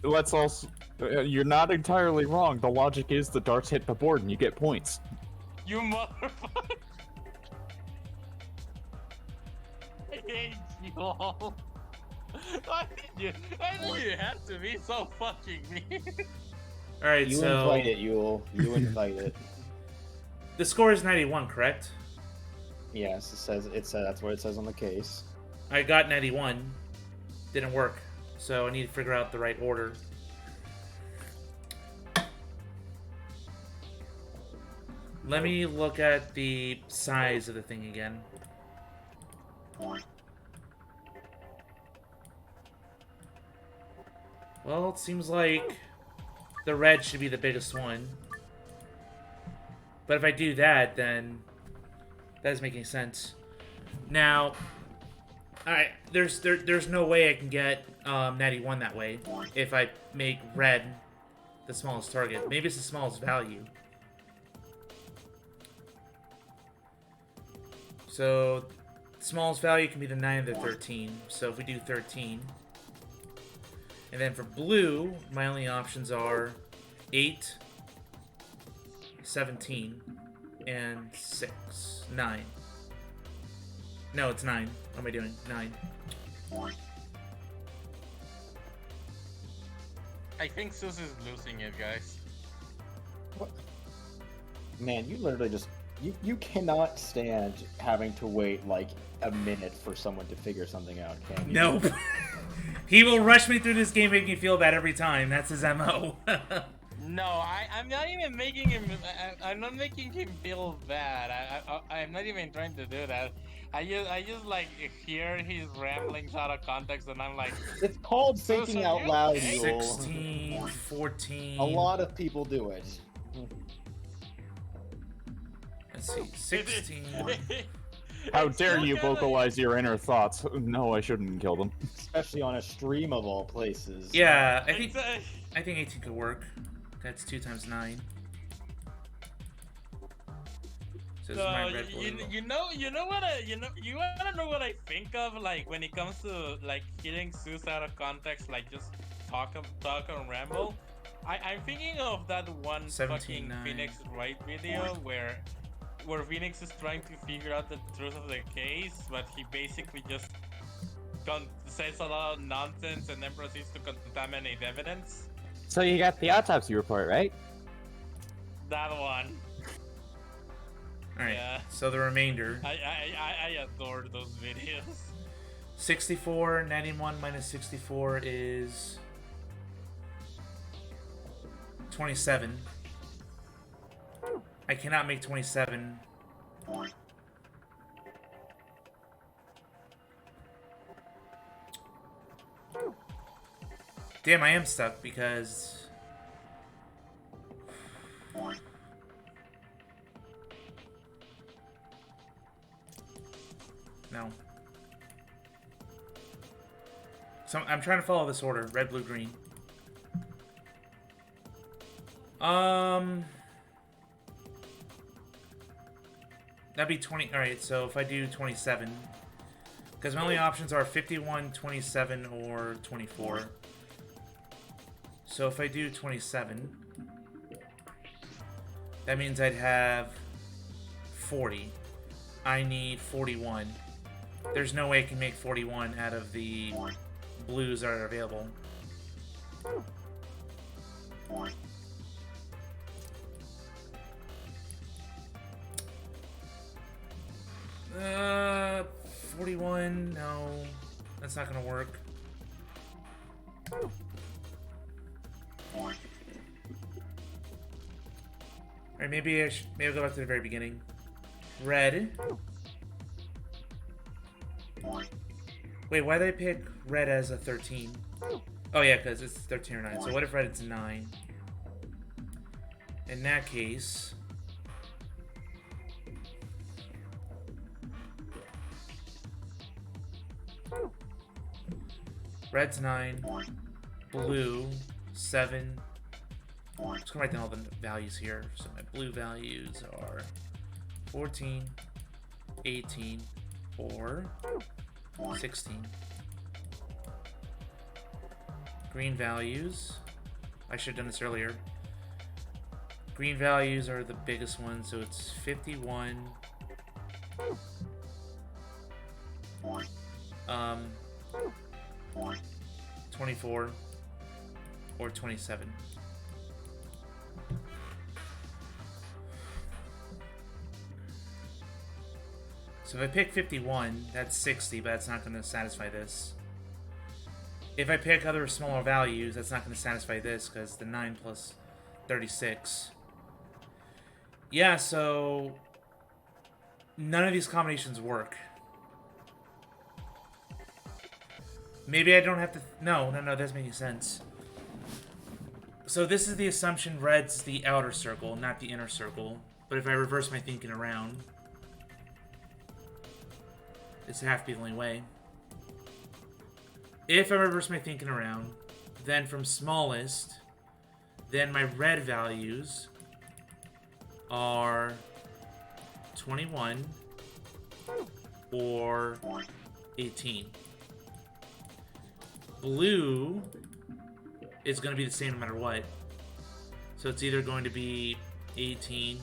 let's also. You're not entirely wrong. The logic is the darts hit the board and you get points. You motherfucker! I hate you all. I think you have to be so fucking mean. Alright, you so... invite it, Yule. You invite it. The score is 91, correct? Yes, that's what it says on the case. I got 91. Didn't work. So I need to figure out the right order. Let me look at the size of the thing again. Well, it seems like the red should be the biggest one. But if I do that, then that doesn't make any sense. Now, alright, there's no way I can get natty 1 that way if I make red the smallest target. Maybe it's the smallest value. So, smallest value can be the 9 or the 13. So if we do 13. And then for blue, my only options are 8, 17, and 6. 9. No, it's 9. What am I doing? 9. I think Zeus is losing it, guys. What? Man, you literally just... You cannot stand having to wait, like, a minute for someone to figure something out, can you? Nope. He will rush me through this game, make me feel bad every time. That's his MO. No, I'm not even making him. I'm not making him feel bad. I'm not even trying to do that. I just like hear his ramblings out of context, and I'm like. It's called thinking out loud, Yule. 16, 14. A lot of people do it. Let's see, 16. How dare you vocalize your inner thoughts? No, I shouldn't kill them. Especially on a stream of all places. Yeah, I think 18 could work. That's 2 times 9. So this is my red blue. You wanna know what I think of, like, when it comes to like hitting Zeus out of context, like just talk and ramble. I'm thinking of that one 17, fucking 9. Phoenix Wright video where Phoenix is trying to figure out the truth of the case, but he basically just says a lot of nonsense and then proceeds to contaminate evidence. So you got the autopsy report, right? That one. Alright, Yeah. so the remainder. I adored those videos. 64, 91 minus 64 is 27. I cannot make 27. Damn, I am stuck because... No. So I'm trying to follow this order. Red, blue, green. That'd be 20. Alright, so if I do 27. Because my only options are 51, 27, or 24. So if I do 27, that means I'd have 40. I need 41. There's no way I can make 41 out of the blues that are available. 41, no, that's not gonna work. Alright, maybe I'll go back to the very beginning. Red. Wait, why did I pick red as a 13? Oh yeah, because it's 13 or 9. So what if red is 9? In that case... Red's 9, blue 7. I'm just gonna write down all the values here. So my blue values are 14, 18, or 16. Green values. I should have done this earlier. Green values are the biggest ones, so it's 51. 24 or 27. So if I pick 51, that's 60, but that's not going to satisfy this. If I pick other smaller values, that's not going to satisfy this because the 9 plus 36. Yeah, so none of these combinations work. Maybe I don't have to... No, that doesn't make any sense. So this is the assumption red's the outer circle, not the inner circle. But if I reverse my thinking around, it's have to be the only way. If I reverse my thinking around, then from smallest, then my red values are 21 or 18. Blue is going to be the same no matter what. So it's either going to be 18,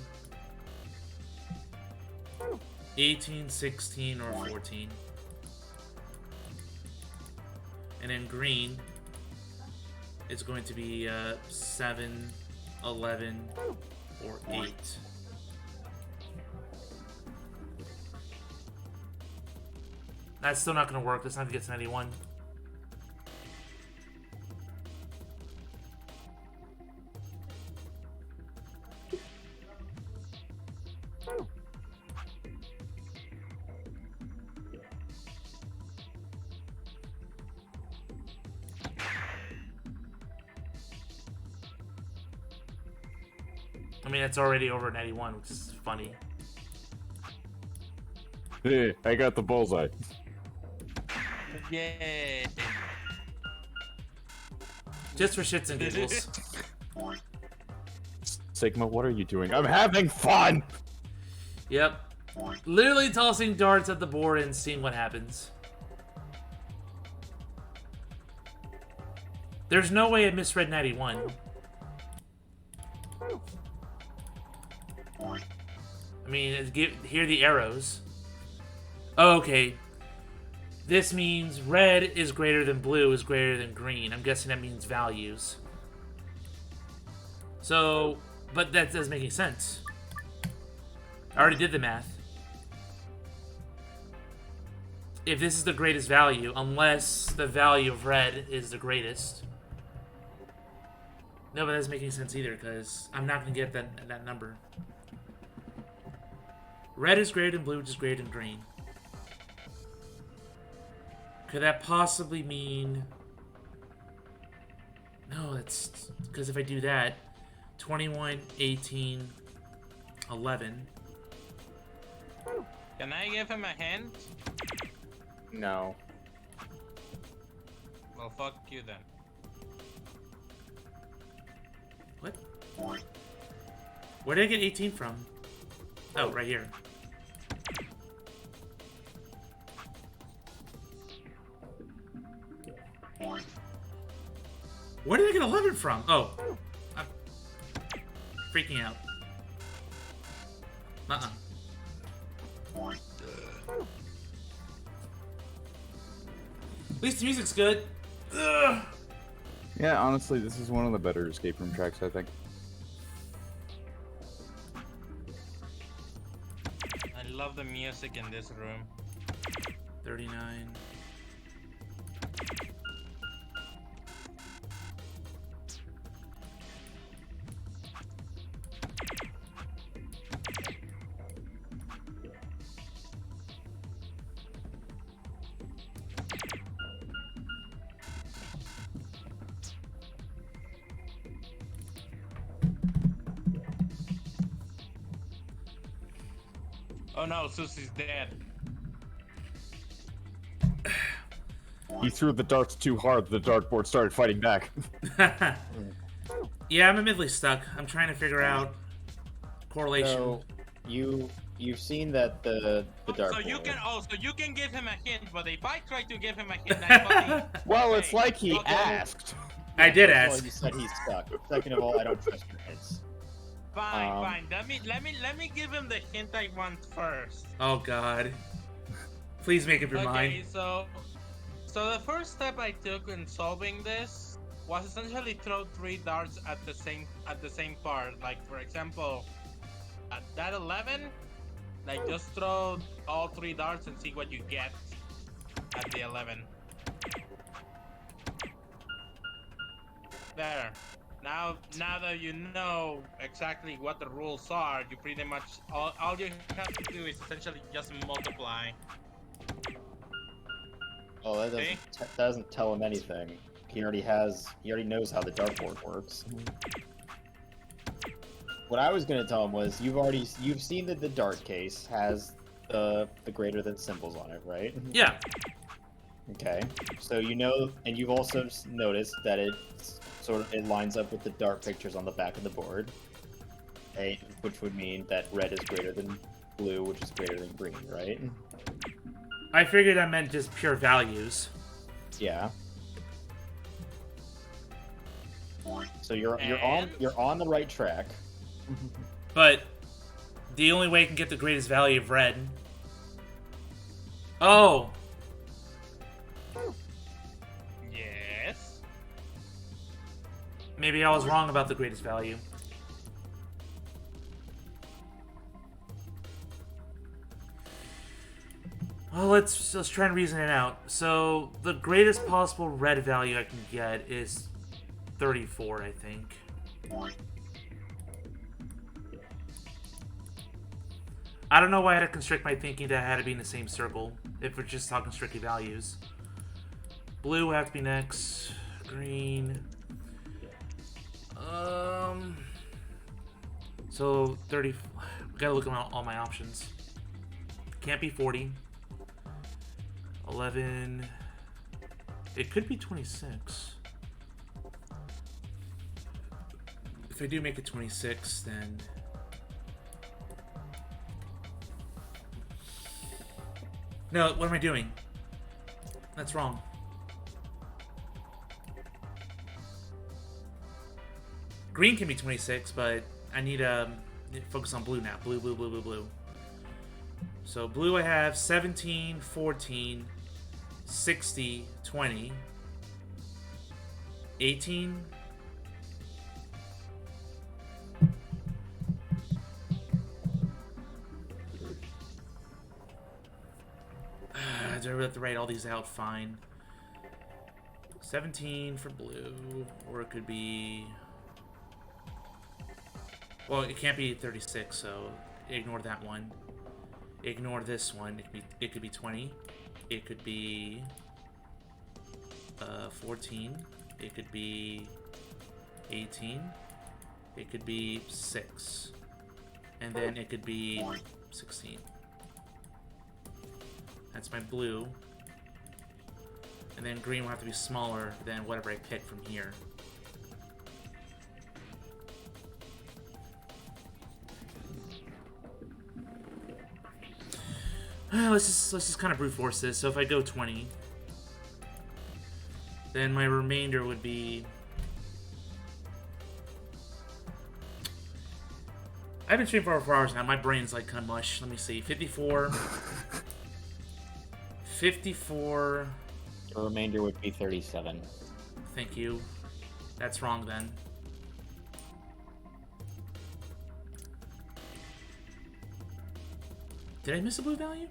16, or 14. And then green is going to be 7, 11, or 8. That's still not going to work. That's not going to get to 91. I mean, it's already over 91, which is funny. Hey, I got the bullseye. Yay! Just for shits and giggles. Sigma, what are you doing? I'm having fun! Yep. Literally tossing darts at the board and seeing what happens. There's no way I misread 91. I mean, here are the arrows. Oh, okay. This means red is greater than blue is greater than green. I'm guessing that means values. So, but that doesn't make any sense. I already did the math. If this is the greatest value, unless the value of red is the greatest. No, but that doesn't make any sense either, because I'm not going to get that number. Red is greater than blue, which is greater than green. Could that possibly mean... No, that's... Because if I do that, 21, 18, 11... Can I give him a hint? No. Well, fuck you then. What? Where did I get 18 from? Oh, right here. Where did I get 11 from? Oh. I'm freaking out. Uh-uh. At least the music's good. Ugh. Yeah, honestly, this is one of the better escape room tracks, I think. I love the music in this room. 39. Oh no, Susie's dead. He threw the darts too hard, the dartboard started fighting back. Yeah, I'm admittedly stuck. I'm trying to figure out correlation. So, you've seen that the dartboard... So you can give him a hint, but if I try to give him a hint, I fucking... Well, it's like he asked. I did First of all, ask. you said he's stuck. Second of all, I don't trust your hints. Fine. Let me give him the hint I want first. Oh god. Please make up your mind. Okay, so the first step I took in solving this was essentially throw 3 darts at the same part. Like for example, at that 11, like just throw all 3 darts and see what you get at the 11. There. Now that you know exactly what the rules are, you pretty much all you have to do is essentially just multiply. Oh, that doesn't tell him anything. He already knows how the dartboard works. What I was gonna tell him was, you've seen that the dart case has the greater than symbols on it, right? Yeah. Okay. So you know, and you've also noticed that it lines up with the dart pictures on the back of the board, which would mean that red is greater than blue, which is greater than green, right? I figured I meant just pure values. Yeah. So you're on the right track. But the only way I can get the greatest value of red. Oh. Yes. Maybe I was wrong about the greatest value. Well, let's try and reason it out. So the greatest possible red value I can get is 34, I think. I don't know why I had to constrict my thinking that I had to be in the same circle, if we're just talking strictly values. Blue would have to be next. Green. So 30. We gotta look at all my options. Can't be 40. 11. It could be 26. If I do make it 26, then... No, what am I doing? That's wrong. Green can be 26, but I need to focus on blue now. Blue. So blue I have 17, 14, 60, 20, 18... Do I really have to write all these out? Fine. 17 for blue, or it could be... Well, it can't be 36, so ignore that one. Ignore this one. It could be 20. It could be 14. It could be 18. It could be 6. And then it could be 16. That's my blue. And then green will have to be smaller than whatever I pick from here. Let's just kind of brute force this. So if I go 20, then my remainder would be... I've been streaming for over 4 hours now. My brain's like kind of mush. Let me see. 54... 54... The remainder would be 37. Thank you. That's wrong then. Did I miss a blue value?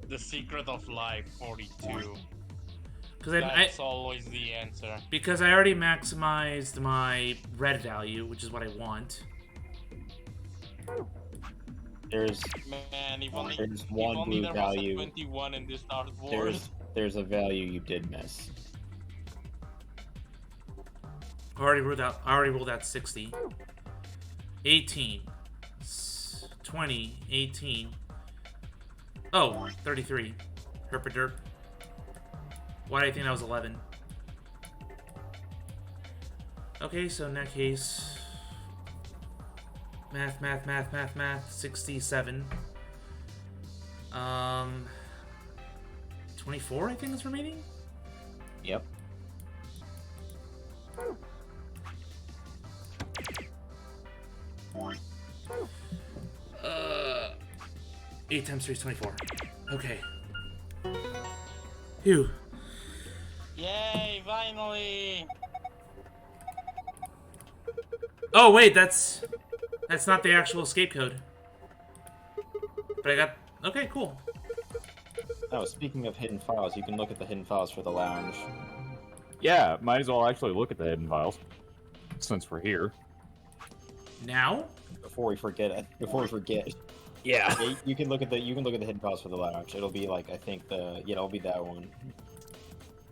The secret of life, 42. Because That's always the answer. Because I already maximized my red value, which is what I want. There's one blue there value. Was a 21 in this dartboard. There's a value you did miss. I already ruled out 60. 18. 20. 18. Oh, 33. Herpaderp. Why do I think that was 11? Okay, so in that case... Math. 67. 24, I think is remaining? Yep. 8 times 3 is 24. Okay. Phew. Yay, finally! Oh, wait, that's not the actual escape code. But I got... Okay, cool. Oh, speaking of hidden files, you can look at the hidden files for the lounge. Yeah, might as well actually look at the hidden files. Since we're here. Now? Before we forget it. Yeah. You can look at the hidden files for the lounge. It'll be like, I think it'll be that one.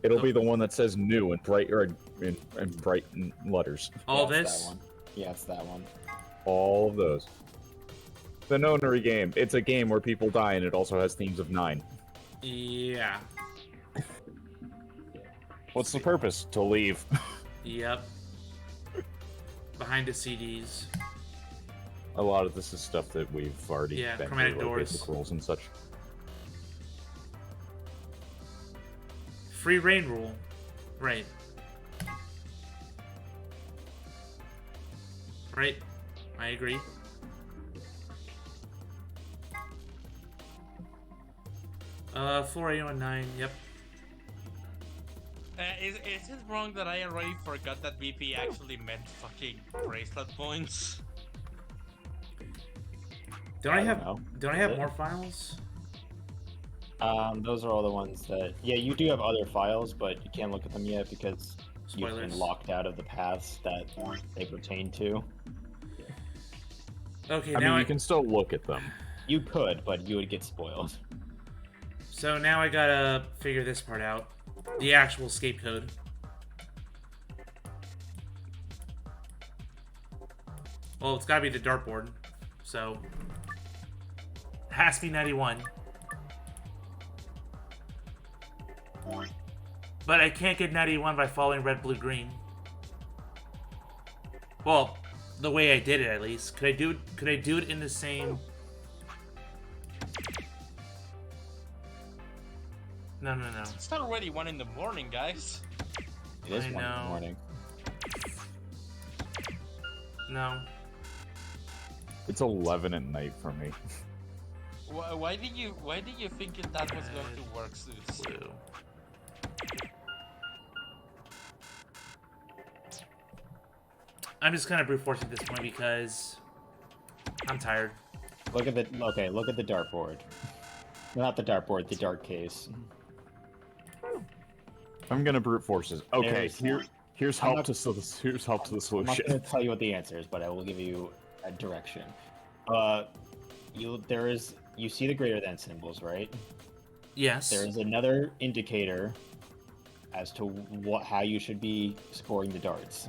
It'll be the one that says new in bright in bright letters. All Yeah, it's this? that one. Yeah, it's that one. All of those. The Nonary game. It's a game where people die, and it also has themes of 9. Yeah. What's the purpose? To leave. Yep. Behind the CDs. A lot of this is stuff that we've already been chromatic through, like doors. basic rules and such. Free reign rule. Right. Right. I agree. Floor 809, yep. Is it wrong that I already forgot that BP actually meant fucking bracelet points? Don't I have more files? Those are all the ones that... Yeah, you do have other files, but you can't look at them yet because you've Spoilers. been locked out of the paths that they pertain to. Okay, I now mean, you can still look at them. You could, but you would get spoiled. So now I gotta figure this part out. The actual escape code. Well, it's gotta be the dartboard. So... has to be 91. But I can't get 91 by following red, blue, green. Well, the way I did it, at least. Could I do it in the same... No. It's not already 1 in the morning, guys. It is I 1 in the know. morning. No. It's 11 at night for me. Why did you think that was going to work, Zeus? Blue. I'm just kind of brute forcing at this point because I'm tired. Look at the dartboard. Not the dartboard, the dart case. I'm gonna brute forces. Okay, There's- here's I'm help not- to the I'm not solution. going to tell you what the answer is, but I will give you a direction. You see the greater than symbols, right? Yes. There is another indicator as to how you should be scoring the darts.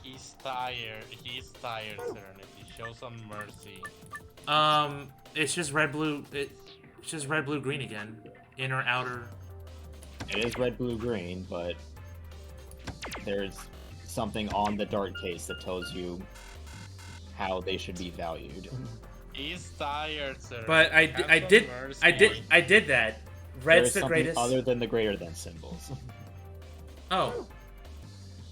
He's tired. He's tired, Serenity. Show some mercy. It's just red, blue. It's just red, blue, green again. Inner, outer. It is red, blue, green, but there's something on the dart case that tells you how they should be valued. He's tired, sir. But I did that. Red's the greatest. Other than the greater than symbols. Oh.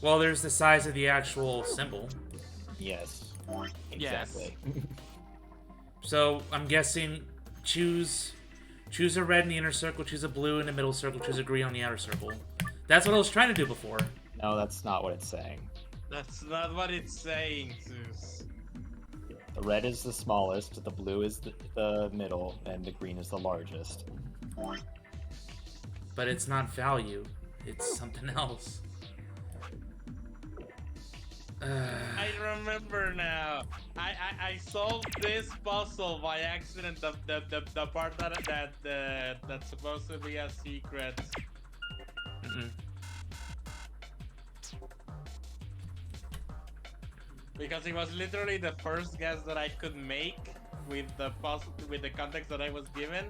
Well, there's the size of the actual symbol. Yes. Exactly. So I'm guessing choose a red in the inner circle, choose a blue in the middle circle, choose a green on the outer circle. That's what I was trying to do before. No, that's not what it's saying. That's not what it's saying, Zeus. The red is the smallest, the blue is the middle, and the green is the largest. But it's not value. It's something else. I remember now. I solved this puzzle by accident. The part that's supposed to be a secret. Because it was literally the first guess that I could make with the context that I was given,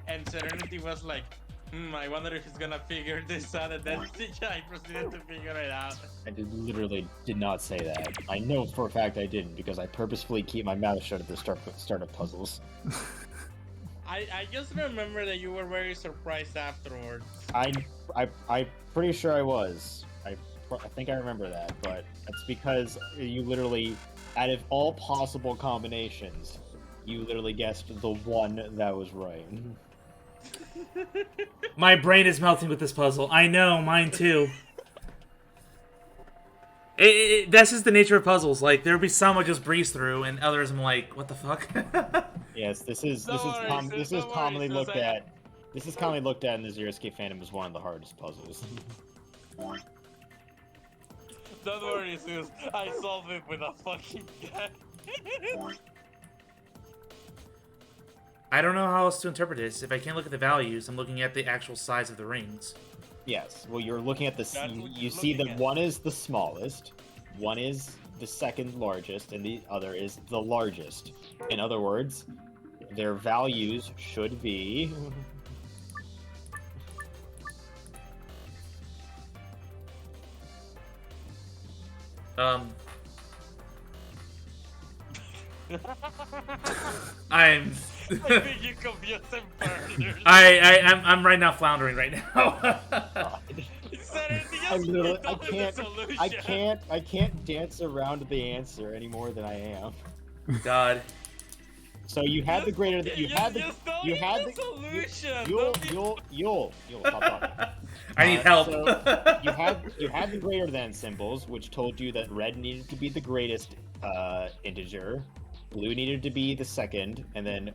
and Serenity was like, I wonder if he's gonna figure this out, and then I proceeded to figure it out. I literally did not say that. I know for a fact I didn't, because I purposefully keep my mouth shut at the start of puzzles. I just remember that you were very surprised afterwards. I'm pretty sure I was. I think I remember that, but that's because you literally, out of all possible combinations, you literally guessed the one that was right. My brain is melting with this puzzle. I know, mine too. That's just the nature of puzzles. Like, there'll be some I just breeze through, and others I'm like, what the fuck? Yes, this is commonly looked at. This is commonly looked at in the Zero Escape fandom as one of the hardest puzzles. Don't worry, Zeus. I solved it with a fucking guy. I don't know how else to interpret this. If I can't look at the values, I'm looking at the actual size of the rings. Yes. Well, you're looking at the. That's what You you're see that looking at. one is the smallest, one is the second largest, and the other is the largest. In other words, their values should be. I'm. I think you confused him further. I'm right now floundering right now. Is there anything I else you literally, can tell me the solution? I can't dance around the answer any more than I am. God. So you had the greater than you had the you had the solution. you'll stop talking. I need help. So you had the greater than symbols, which told you that red needed to be the greatest integer, blue needed to be the second, and then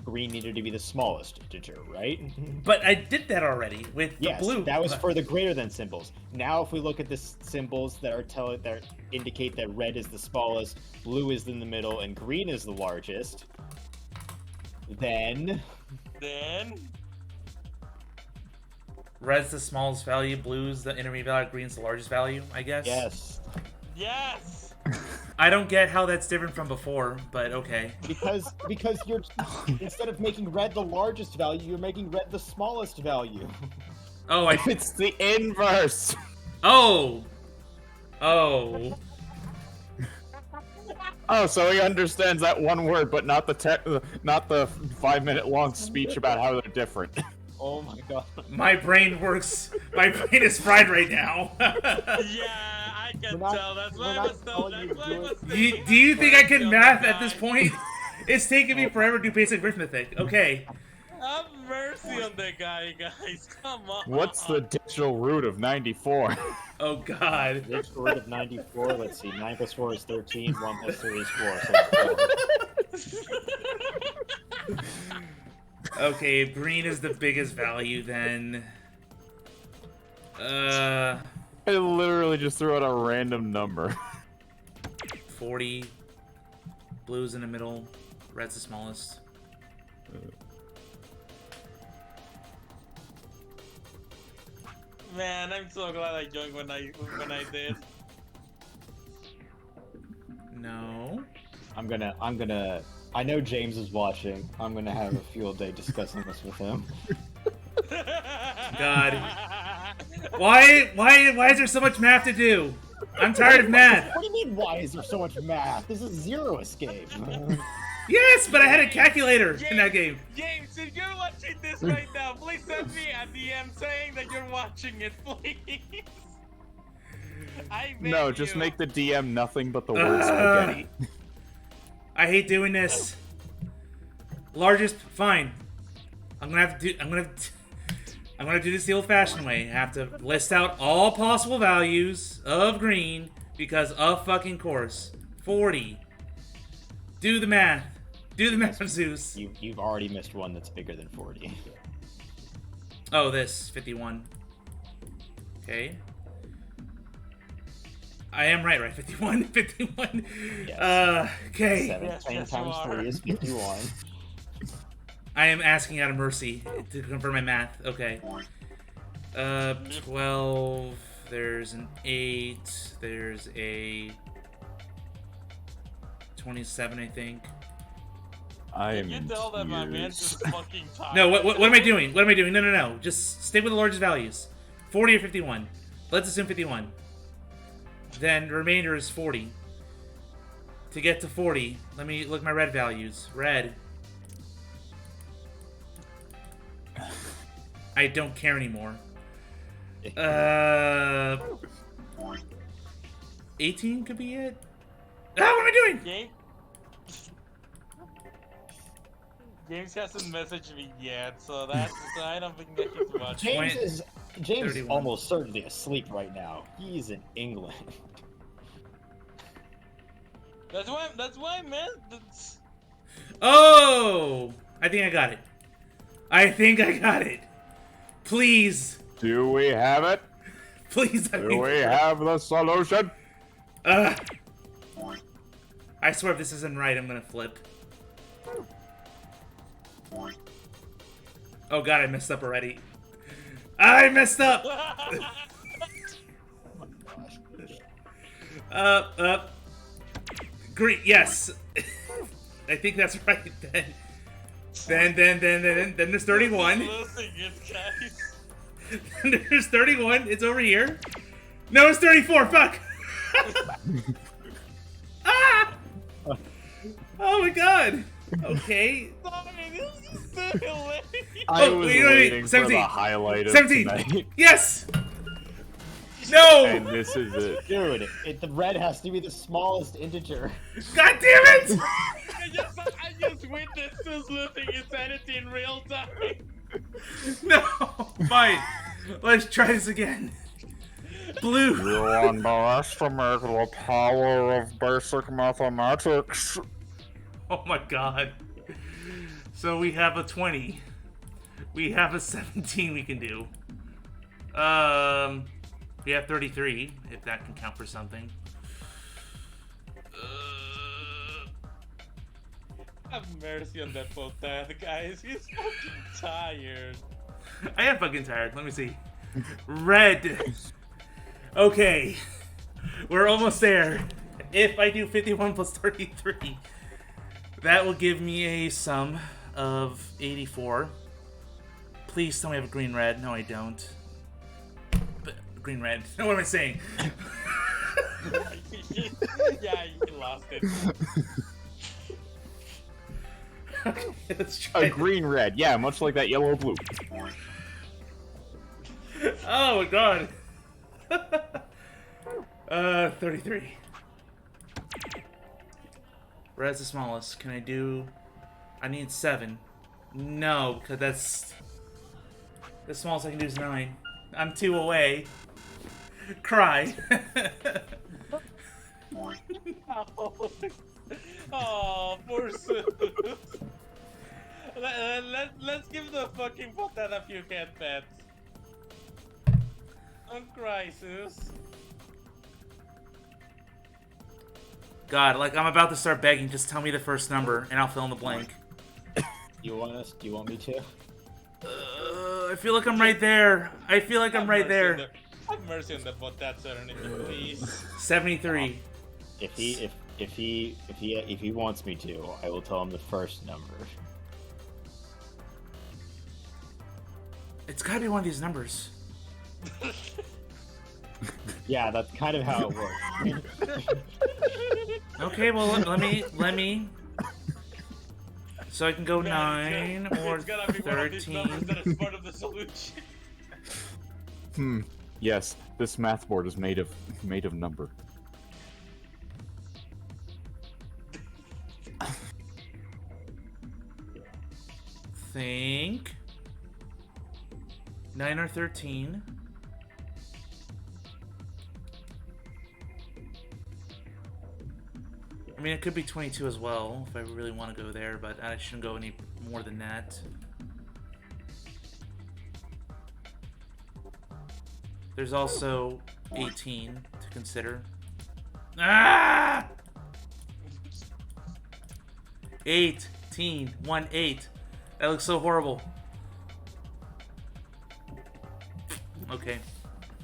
green needed to be the smallest integer, right? But I did that already with the blue. That was for the greater than symbols. Now, if we look at the symbols that indicate that red is the smallest, blue is in the middle, and green is the largest, then red's the smallest value, blue's the intermediate value, green's the largest value, I guess. Yes. I don't get how that's different from before, but okay. Because you're instead of making red the largest value, you're making red the smallest value. Oh, it's the inverse. Oh. Oh, so he understands that one word, but not the 5-minute long speech about how they're different. Oh my god. My brain works. My brain is fried right now. Yeah, I can tell. That's why I was told. Do you think I can math at this point? It's taking me forever to do basic arithmetic. Okay. Have mercy on the guy, guys. Come on. What's the digital root of 94? Oh god. Digital root of 94. Let's see. 9 plus 4 is 13. 1 plus 3 is 4. So 4. Okay, if green is the biggest value, then... I literally just threw out a random number. 40. Blue's in the middle. Red's the smallest. Man, I'm so glad I joined when I did. No. I know James is watching. I'm gonna have a field day discussing this with him. God. Why is there so much math to do? I'm tired of math. What do you mean, why is there so much math? This is Zero Escape. Yes, but I had a calculator in that game. James, if you're watching this right now, please send me a DM saying that you're watching it, please. I beg No, just you. make the DM nothing but the word spaghetti. I hate doing this. Largest, fine. I'm gonna do this the old-fashioned way. I have to list out all possible values of green because of fucking course. 40. Do the math. Do the math, Zeus. You've already missed one that's bigger than 40. Oh, this 51. Okay. I am right? 51. 51. Yes. Okay. 17 times 3 is 51. I am asking out of mercy to confirm my math. Okay. 12. There's an 8. There's a 27, I think. I Can you tell that my man's just fucking tired? No, what am I doing? What am I doing? No. Just stick with the largest values. 40 or 51. Let's assume 51. Then the remainder is 40. To get to 40, let me look at my red values. Red. I don't care anymore. 18 could be it. Ah, what am I doing? James hasn't messaged me yet, so I don't think that he's watching. James is almost certainly asleep right now. He's in England. That's why, man. Oh! I think I got it. Please. Do we have it? Please. Do we have the solution? I swear if this isn't right, I'm gonna flip. Oh god, I messed up already. I messed up! Green, yes. I think that's right then. Then there's 31. Then there's 31. It's over here. No, it's 34. Fuck. Ah! Oh my god. Okay. I was waiting for 17. the highlight of 17. tonight. Yes. No. And this is it. Dude, the red has to be the smallest integer. God damn it! I just witnessed us losing insanity in real time. No. Fine. Let's try this again. Blue. You underestimate the power of basic mathematics. Oh my god. So we have a 20. We have a 17 we can do. We have 33, if that can count for something. Have mercy on that potat, guys. He's fucking tired. I am fucking tired. Let me see. Red. Okay. We're almost there. If I do 51 plus 33, that will give me a sum of 84. Please tell me I have a green red. No, I don't. But green red. What am I saying? Yeah, you lost it. Okay, let's try a green red. Yeah, much like that yellow blue. Oh my god. 33. Red's the smallest. Can I do... I need 7. No, because that's... The smallest I can do is 9. I'm 2 away. Cry. Oh, poor Zeus. Let's give the fucking potat a few head pets. Don't cry, Zeus. God, like I'm about to start begging. Just tell me the first number, and I'll fill in the blank. You want us? Do you want me to? I feel like I'm right there. I feel like I'm right there. Have mercy on the potat, Serenity, please. 73. If he wants me to, I will tell him the first number. It's gotta be one of these numbers. Yeah, that's kind of how it works. Okay, well let me. So I can go 9 or It's gotta be one of these 13. numbers that is part of the solution. Yes, this math board is made of number. Think 9 or 13. I mean, it could be 22 as well, if I really want to go there, but I shouldn't go any more than that. There's also 18 to consider. Ah! 18. 1-8. That looks so horrible. Okay.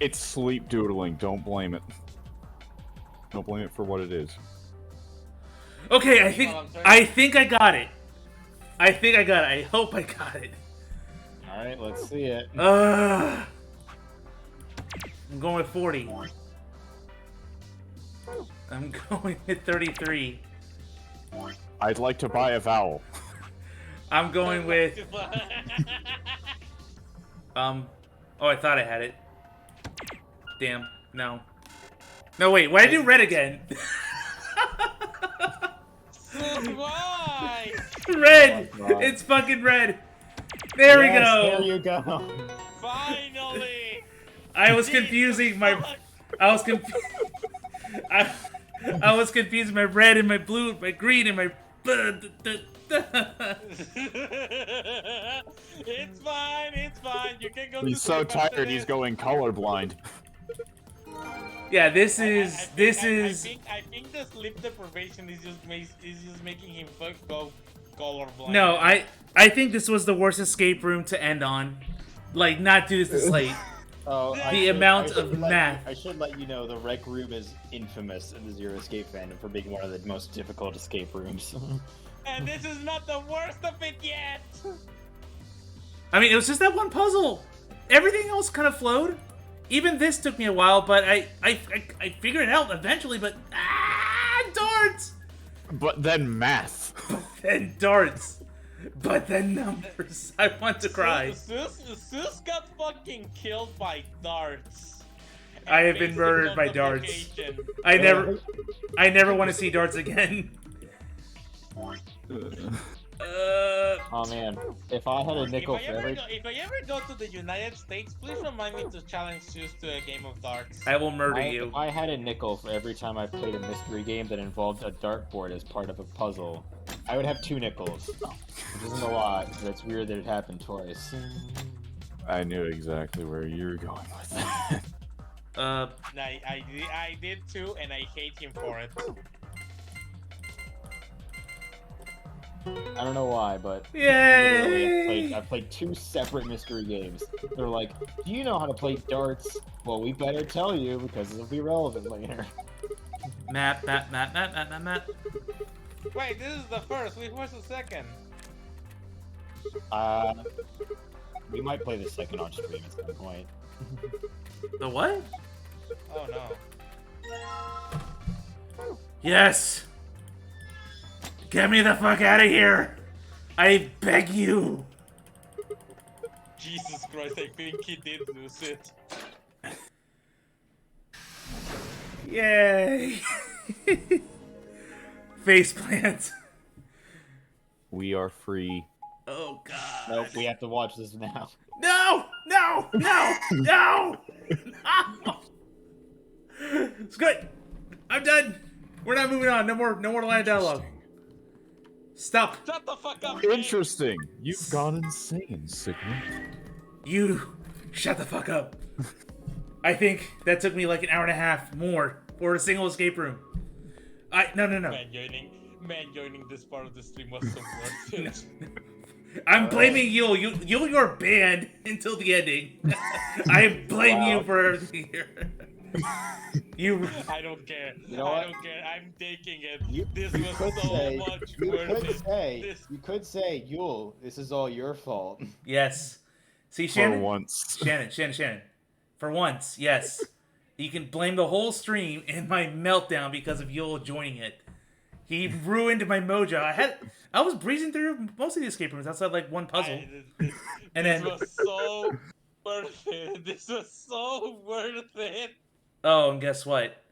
It's sleep doodling. Don't blame it. Don't blame it for what it is. Okay, I think I got it. I think I got it. I hope I got it. All right, let's see it. I'm going with 40. I'm going with 33. I'd like to buy a vowel. I'm going with... Oh, I thought I had it. Damn. No. No, wait. Why did I do red again? Why? Red! Oh, it's fucking red. There we go. There you go. Finally. I was confusing my... I was confusing my red and my blue, my green and my... It's fine, it's fine. You can go. He's so tired he's going colorblind. Yeah, this is. I think the sleep deprivation is just making him go colorblind. No, I think this was the worst escape room to end on. Like, not do this this late. Oh, The amount of math. I should let you know the Rec Room is infamous in the Zero Escape fandom for being one of the most difficult escape rooms. And this is not the worst of it yet. I mean, it was just that one puzzle. Everything else kind of flowed. Even this took me a while, but I figured it out eventually. But darts. But then math. Then darts. But then numbers. I want to cry. Zeus got fucking killed by darts. I have been murdered by darts. I never want to see darts again. Oh man, if I had a nickel for every... If I ever go to the United States, please remind me to challenge Zeus to a game of darts. I will murder you. If I had a nickel for every time I played a mystery game that involved a dartboard as part of a puzzle, I would have 2 nickels. Which isn't a lot, but it's weird that it happened twice. I knew exactly where you were going with that. I did too, and I hate him for it. I don't know why, but Yay! I've played 2 separate mystery games. They're like, do you know how to play darts? Well, we better tell you because it'll be relevant later. Map. Wait, this is the first. Where's the second? We might play the second on stream at some point. The what? Oh no. Yes! Get me the fuck out of here! I beg you! Jesus Christ, I think he did lose it. Yay! Faceplant. We are free. Oh god. Nope, we have to watch this now. No! No! No! No! No! It's good. I'm done. We're not moving on. No more line of dialogue. Stop. Shut the fuck up. Interesting. You've gone insane, Sigma. You shut the fuck up. I think that took me like an hour and a half more for a single escape room. No. Man joining this part of the stream was so worth it. I'm blaming Yule. You're banned until the ending. I blame you for everything here. I don't care. You know I what? don't care. I'm taking it. You could say, Yule, this is all your fault. Yes. See, Shannon. For once. Shannon. For once, yes. You can blame the whole stream and my meltdown because of Yule joining it. He ruined my mojo. I was breezing through most of the escape rooms outside like one puzzle. This was so worth it. This was so worth it. Oh, and guess what?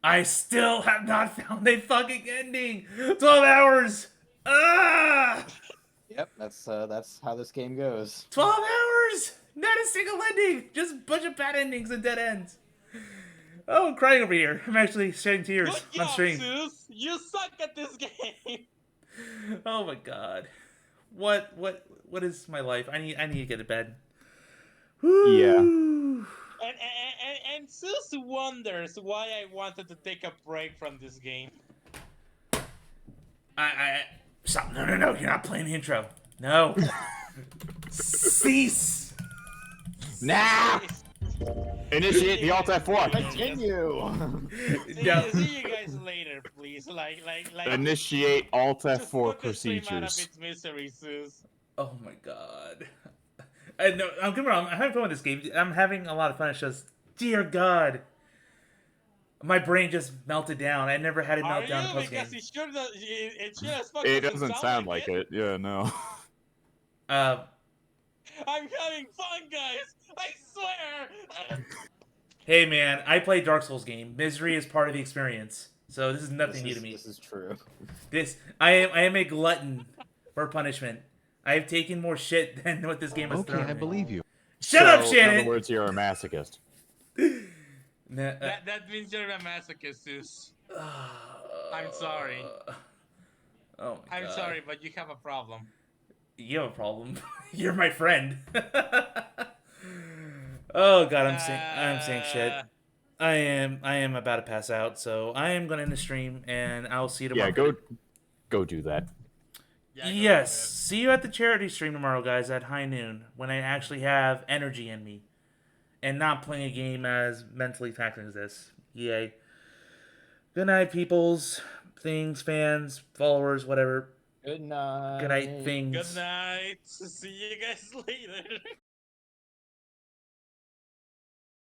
I still have not found a fucking ending. 12 hours. Ah! Yep, that's how this game goes. 12 hours. Not a single ending. Just a bunch of bad endings and dead ends. Oh, I'm crying over here. I'm actually shedding tears on stream. Zeus. You suck at this game. Oh my god. What is my life? I need to get to bed. Yeah. And Zeus wonders why I wanted to take a break from this game. Stop. No. You're not playing the intro. No. Cease. Nah. Initiate the Alt F4. Continue. See you guys later, please. Like. Initiate Alt Just F4 put the stream out of procedures. its misery, Zeus. Oh my god. No, I'm having fun with this game. I'm having a lot of fun. It's just, dear God, my brain just melted down. I never had it melt down post game. Because it sure as fuck It doesn't sound like it. Yeah, no. I'm having fun, guys. I swear. Hey man, I play Dark Souls game. Misery is part of the experience. So this is nothing new to me. This is true. I am a glutton for punishment. I have taken more shit than what this game has thrown. Okay, I believe you. Shut up, Shannon! In other words, you're a masochist. That means you're a masochist, Zeus. I'm sorry. Oh my I'm God. sorry, but you have a problem. You have a problem. You're my friend. Oh God, I'm saying shit. I am about to pass out, so I am gonna end the stream, and I'll see you tomorrow. Yeah, go do that. Yeah, go Yes. ahead. See you at the charity stream tomorrow, guys, at high noon, when I actually have energy in me. And not playing a game as mentally taxing as this. Yay. Good night, peoples, things, fans, followers, whatever. Good night. Good night, things. Good night. See you guys later.